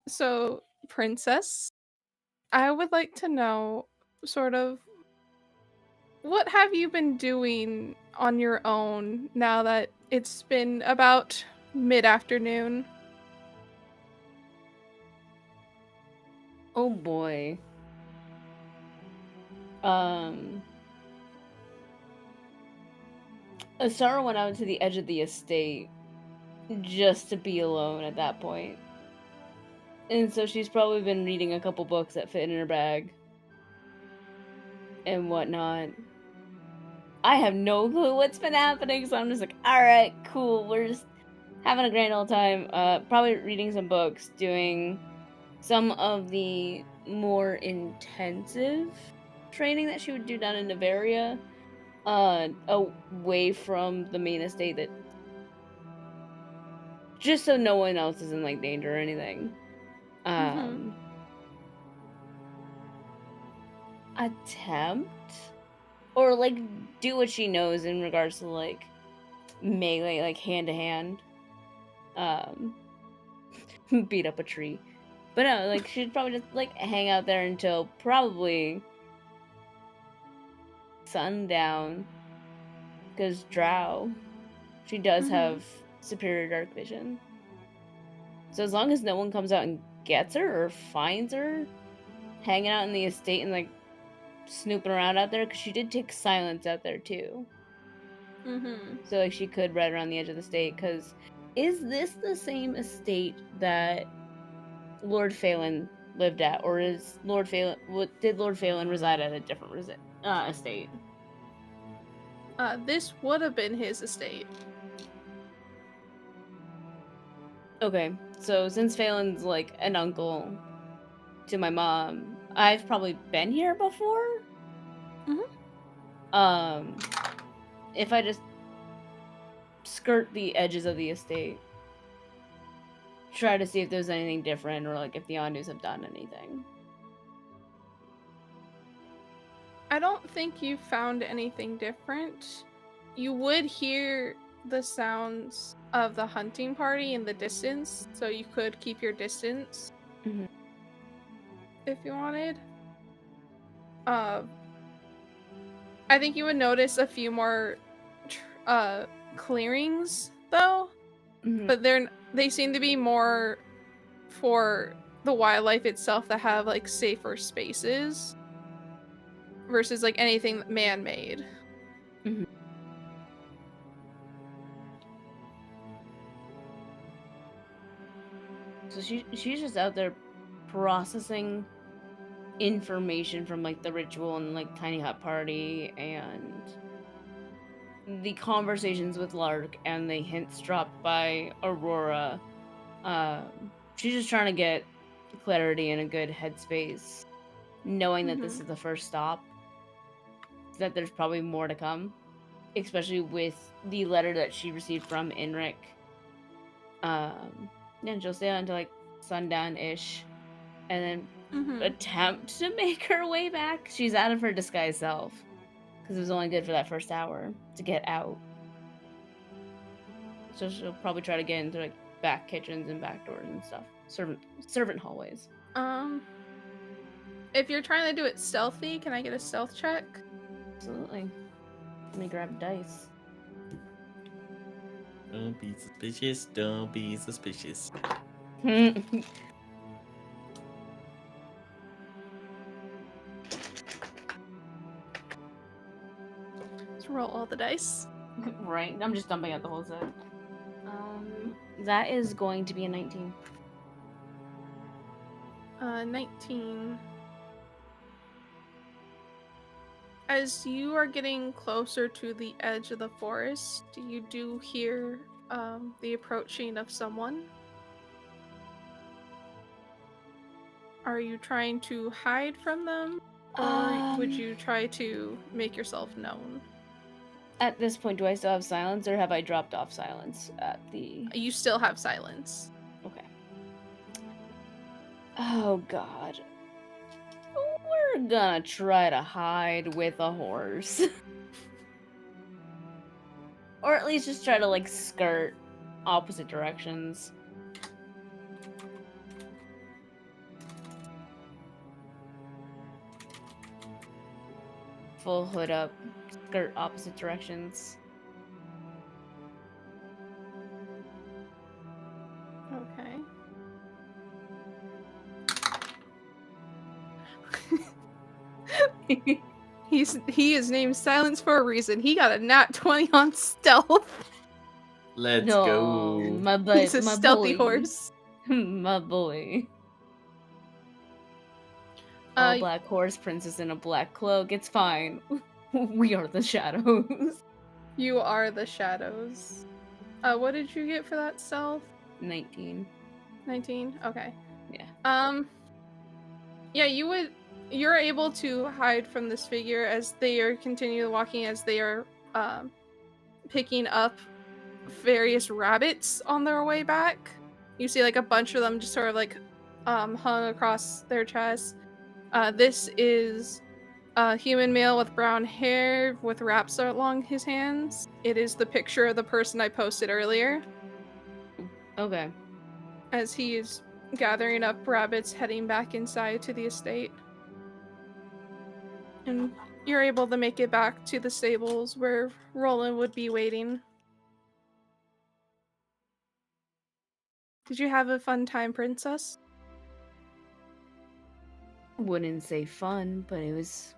So, princess, I would like to know, sort of, what have you been doing on your own now that it's been about mid-afternoon? Oh boy. Asara went out to the edge of the estate just to be alone at that point. And so she's probably been reading a couple books that fit in her bag. And whatnot. I have no clue what's been happening, so I'm just like, alright, cool, we're just having a grand old time. Probably reading some books, doing some of the more intensive training that she would do down in Nymphaeaceae, away from the main estate, that just so no one else is in like danger or anything. Attempt or like do what she knows in regards to like melee, like hand to hand, beat up a tree. But no, like she'd probably just like hang out there until probably sundown, because drow, she does have superior dark vision. So as long as no one comes out and gets her or finds her hanging out in the estate and like snooping around out there, because she did take silence out there too. So like she could ride around the edge of the estate. Because is this the same estate that Lord Phelan lived at, or is Lord Phelan, did Lord Phelan reside at a different estate? This would have been his estate. Okay, so since Phelan's like an uncle to my mom, I've probably been here before. If I just skirt the edges of the estate, try to see if there's anything different, or like if the Andus have done anything. I don't think you found anything different. You would hear the sounds of the hunting party in the distance, so you could keep your distance if you wanted. I think you would notice a few more clearings, though, but they seem to be more for the wildlife itself that have like safer spaces versus like anything man-made. So she's just out there processing information from like the ritual and like tiny hut party and the conversations with Lark and the hints dropped by Aurora. She's just trying to get clarity in a good headspace, knowing that this is the first stop, that there's probably more to come, especially with the letter that she received from Enric. And she'll stay on until like sundown-ish, and then Mhm. attempt to make her way back. She's out of her disguised self because it was only good for that first hour to get out. So she'll probably try to get into like back kitchens and back doors and stuff, servant hallways. If you're trying to do it stealthy, can I get a stealth check? Absolutely. Let me grab dice. Don't be suspicious. Don't be suspicious. Let's roll all the dice. Right, I'm just dumping out the whole set. That is going to be a 19. 19. As you are getting closer to the edge of the forest, you do hear the approaching of someone. Are you trying to hide from them, or would you try to make yourself known? At this point, do I still have silence, or have I dropped off silence at the... You still have silence. Okay. Oh, God. We're gonna try to hide with a horse. Or at least just try to, like, skirt opposite directions. Full hood up, skirt opposite directions. Okay. He is named Silence for a reason. He got a nat 20 on stealth. Let's No, go. my boy. He's a my stealthy boy. horse. My boy. All black horse, princess in a black cloak. It's fine. We are the shadows. You are the shadows. What did you get for that stealth? 19. 19? Okay. Yeah. Yeah, you're able to hide from this figure as they are continuing walking, as they are picking up various rabbits on their way back. You see like a bunch of them just sort of like hung across their chest. This is a human male with brown hair with wraps along his hands. It is the picture of the person I posted earlier. Okay. As he is gathering up rabbits heading back inside to the estate. And you're able to make it back to the stables where Roland would be waiting. Did you have a fun time, Princess? Wouldn't say fun, but it was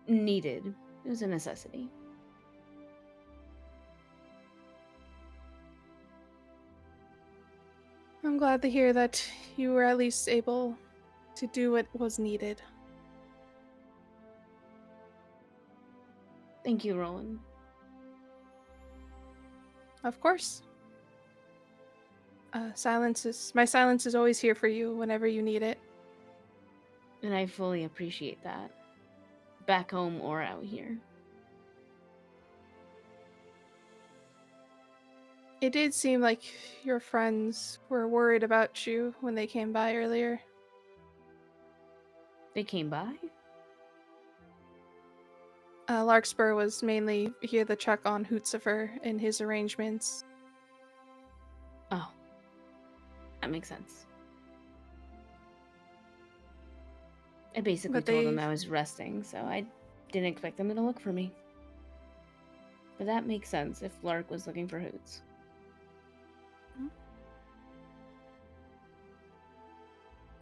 needed. It was a necessity. I'm glad to hear that you were at least able to do what was needed. Thank you, Roland. Of course. My silence is always here for you whenever you need it. And I fully appreciate that. Back home or out here. It did seem like your friends were worried about you when they came by earlier. They came by? Larkspur was mainly here to check on Hootzifer and his arrangements. Oh. That makes sense. I basically told them I was resting, so I didn't expect them to look for me. But that makes sense if Lark was looking for Hoots.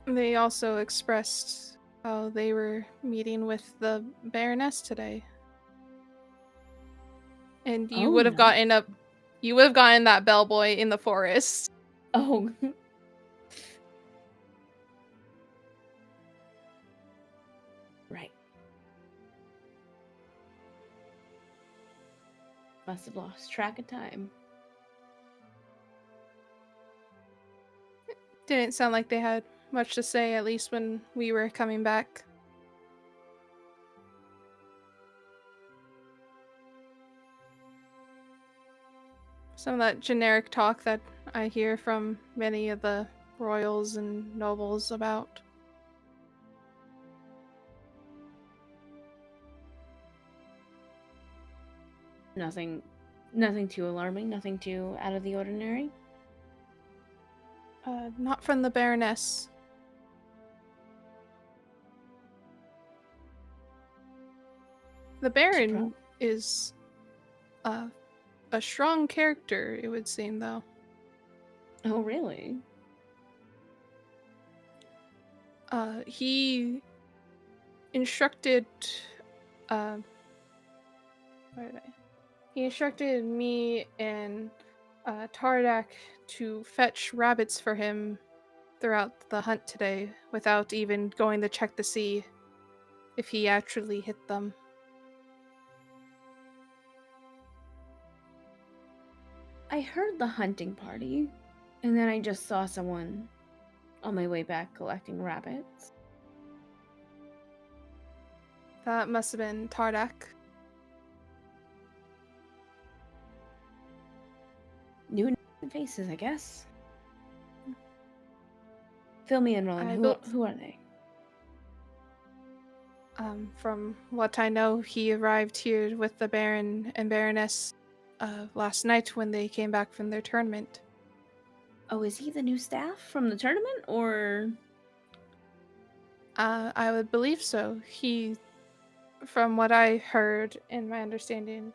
They also expressed how they were meeting with the Baroness today. And you would have gotten that bellboy in the forest. Oh. Right. Must have lost track of time. Didn't sound like they had much to say, at least when we were coming back. Some of that generic talk that I hear from many of the royals and nobles about Nothing too alarming, nothing too out of the ordinary. Not from the Baroness. The Baron is a strong character, it would seem, though. Oh, really? He instructed he instructed me and Tardak to fetch rabbits for him throughout the hunt today without even going to check to see if he actually hit them. I heard the hunting party, and then I just saw someone on my way back collecting rabbits. That must have been Tardak. New faces, I guess. Fill me in, Roland. Who are they? From what I know, he arrived here with the Baron and Baroness last night when they came back from their tournament. Oh, is he the new staff from the tournament, or? I would believe so. From what I heard and my understanding,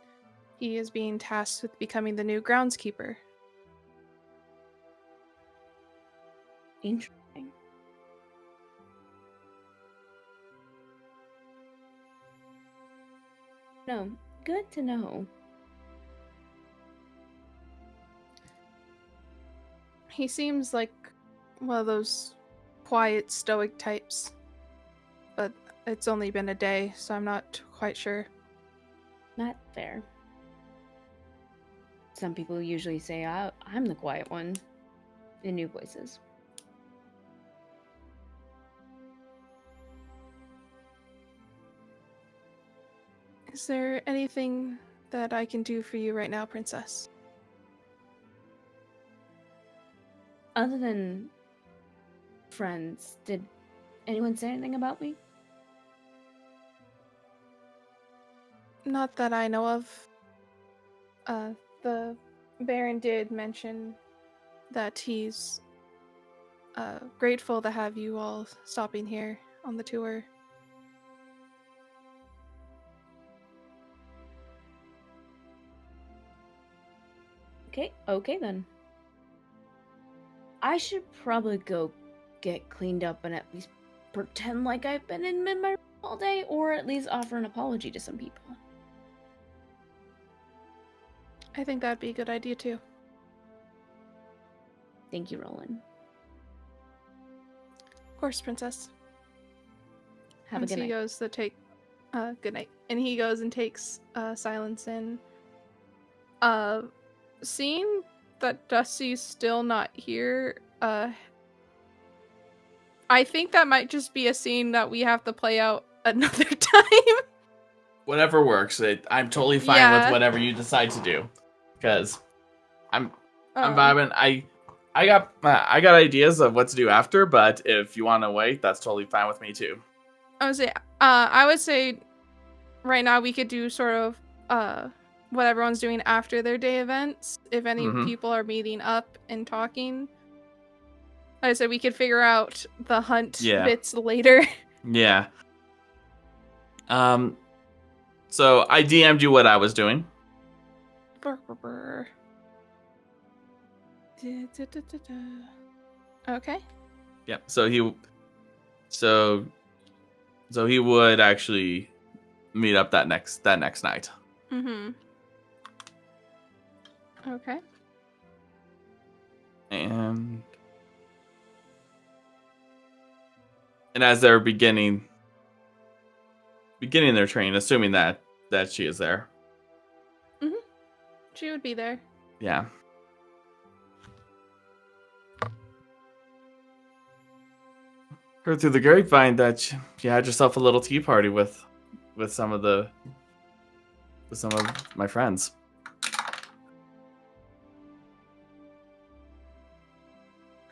he is being tasked with becoming the new groundskeeper. Interesting. No, good to know. He seems like one of those quiet, stoic types. But it's only been a day, so I'm not quite sure. Not fair. Some people usually say I'm the quiet one in new places. Is there anything that I can do for you right now, Princess? Other than friends, did anyone say anything about me? Not that I know of. The Baron did mention that he's grateful to have you all stopping here on the tour. Okay then. I should probably go get cleaned up and at least pretend like I've been in my room all day, or at least offer an apology to some people. I think that'd be a good idea too. Thank you, Roland. Of course, Princess. Have a good night. He goes to take good night. And he goes and takes Silence in. Seeing that Dusty's still not here, I think that might just be a scene that we have to play out another time. Whatever works. I'm totally fine with whatever you decide to do, because I'm vibing. I got ideas of what to do after, but if you want to wait, that's totally fine with me too. I would say right now we could do sort of what everyone's doing after their day events. If any people are meeting up and talking, like I said, we could figure out the hunt bits later. Yeah. So I DM'd you what I was doing. Okay. Yep. So he would actually meet up that next night. Mm-hmm. Okay. And as they're beginning their training, assuming that she is there. Mm-hmm. She would be there. Yeah. Heard through the grapevine that you had yourself a little tea party with some of my friends.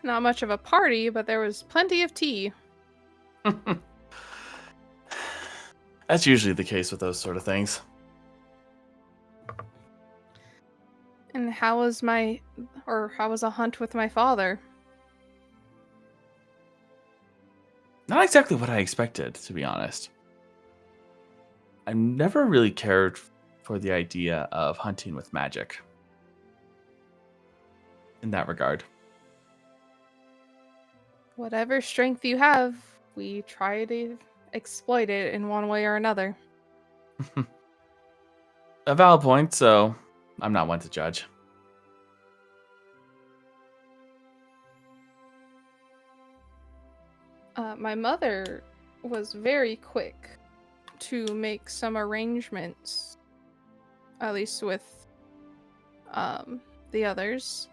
Not much of a party, but there was plenty of tea. That's usually the case with those sort of things. And how was a hunt with my father? Not exactly what I expected, to be honest. I never really cared for the idea of hunting with magic. In that regard. Whatever strength you have, we try to exploit it in one way or another. A valid point, so I'm not one to judge. My mother was very quick to make some arrangements, at least with the others.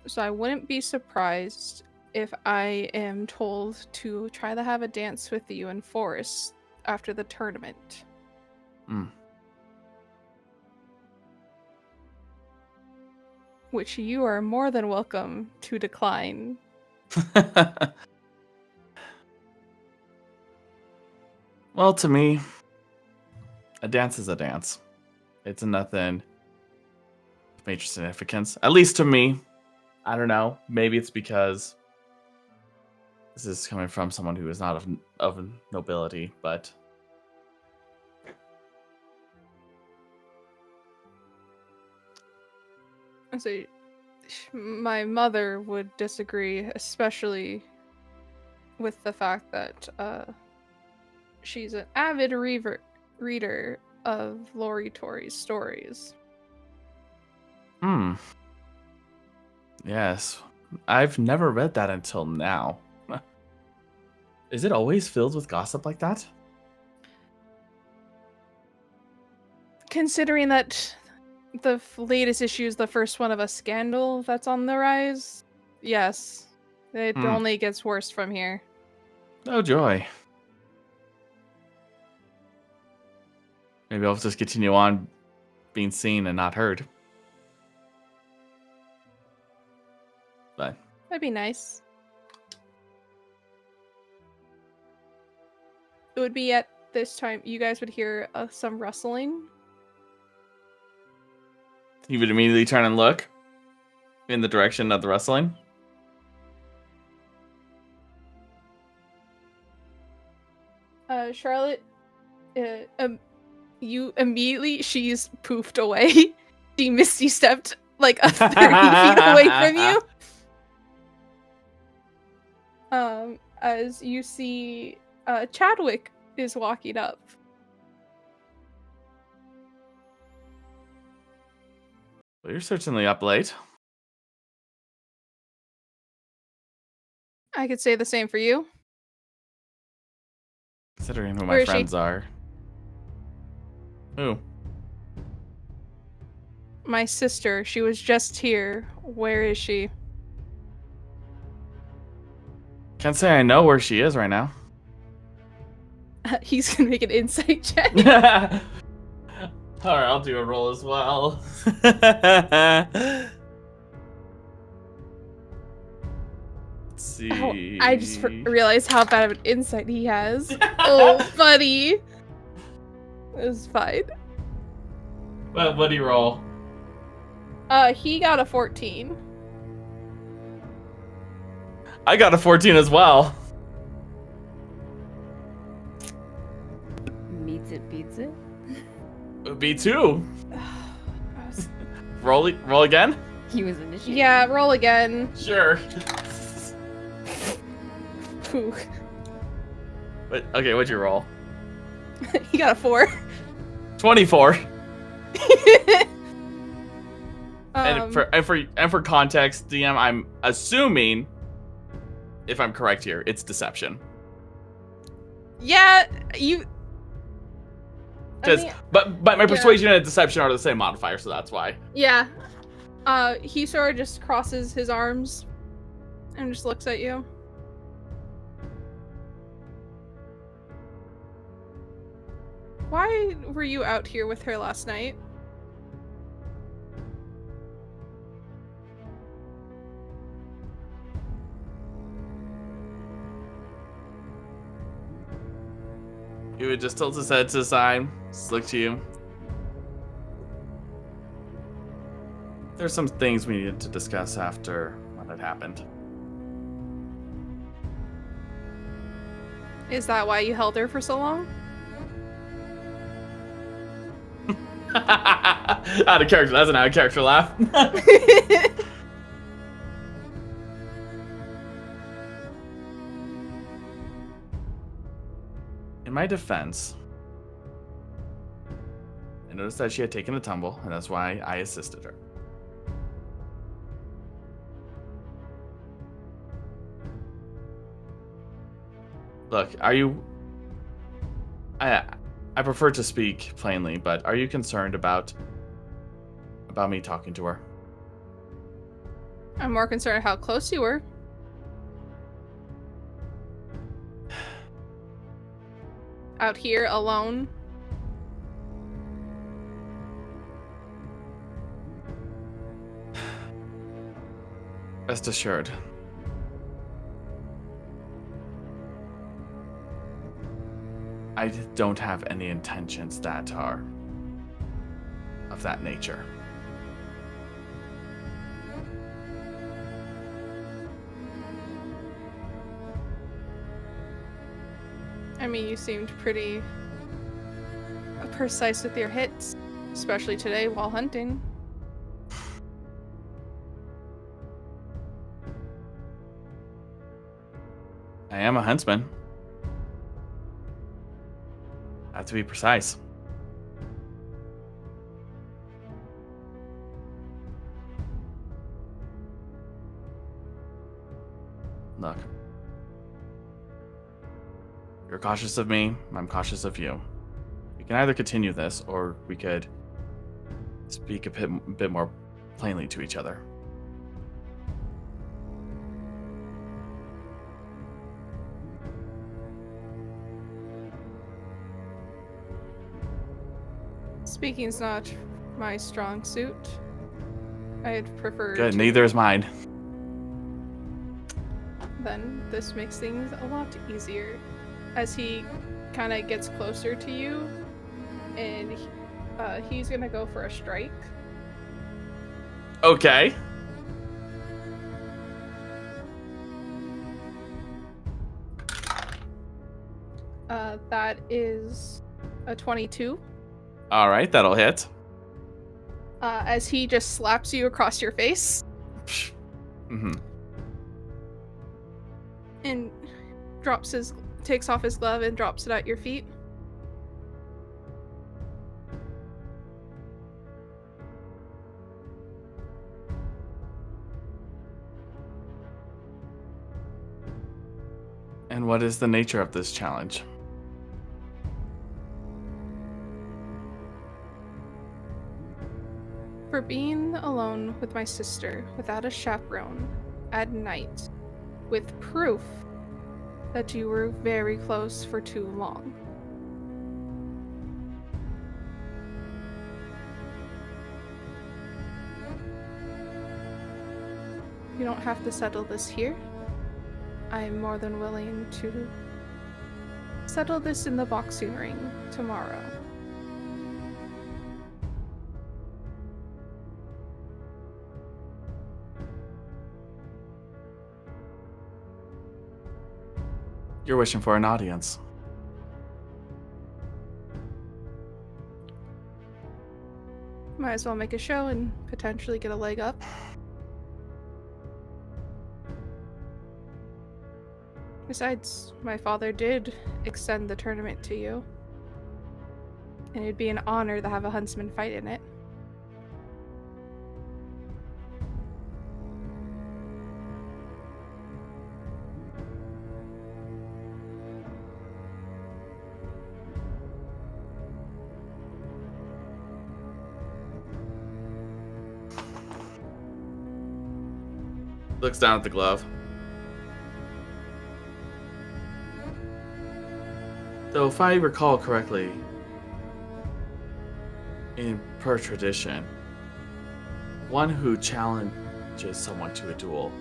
So I wouldn't be surprised if I am told to try to have a dance with you in Forest after the tournament. Which you are more than welcome to decline. Well, to me, a dance is a dance. It's nothing of major significance. At least to me. I don't know. Maybe it's because this is coming from someone who is not of nobility, but... So, my mother would disagree, especially with the fact that she's an avid reader of Lori Tori's stories. Yes. I've never read that until now. Is it always filled with gossip like that? Considering that the latest issue is the first one of a scandal that's on the rise, yes. It only gets worse from here. Oh, joy. Maybe I'll just continue on being seen and not heard. But That'd be nice. It would be at this time you guys would hear some rustling. you would immediately turn and look in the direction of the rustling. Charlotte, you immediately, she's poofed away. She misty stepped like 30 feet away from you. As you see, Chadwick is walking up. Well, you're certainly up late. I could say the same for you. Considering who Where my is she? friends are. Who? My sister, she was just here. Where is she? Can't say I know where she is right now. He's gonna make an insight check. Alright, I'll do a roll as well. Let's see. Oh, I just realized how bad of an insight he has. Oh, buddy. It was fine. What do you roll? He got a 14. I got a 14 as well. Meets it, beats it. B2. Roll again? He was initiated. Yeah, roll again. Sure. Ooh. Okay, what'd you roll? He got a 4. 24. Um, And for context, DM, I'm assuming, if I'm correct here, it's deception. yeah, you. Because, but my persuasion and deception are the same modifier, so that's why. Yeah. He sort of just crosses his arms and just looks at you. Why were you out here with her last night? He would just tilt his head to the side, just look to you. There's some things we needed to discuss after what had happened. Is that why you held her for so long? Out of character. That's an out of character laugh. In my defense, I noticed that she had taken a tumble, and that's why I assisted her. Look, are you... I prefer to speak plainly, but are you concerned about me talking to her? I'm more concerned how close you were. Out here alone. Rest assured. I don't have any intentions that are of that nature. I mean, you seemed pretty precise with your hits, especially today while hunting. I am a huntsman. I have to be precise. Look. You're cautious of me, I'm cautious of you. We can either continue this, or we could speak a bit more plainly to each other. Speaking's not my strong suit. I'd prefer Good, to... neither is mine. Then this makes things a lot easier. As he kind of gets closer to you, and he's gonna go for a strike. Okay. That is a 22. All right, that'll hit. As he just slaps you across your face. Mm-hmm. And takes off his glove and drops it at your feet. And what is the nature of this challenge? For being alone with my sister without a chaperone at night, with proof that you were very close for too long. You don't have to settle this here. I am more than willing to settle this in the boxing ring tomorrow. You're wishing for an audience. Might as well make a show and potentially get a leg up. Besides, my father did extend the tournament to you. And it'd be an honor to have a huntsman fight in it. Looks down at the glove. So if I recall correctly, per tradition, one who challenges someone to a duel,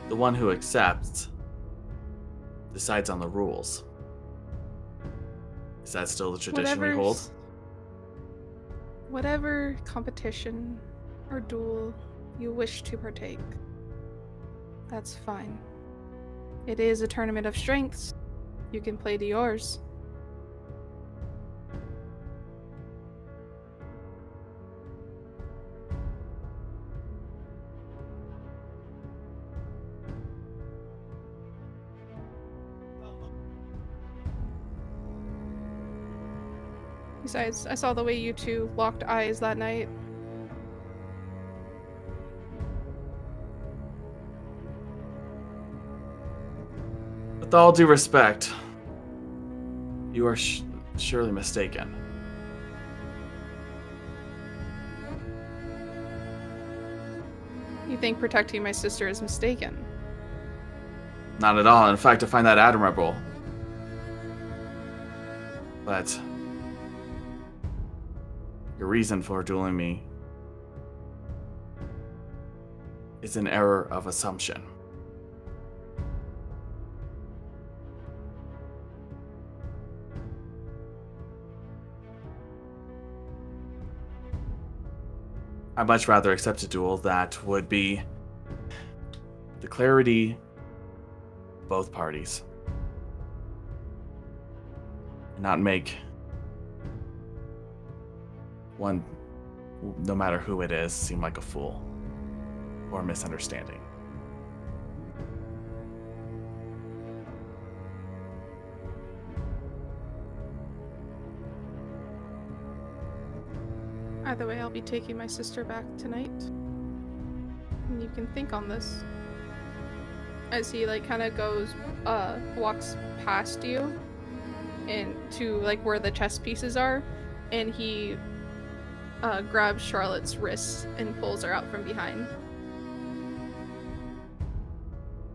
the one who accepts, decides on the rules. Is that still the tradition we hold? Whatever competition or duel you wish to partake, that's fine. It is a tournament of strengths. You can play to yours. Besides, I saw the way you two locked eyes that night. With all due respect, you are surely mistaken. You think protecting my sister is mistaken? Not at all. In fact, I find that admirable. But your reason for dueling me is an error of assumption. I'd much rather accept a duel that would be the clarity of both parties. And not make one, no matter who it is, seem like a fool or a misunderstanding. Either way, I'll be taking my sister back tonight. And you can think on this. As he kind of walks past you and to where the chess pieces are, and he grabs Charlotte's wrists and pulls her out from behind.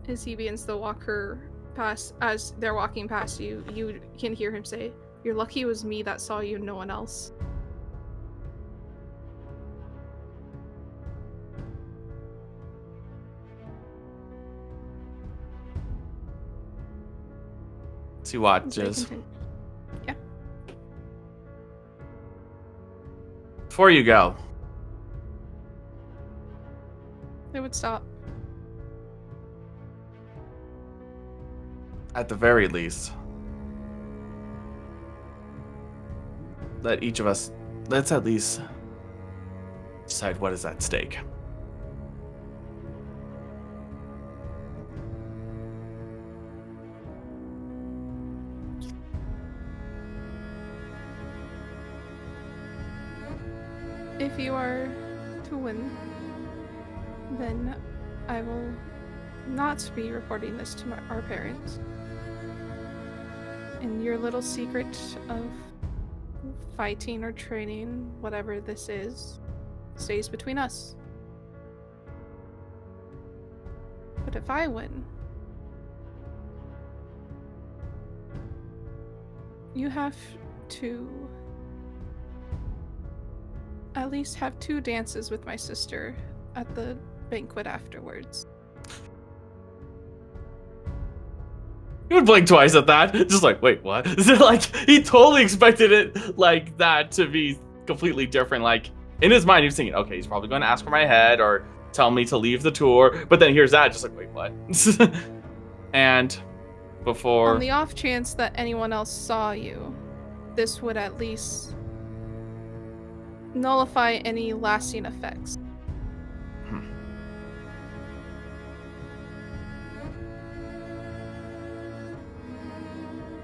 As he begins to walk her past, as they're walking past you, you can hear him say, "You're lucky it was me that saw you, no one else." He watches. Yeah. Before you go, They would stop. at the very least, let's at least decide what is at stake. If you are to win, then I will not be reporting this to our parents. And your little secret of fighting or training, whatever this is, stays between us. But if I win, you have to at least have 2 dances with my sister at the banquet afterwards. He would blink twice at that. Just wait, what? He totally expected it like that to be completely different. In his mind, he was thinking, okay, he's probably going to ask for my head or tell me to leave the tour. But then here's that, just wait, what? And before... On the off chance that anyone else saw you, this would at least nullify any lasting effects.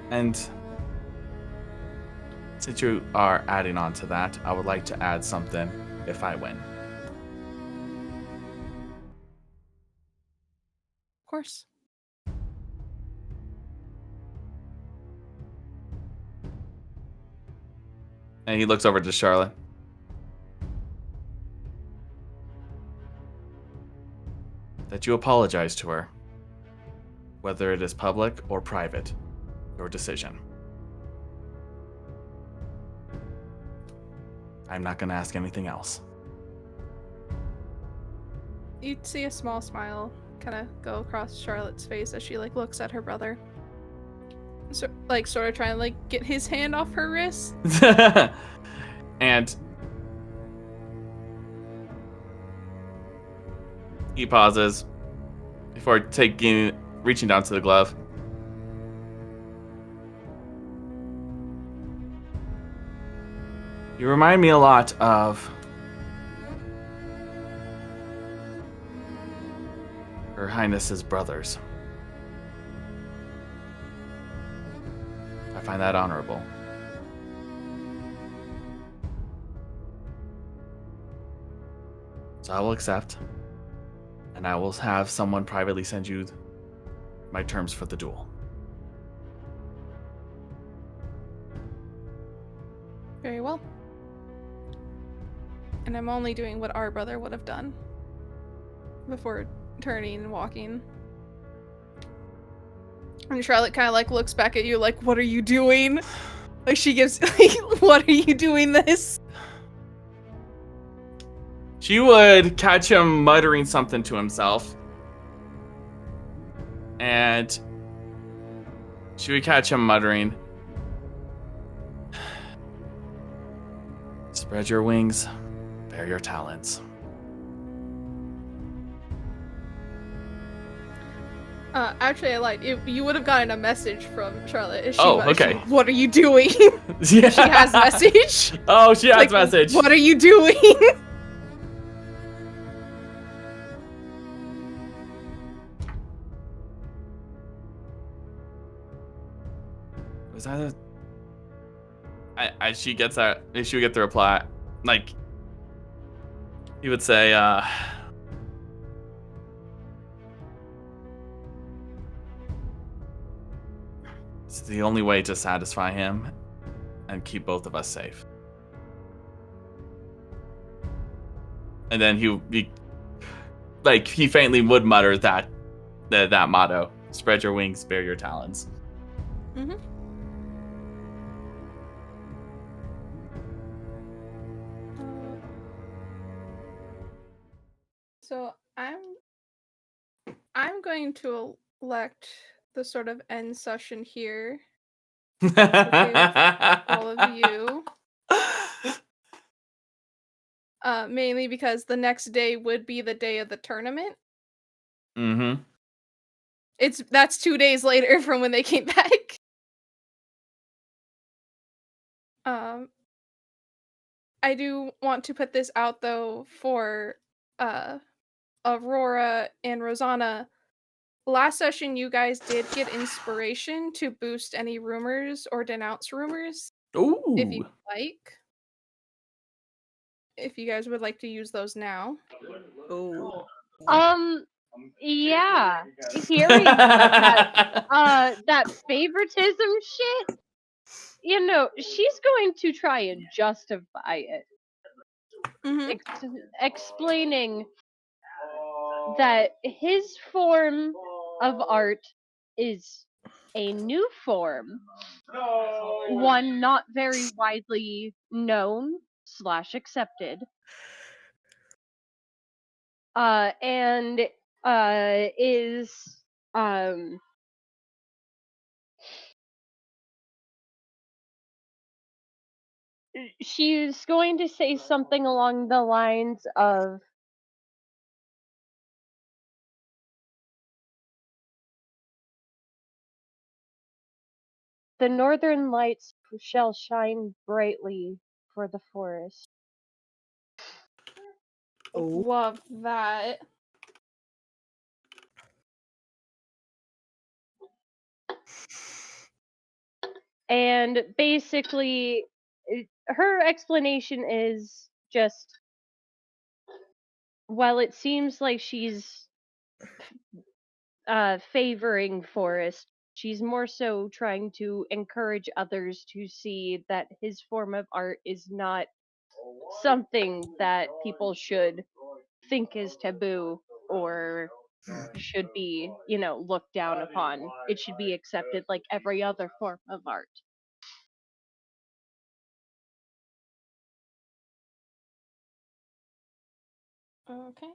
And since you are adding on to that, I would like to add something if I win. Of course. And he looks over to Charlotte. That you apologize to her, whether it is public or private, your decision. I'm not going to ask anything else. You'd see a small smile kind of go across Charlotte's face as she looks at her brother. So, sort of trying to get his hand off her wrist. And He pauses before reaching down to the glove. You remind me a lot of Her Highness's brothers. I find that honorable. So I will accept, and I will have someone privately send you my terms for the duel. Very well. And I'm only doing what our brother would have done before turning and walking. And Charlotte kind of like looks back at you like, what are you doing? Like she gives, like, what are you doing this? She would catch him muttering something to himself. And she would catch him muttering, "Spread your wings, bare your talons." Actually, I lied. You would have gotten a message from Charlotte. If she okay. What are you doing? Yeah. She has message. Oh, she has Like, message. What are you doing? Was that she gets that, she would get the reply, like, he would say, it's the only way to satisfy him and keep both of us safe. And then he faintly would mutter that motto: "Spread your wings, bare your talons." Mm-hmm. So I'm going to elect the sort of end session here. All of you. Mainly because the next day would be the day of the tournament. Mm-hmm. That's 2 days later from when they came back. I do want to put this out though for Aurora and Rosanna. Last session you guys did get inspiration to boost any rumors or denounce rumors. Ooh. If you like. If you guys would like to use those now. Oh. Yeah. Hearing that favoritism shit, you know, she's going to try and justify it. Mm-hmm. Explaining that his form of art is a new form, one not very widely known / accepted, and is she's going to say something along the lines of, "The northern lights shall shine brightly for the forest." Oh. Love that. And basically, her explanation is just, while it seems like she's favoring Forrest, she's more so trying to encourage others to see that his form of art is not something that people should think is taboo or should be, you know, looked down upon. It should be accepted like every other form of art. Okay.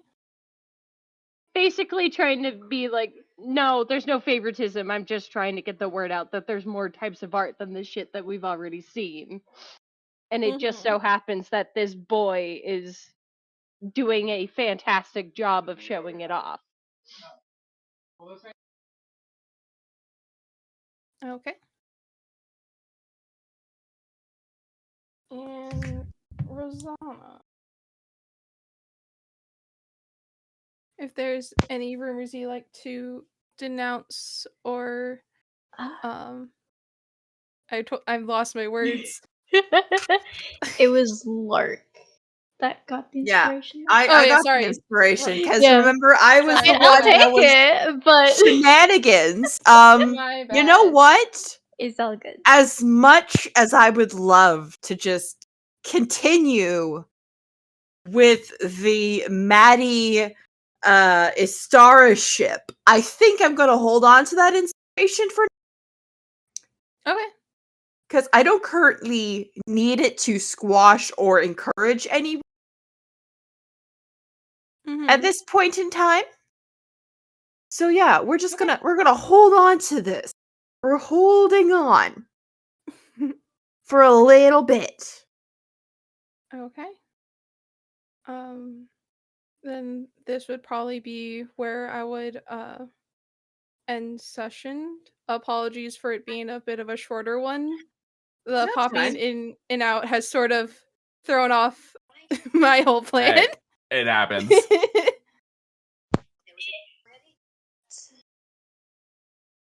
Basically trying to be like, no, there's no favoritism. I'm just trying to get the word out that there's more types of art than the shit that we've already seen. And it just so happens that this boy is doing a fantastic job of showing it off. Okay. And Rosanna. If there's any rumors you like to denounce or I've lost my words. It was Lark that got the Yeah, inspiration. I yeah, got sorry. the inspiration because Yeah. remember I was Sorry. the I'll one take that was it, but shenanigans. My You know bad. what? it's all good. As much as I would love to just continue with the Maddie Istara ship, I think I'm gonna hold on to that inspiration for Okay. because I don't currently need it to squash or encourage any at this point in time. So yeah, we're just Okay. we're gonna hold on to this. We're holding on for a little bit. Okay. Then this would probably be where I would end session. Apologies for it being a bit of a shorter one. The That's popping fine. in and out has sort of thrown off my whole plan. Hey, it happens.